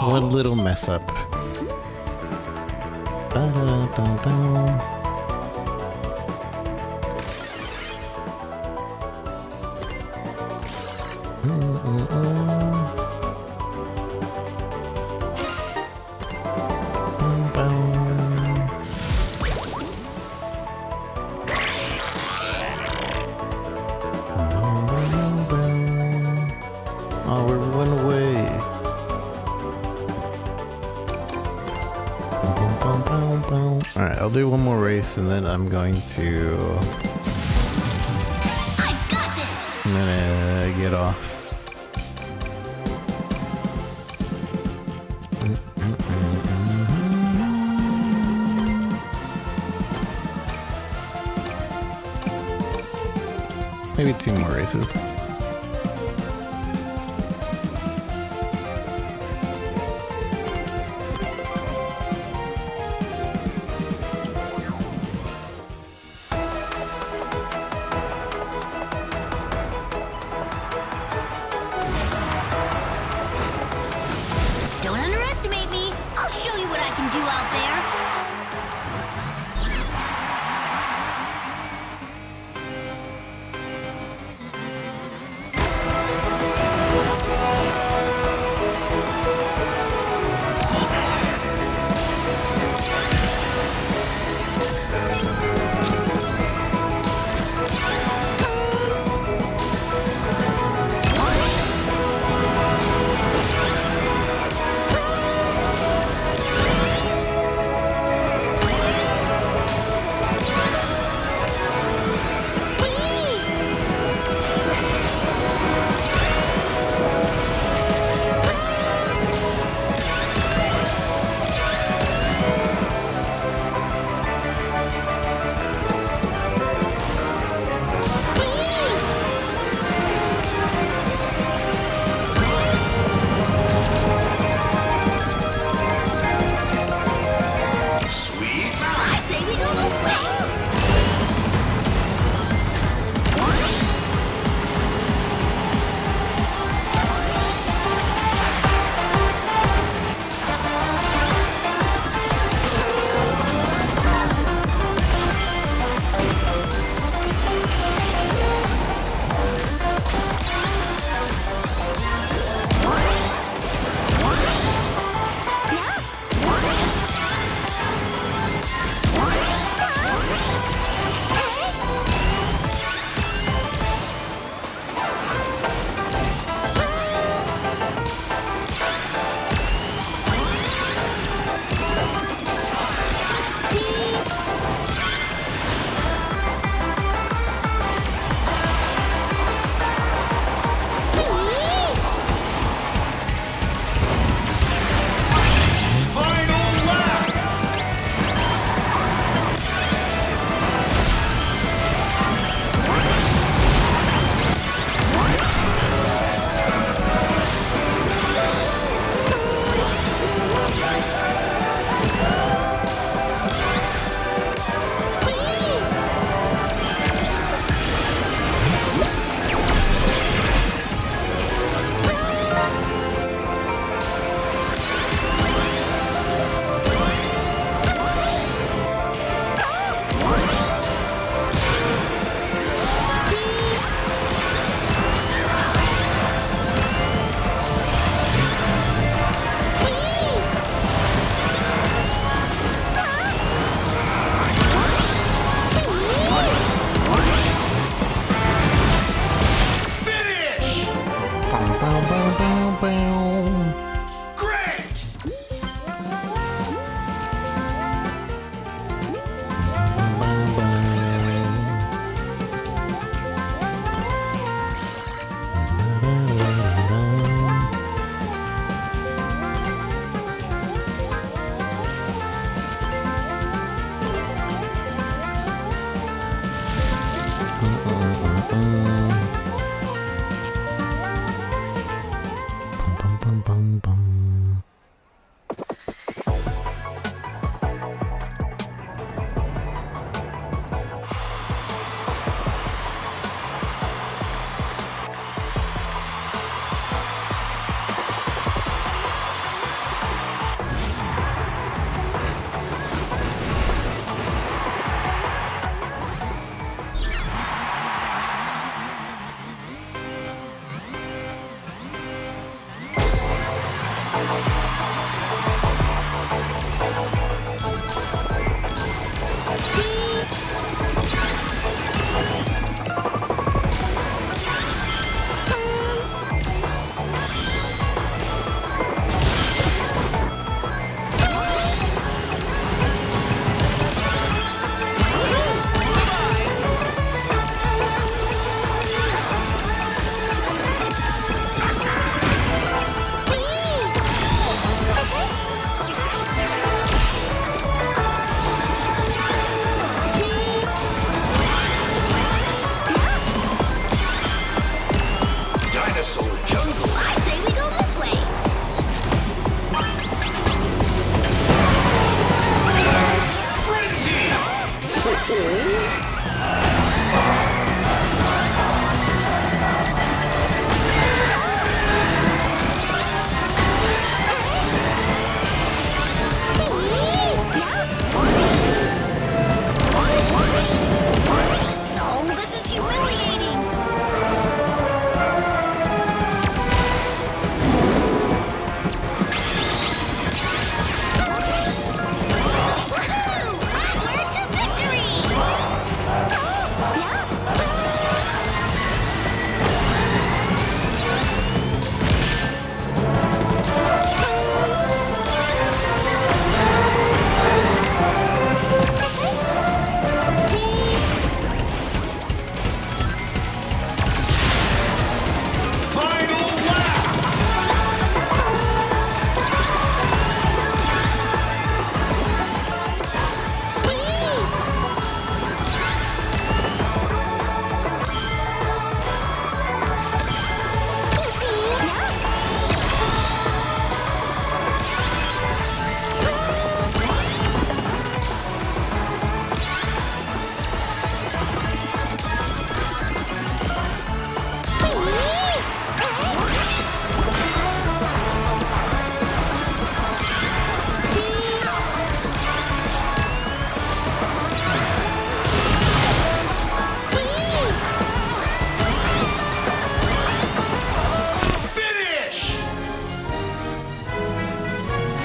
One little mess up. Da-da-da-da. Oh, we went away. Alright, I'll do one more race and then I'm going to... I'm gonna get off. Maybe 2 more races. Don't underestimate me. I'll show you what I can do out there.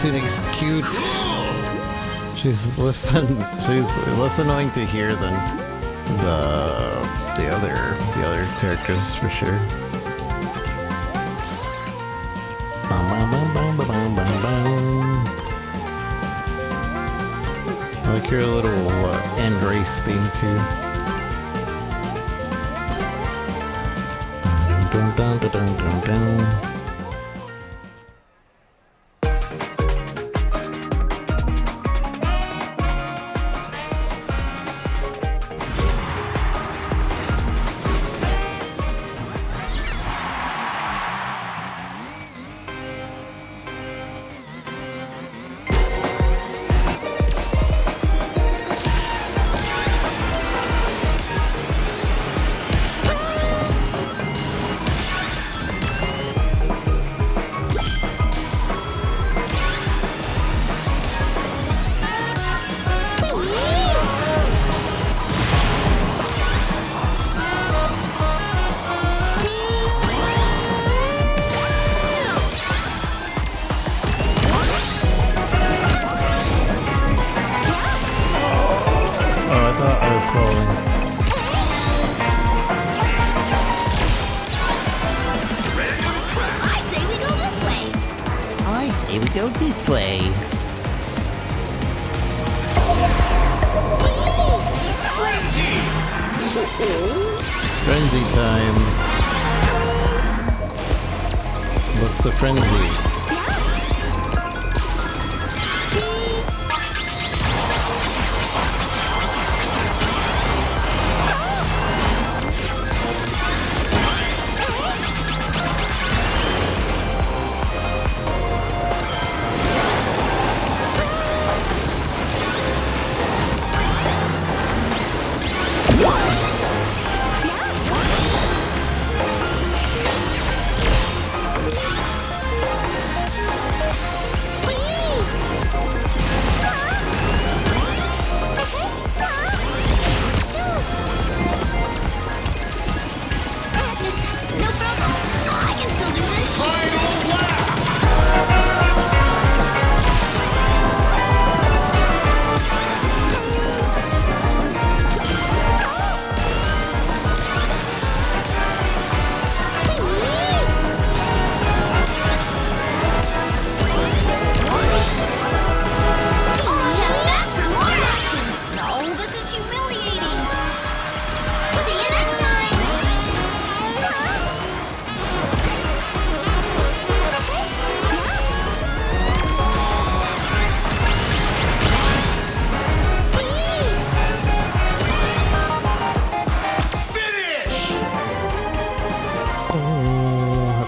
Sunic's cute. She's less annoying to hear than the other characters for sure. I like your little end race theme too. Dun, dun, dun, dun, dun, dun. Go this way. Frenzy! Frenzy time. What's the frenzy?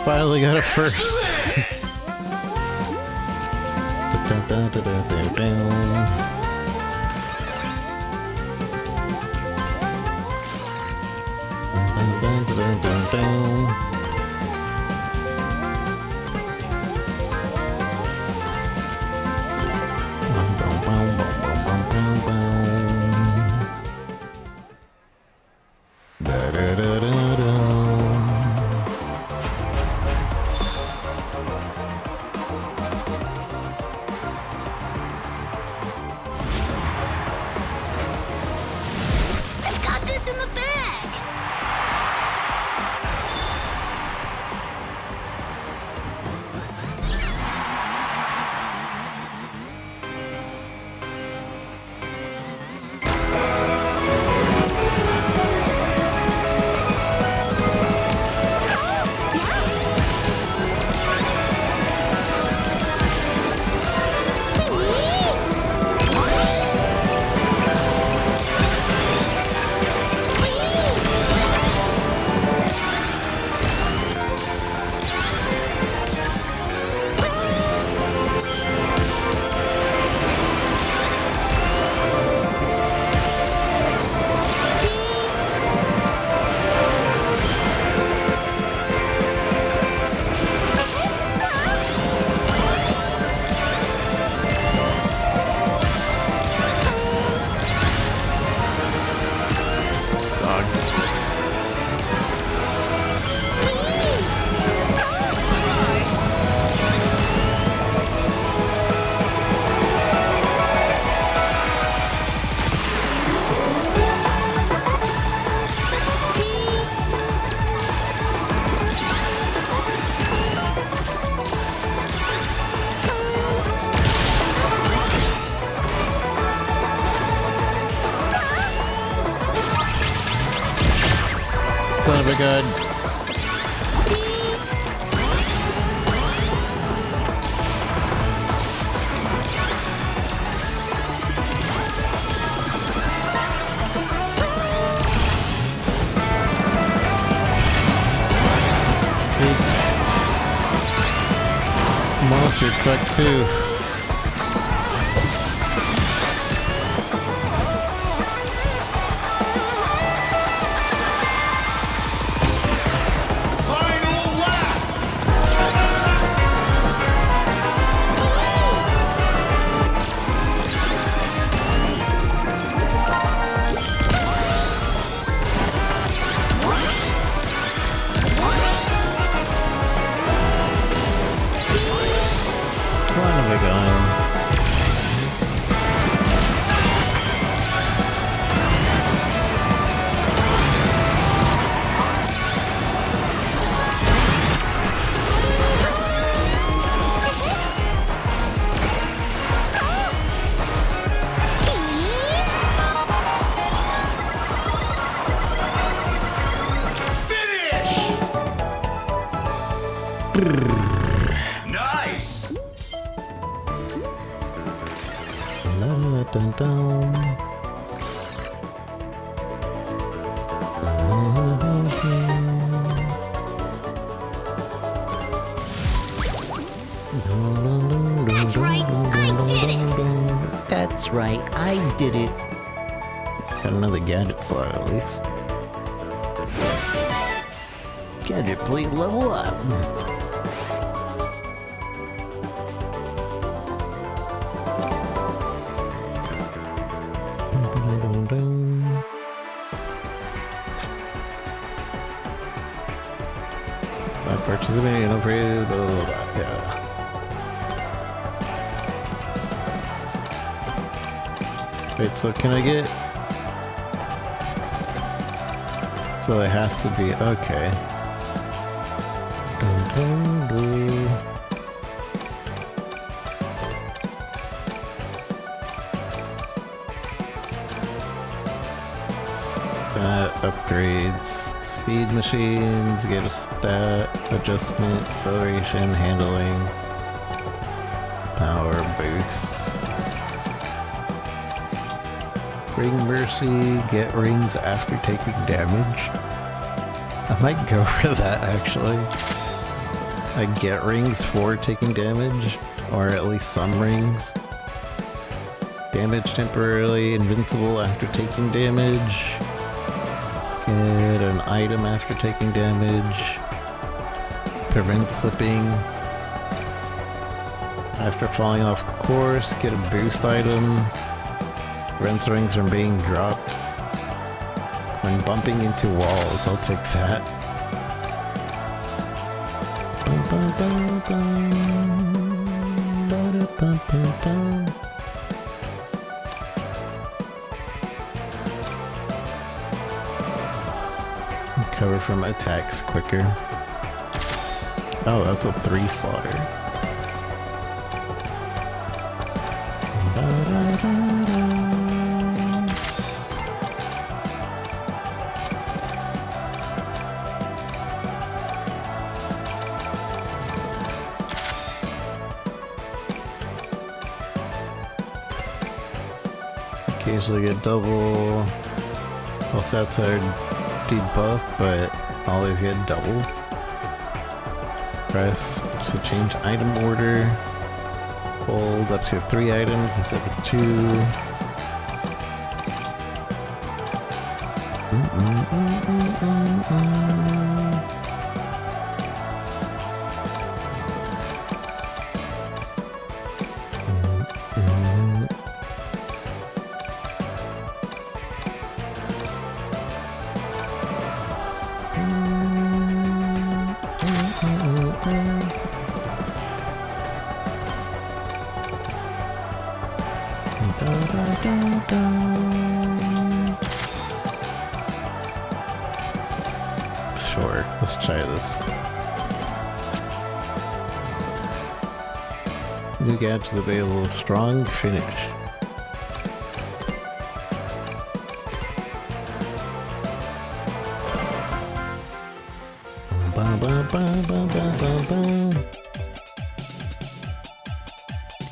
Finally got it first. Son of a gun. Monster truck too. Nice! Dun, dun. That's right, I did it! That's right, I did it. Got another gadget slot at least. Gadget, please level up. By participating in upgrades, blah, blah, blah, blah. Yeah. Wait, so can I get... So it has to be... Okay. Dun, dun, dun. Stat upgrades. Speed machines, get a stat, adjustment, acceleration, handling, power boosts. Ring Mercy, get rings after taking damage. I might go for that actually. I get rings for taking damage, or at least some rings. Damage temporarily, invincible after taking damage. Get an item after taking damage. Prevent slipping. After falling off course, get a boost item. Prevents rings from being dropped. When bumping into walls, I'll take that. Recover from attacks quicker. Oh, that's a 3 slaughter. Occasionally get double. Well, that's our debuff, but always get double. Press to change item order. Hold up to 3 items instead of 2. Sure, let's try this. New gadgets available. Strong finish.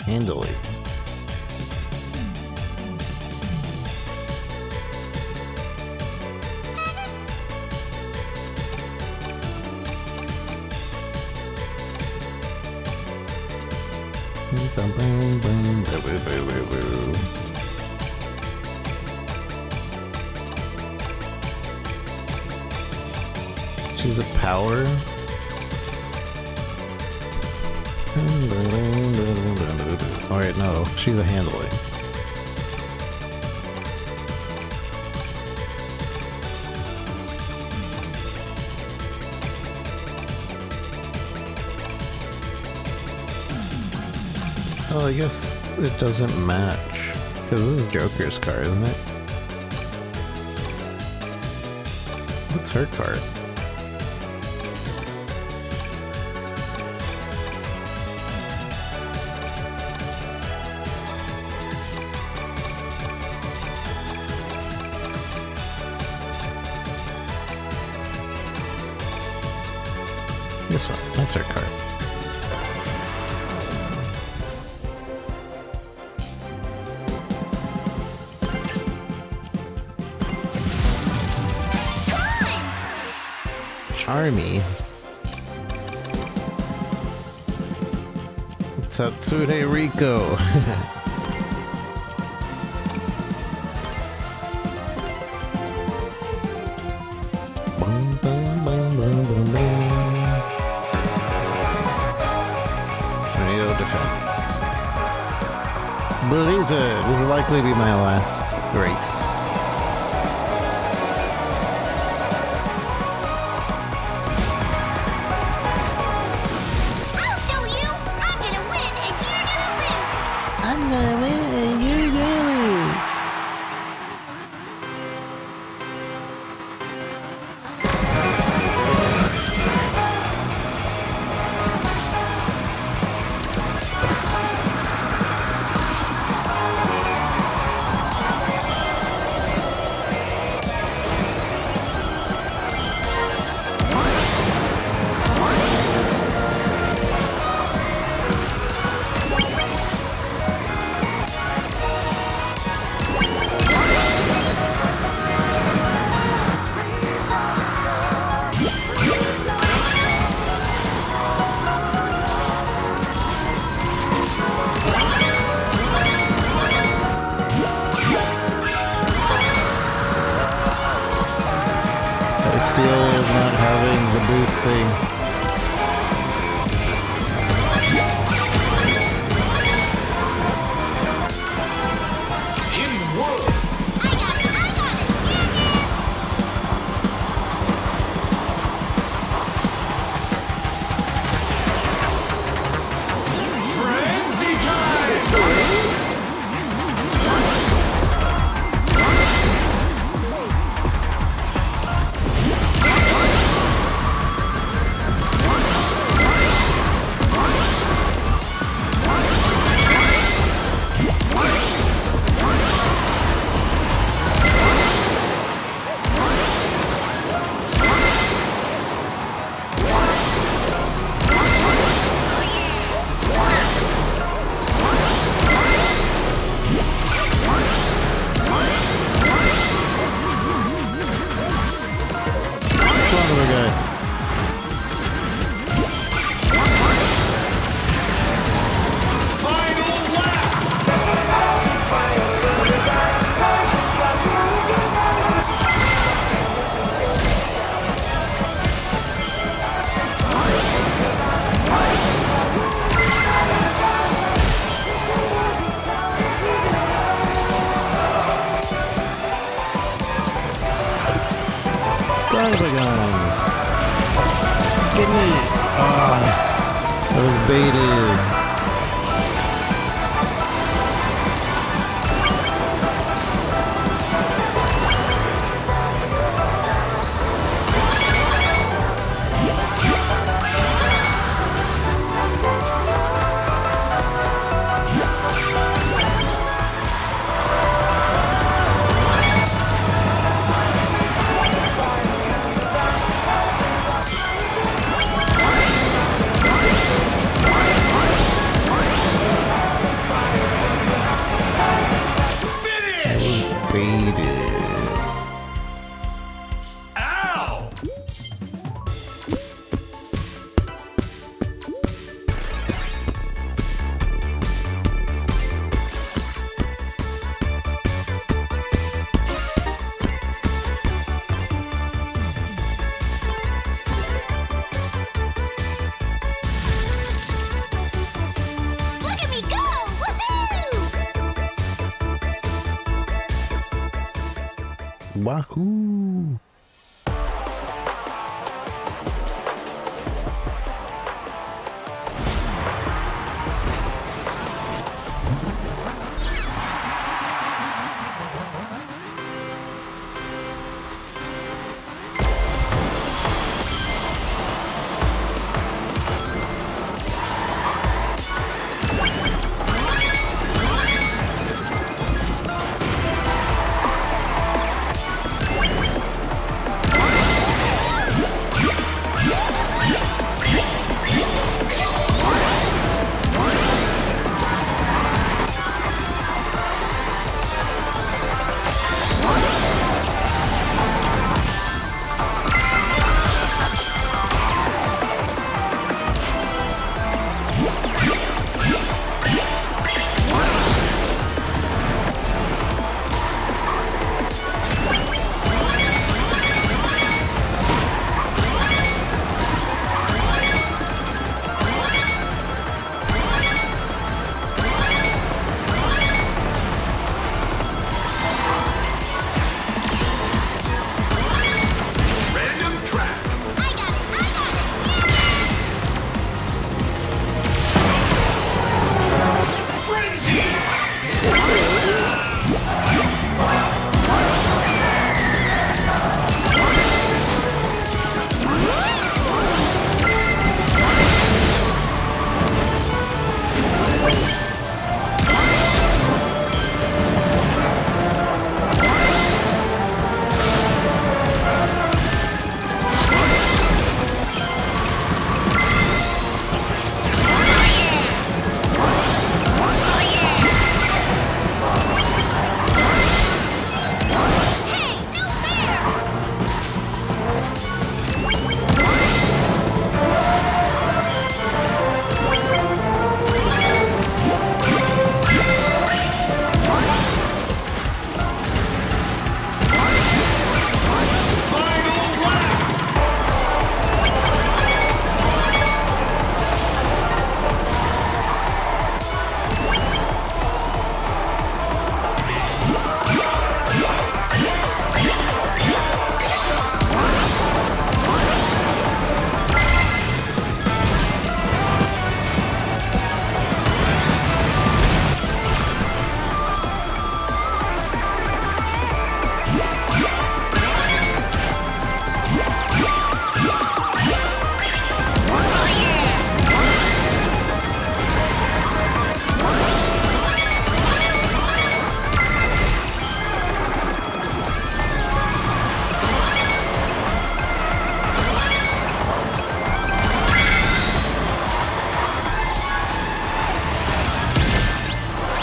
Handily. She's a power. Alright, no, she's a handling. Oh, I guess it doesn't match. Because this is Joker's car, isn't it? What's her car? This one, that's her car. Charmy. Satsune Rico. Tornado defense. Blizzard. This will likely be my last race. Wahoo!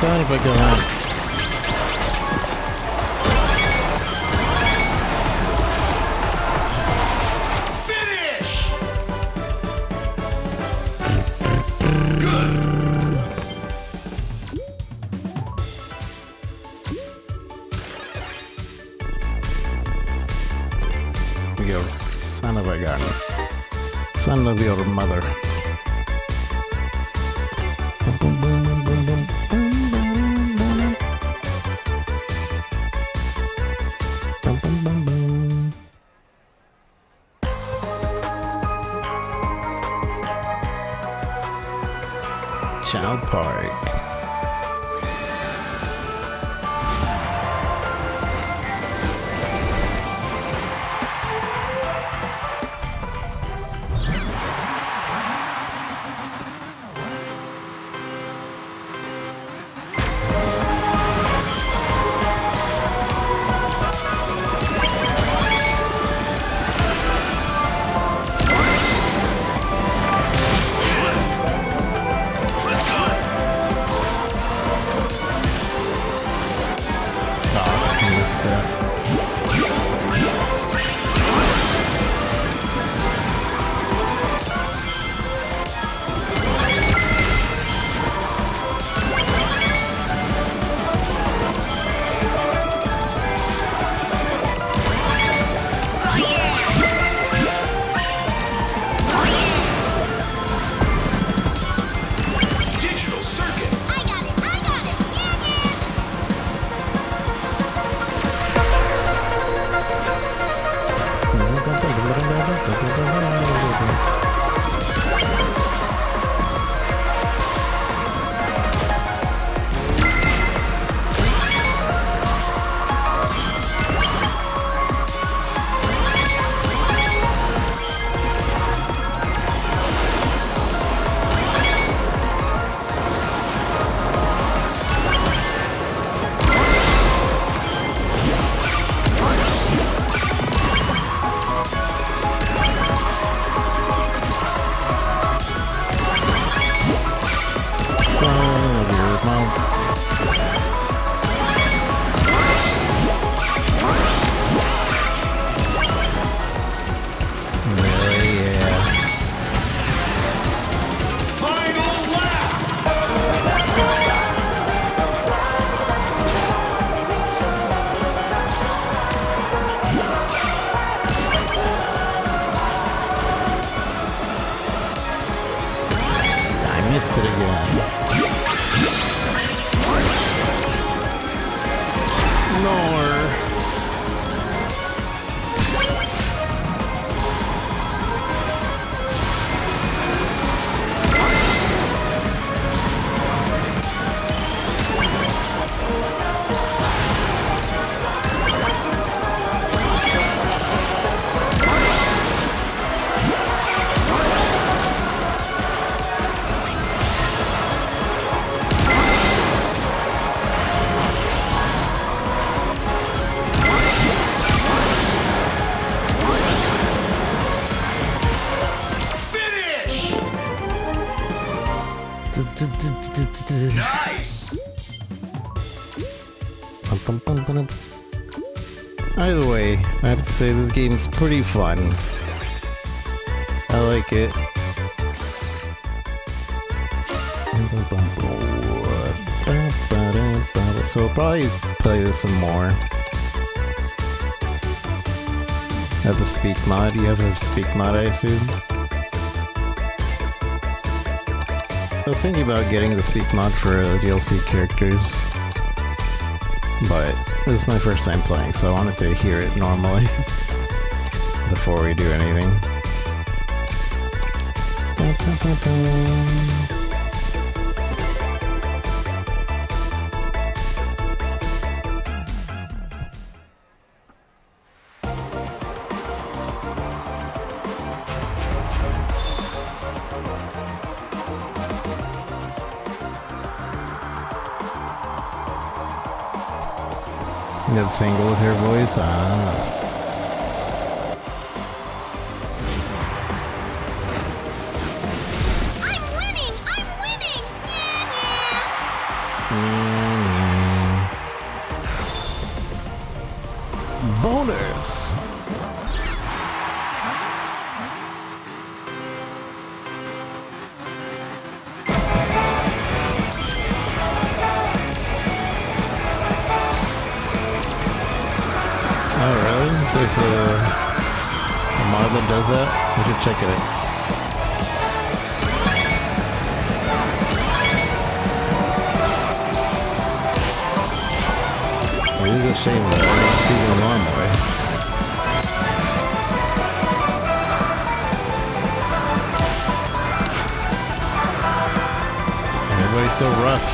Son of a gun. You son of a gun. Son of your mother. Child Park. Either way, I have to say this game's pretty fun. I like it. So I'll probably play this some more. Have the speak mod? You have the speak mod, I assume? I was thinking about getting the speak mod for the DLC characters, but this is my first time playing, so I wanted to hear it normally before we do anything. You got tangle with her voice? I'm winning! I'm winning! Bonus! Oh really? There's a mod that does that? We should check it out. It is a shame that I don't see the normally. Everybody's so rough.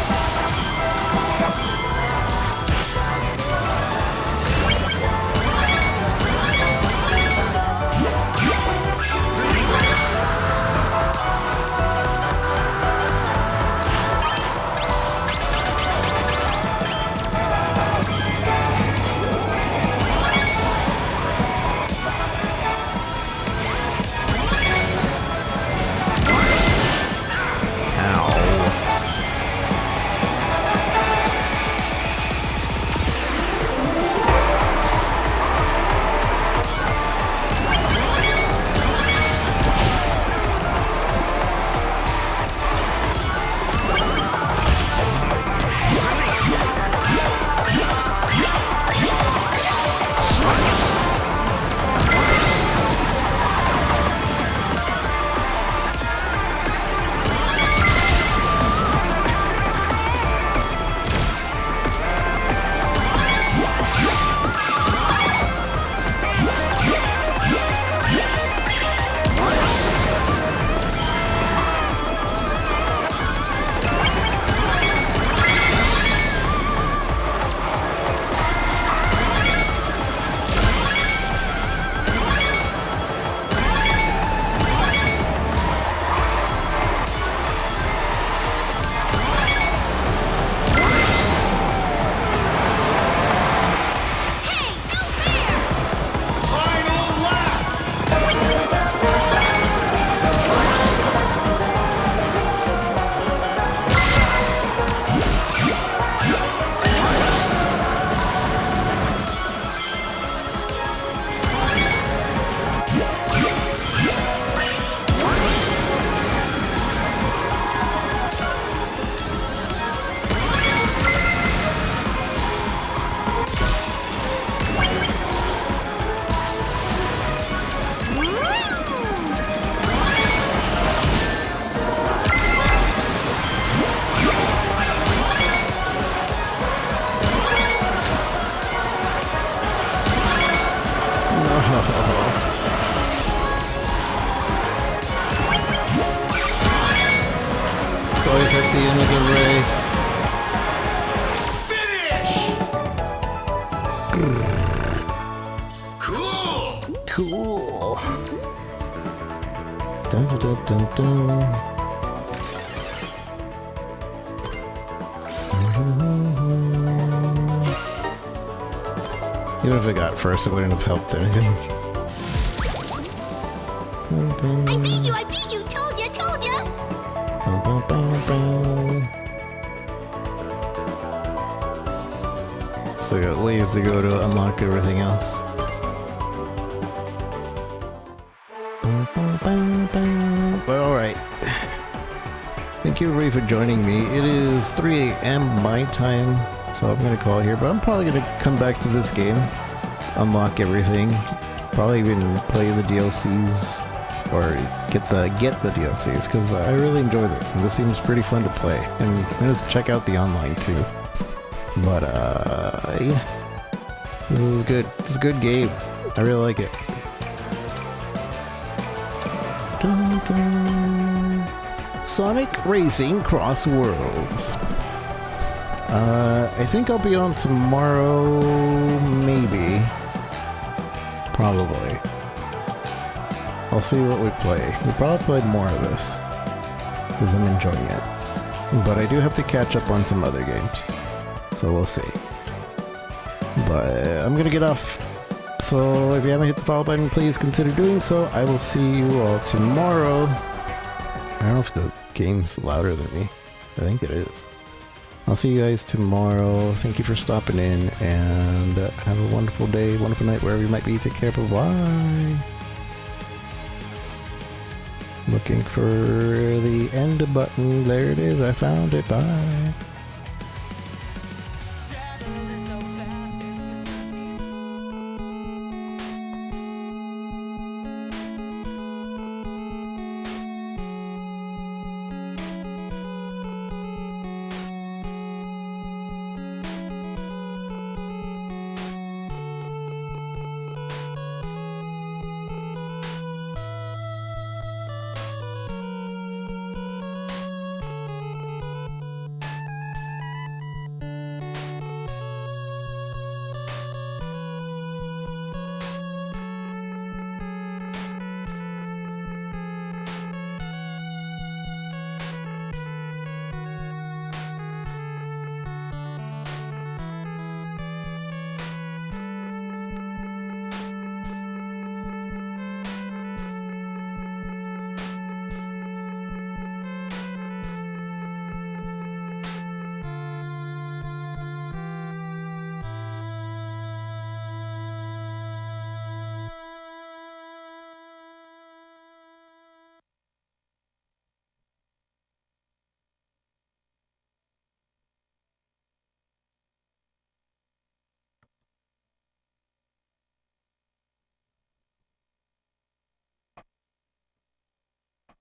It's always at the end of the race. Cool. Dun, dun, dun, dun, dun. Even if I got first, it wouldn't have helped anything. I beat you! I beat you! Told ya! Told ya! So I got ways to go to unlock everything else. But alright. Thank you everybody for joining me. It is 3 a.m. my time, so I'm gonna call it here, but I'm probably gonna come back to this game, unlock everything, probably even play the DLCs, or get the DLCs, because I really enjoy this, and this seems pretty fun to play, and I'm gonna check out the online too. But yeah, this is good. This is a good game. I really like it. Dun, dun. Sonic Racing CrossWorlds. I think I'll be on tomorrow, maybe. Probably. I'll see what we play. We'll probably play more of this, because I'm enjoying it. But I do have to catch up on some other games, so we'll see. But I'm gonna get off. So if you haven't hit the follow button, please consider doing so. I will see you all tomorrow. I don't know if the game's louder than me. I think it is. I'll see you guys tomorrow. Thank you for stopping in, and have a wonderful day, wonderful night, wherever you might be. Take care. Bye-bye. Looking for the end button. There it is. I found it. Bye.